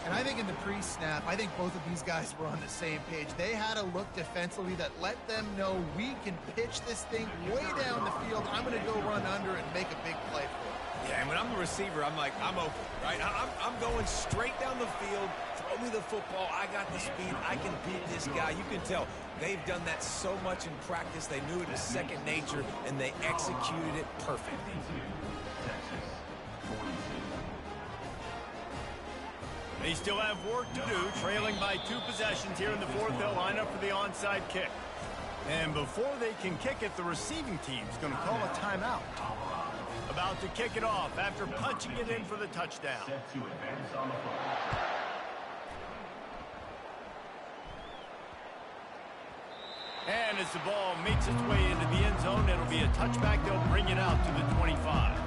And I think in the pre-snap, I think both of these guys were on the same page. They had a look defensively that let them know we can pitch this thing way down the field. I'm going to go run under and make a big play for it. Yeah, and when I'm the receiver, I'm like, I'm open, right? I'm going straight down the field. Throw me the football. I got the speed. I can beat this guy. You can tell they've done that so much in practice. They knew it was second nature, and they executed it perfectly. They still have work to do, trailing by 2 possessions here in the fourth. They'll line up for the onside kick. And before they can kick it, the receiving team's going to call a timeout. About to kick it off after punching it in for the touchdown. Set to advance on the fly. And as the ball makes its way into the end zone, it'll be a touchback. They'll bring it out to the 25.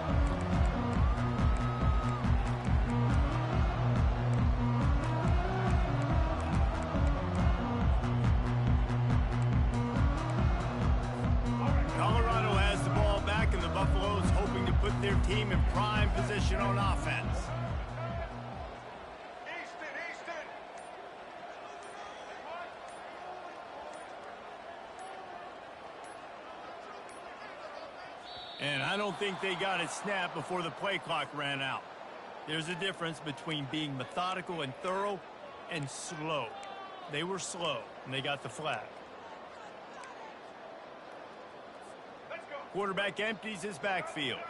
Colorado has the ball back, and the Buffaloes hoping to put their team in prime position on offense. And I don't think they got it snapped before the play clock ran out. There's a difference between being methodical and thorough and slow. They were slow, and they got the flag. Quarterback empties his backfield.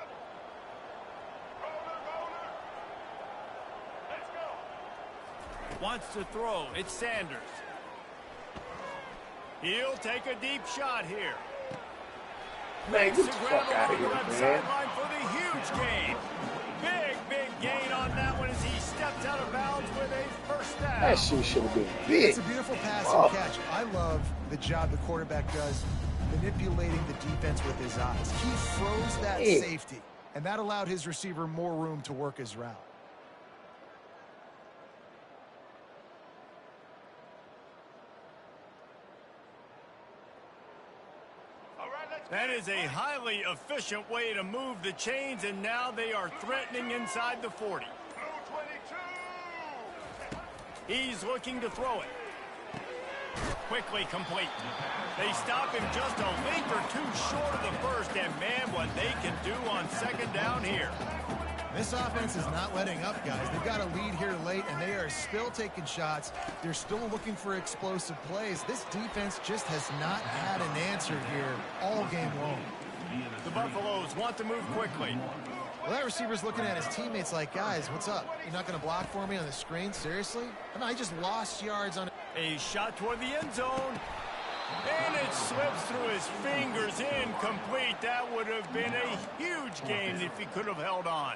Wants to throw. It's Sanders. He'll take a deep shot here. Man, get the Makes a fuck grab out of along the here, left man. sideline for the huge gain. Big gain on that one as he steps out of bounds with a first down. That shit should have been big. It's a beautiful pass Wow. and catch. I love the job the quarterback does manipulating the defense with his eyes. He froze that Yeah. safety, and that allowed his receiver more room to work his route. That is a highly efficient way to move the chains, and now they are threatening inside the 40. He's looking to throw it. Quickly complete. They stop him just a link or two short of the first, and man, what they can do on second down here. This offense is not letting up, guys. They've got a lead here late, and they are still taking shots. They're still looking for explosive plays. This defense just has not had an answer here all game long. The Buffaloes want to move quickly. Well, that receiver's looking at his teammates like, guys, what's up? You're not going to block for me on the screen? Seriously? I mean, I just lost yards on it. A shot toward the end zone. And it slips through his fingers, incomplete. That would have been a huge gain if he could have held on.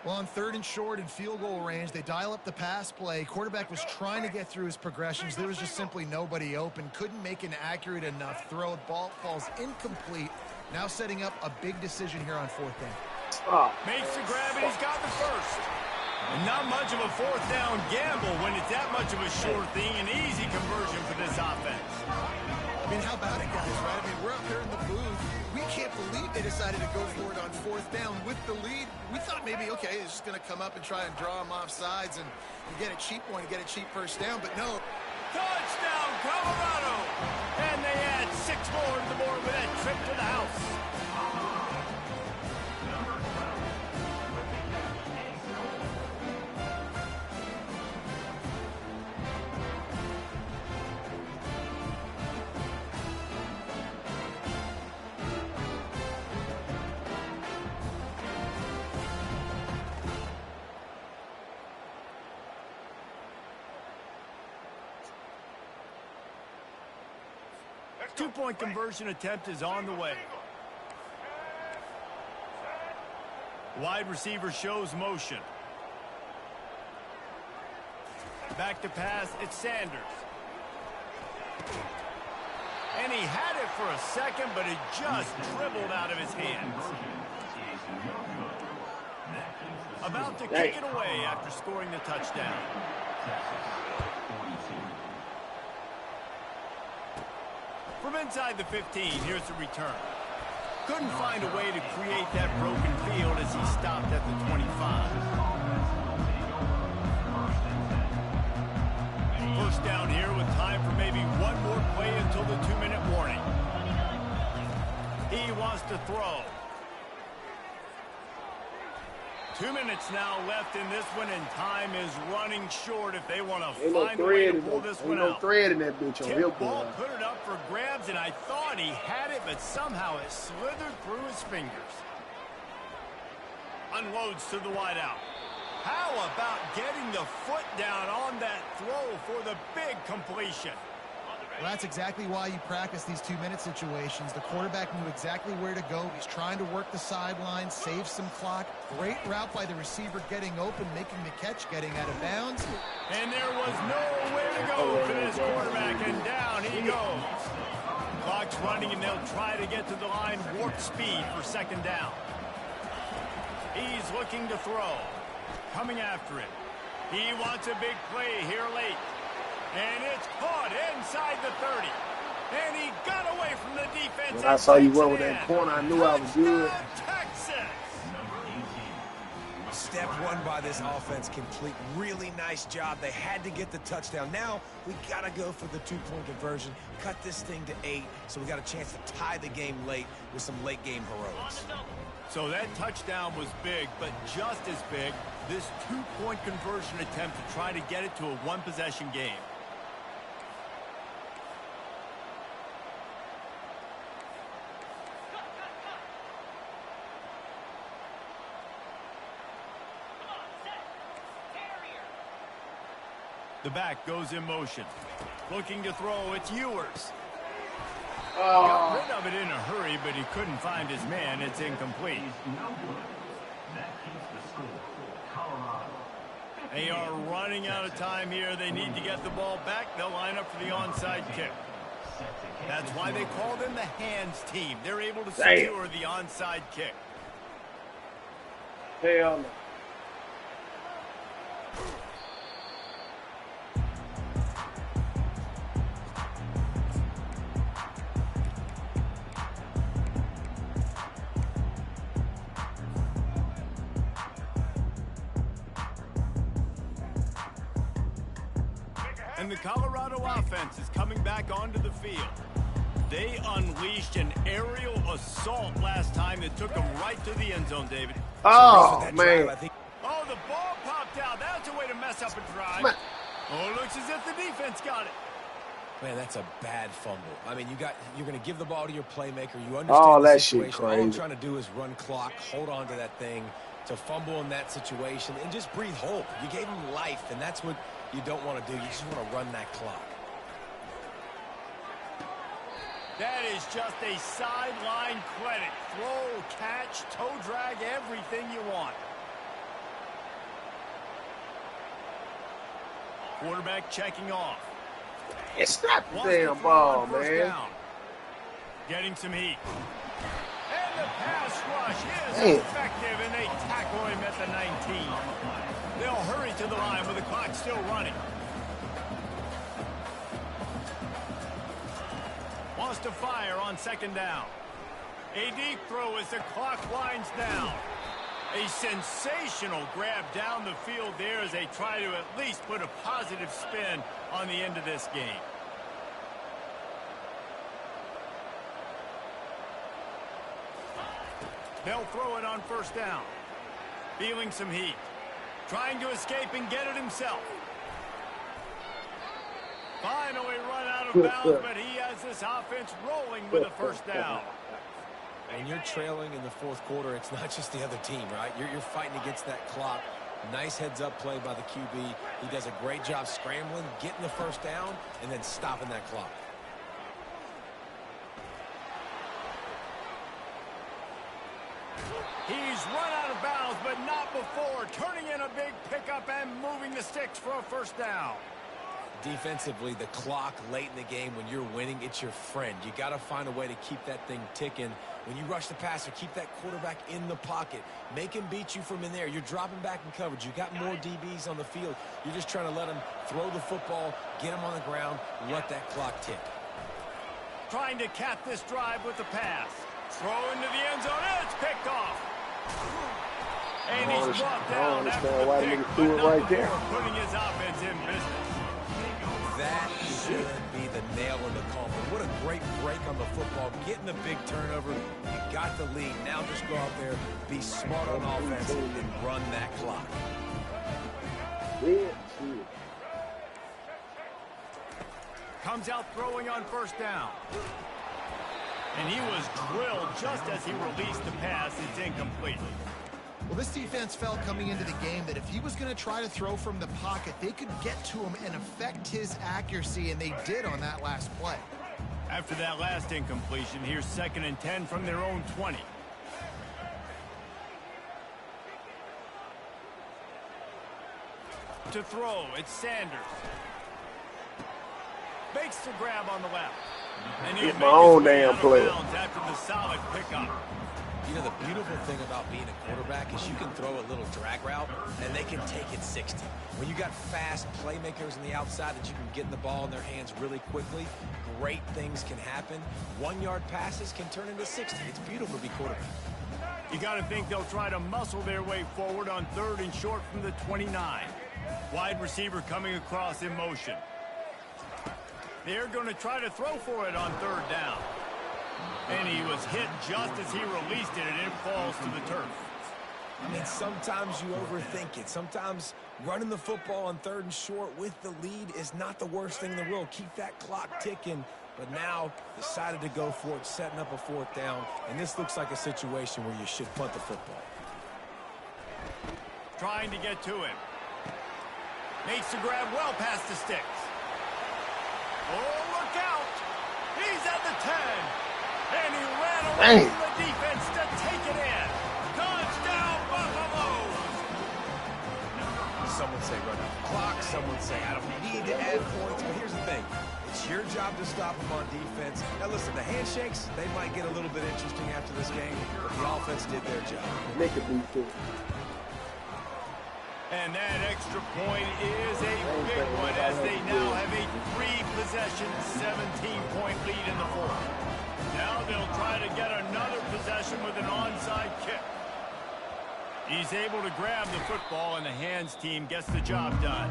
Well, on 3rd and short and field goal range, they dial up the pass play. Quarterback was trying to get through his progressions. There was just simply nobody open. Couldn't make an accurate enough throw. The ball falls incomplete. Now setting up a big decision here on 4th down. Oh, Makes the grab, and he's got the first. And not much of a 4th down gamble when it's that much of a sure thing. An easy conversion for this offense. I mean, how about it, guys, right? I mean, we're up here in the booth. We can't believe they decided to go for it on 4th down with the lead. We thought maybe, okay, it's just going to come up and try and draw them off sides and get a cheap one, get a cheap first down, but no. Touchdown, Colorado! And they add 6 more to the board with that trip to the house. Two-point conversion attempt is on the way. Wide receiver shows motion. Back to pass, it's Sanders. And he had it for a second, but it just dribbled out of his hands. About to kick it away after scoring the touchdown. From inside the 15, here's the return. Couldn't find a way to create that broken field as he stopped at the 25. First down here with time for maybe one more play until the 2-minute warning. He wants to throw. 2 minutes now left in this one, and time is running short if they want to Ain't no find a way to thread. pull this Ain't one no out. thread in that bitch on him. Tip ball put it up for grabs, and I thought he had it, but somehow it slithered through his fingers. Unloads to the wideout. How about getting the foot down on that throw for the big completion? Well, that's exactly why you practice these 2-minute situations. The quarterback knew exactly where to go. He's trying to work the sideline, save some clock. Great route by the receiver getting open, making the catch, getting out of bounds. And there was nowhere to go for this quarterback, and down he goes. Clock's running, and they'll try to get to the line warp speed for second down. He's looking to throw. Coming after it. He wants a big play here late. And it's caught inside the 30. And he got away from the defense. When I saw you run with that corner, I knew I was good. Texas. Step one by this offense complete. Really nice job. They had to get the touchdown. Now we got to go for the 2-point conversion. Cut this thing to 8 so we got a chance to tie the game late with some late game heroics. So that touchdown was big, but just as big, this 2-point conversion attempt to try to get it to a one-possession game. The back goes in motion. Looking to throw, it's Ewers. Got rid of it in a hurry, but he couldn't find his man. It's incomplete. That keeps the score. Colorado. They are running out of time here. They need to get the ball back. They'll line up for the onside kick. That's why they call them the hands team. They're able to secure the onside kick. Hell no. And the Colorado offense is coming back onto the field. They unleashed an aerial assault last time that took them right to the end zone, David. Oh, man. Oh, the ball popped out. That's a way to mess up a drive. Oh, it looks as if the defense got it. Man, that's a bad fumble. I mean, you're going to give the ball to your playmaker. You understand Oh, the that shit situation. All I'm crazy. trying to do is run clock, hold on to that thing, to fumble in that situation, and just breathe hope. You gave him life, and that's what you don't want to do. You just want to run that clock. That is just a sideline credit. Throw, catch, toe drag, everything you want. Quarterback checking off. It's not the Wants to damn throw ball, on first man. down. Getting some heat. And the pass rush is Damn. effective, and they tackle him at the 19. They'll hurry to the line with the clock still running. Wants to fire on second down. A deep throw as the clock winds down. A sensational grab down the field there as they try to at least put a positive spin on the end of this game. They'll throw it on first down. Feeling some heat. Trying to escape and get it himself. Finally run out of bounds, but he has this offense rolling with a first down. And you're trailing in the fourth quarter. It's not just the other team, right? You're fighting against that clock. Nice heads-up play by the QB. He does a great job scrambling, getting the first down, and then stopping that clock. He's run out of bounds, but not before. Turning in a big pickup and moving the sticks for a first down. Defensively, the clock late in the game, when you're winning, it's your friend. You got to find a way to keep that thing ticking. When you rush the passer, keep that quarterback in the pocket. Make him beat you from in there. You're dropping back in coverage. You got more DBs on the field. You're just trying to let him throw the football, get him on the ground, let that clock tick. Trying to cap this drive with the pass. Throw into the end zone, and it's picked off. And he's brought down after the pick, but not before putting his offense in business. That should be the nail in the coffin. What a great break on the football. Getting the big turnover. got the lead. Now just go out there, be smart on offense, and run that clock. Yeah, shit. Comes out throwing on first down. And he was drilled just as he released the pass. It's incomplete. Well, this defense felt coming into the game that if he was going to try to throw from the pocket, they could get to him and affect his accuracy, and they did on that last play. After that last incompletion, here's 2nd and 10 from their own 20. To throw, it's Sanders. Makes the grab on the left. And he'll Get make my own his way damn out of play. bounds after the solid pickup. You know, the beautiful thing about being a quarterback is you can throw a little drag route, and they can take it 60. When you got fast playmakers on the outside that you can get the ball in their hands really quickly, great things can happen. 1-yard passes can turn into 60. It's beautiful to be quarterback. You got to think they'll try to muscle their way forward on 3rd and short from the 29. Wide receiver coming across in motion. They're going to try to throw for it on 3rd down. And he was hit just as he released it, and it falls to the turf. I mean, sometimes you overthink it. Sometimes running the football on 3rd and short with the lead is not the worst thing in the world. Keep that clock ticking. But now decided to go for it, setting up a 4th down. And this looks like a situation where you should punt the football. Trying to get to him. Makes the grab well past the sticks. Oh, look out! He's at the 10. And he ran away from the defense to take it in. Touchdown, Buffaloes! Some would say run out the clock. Some would say I don't need to add points. But here's the thing. It's your job to stop them on defense. Now, listen, the handshakes, they might get a little bit interesting after this game, but the offense did their job. Make it be too. And that extra point is a big one as they now have a 3-possession, 17-point lead in the 4th. Now they'll try to get another possession with an onside kick. He's able to grab the football, and the hands team gets the job done.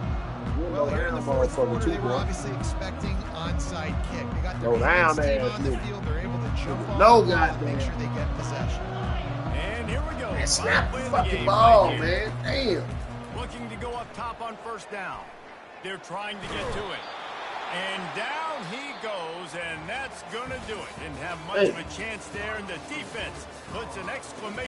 Well, here in the 4th quarter, they were obviously expecting onside kick. They got their hands team on the field. They're able to jump off and make sure they get possession. And here we go. Man, snap the fucking ball, man. Damn. Looking to go up top on 1st down. They're trying to get to it. And down he goes, and that's going to do it. Didn't have much of a chance there, and the defense puts an exclamation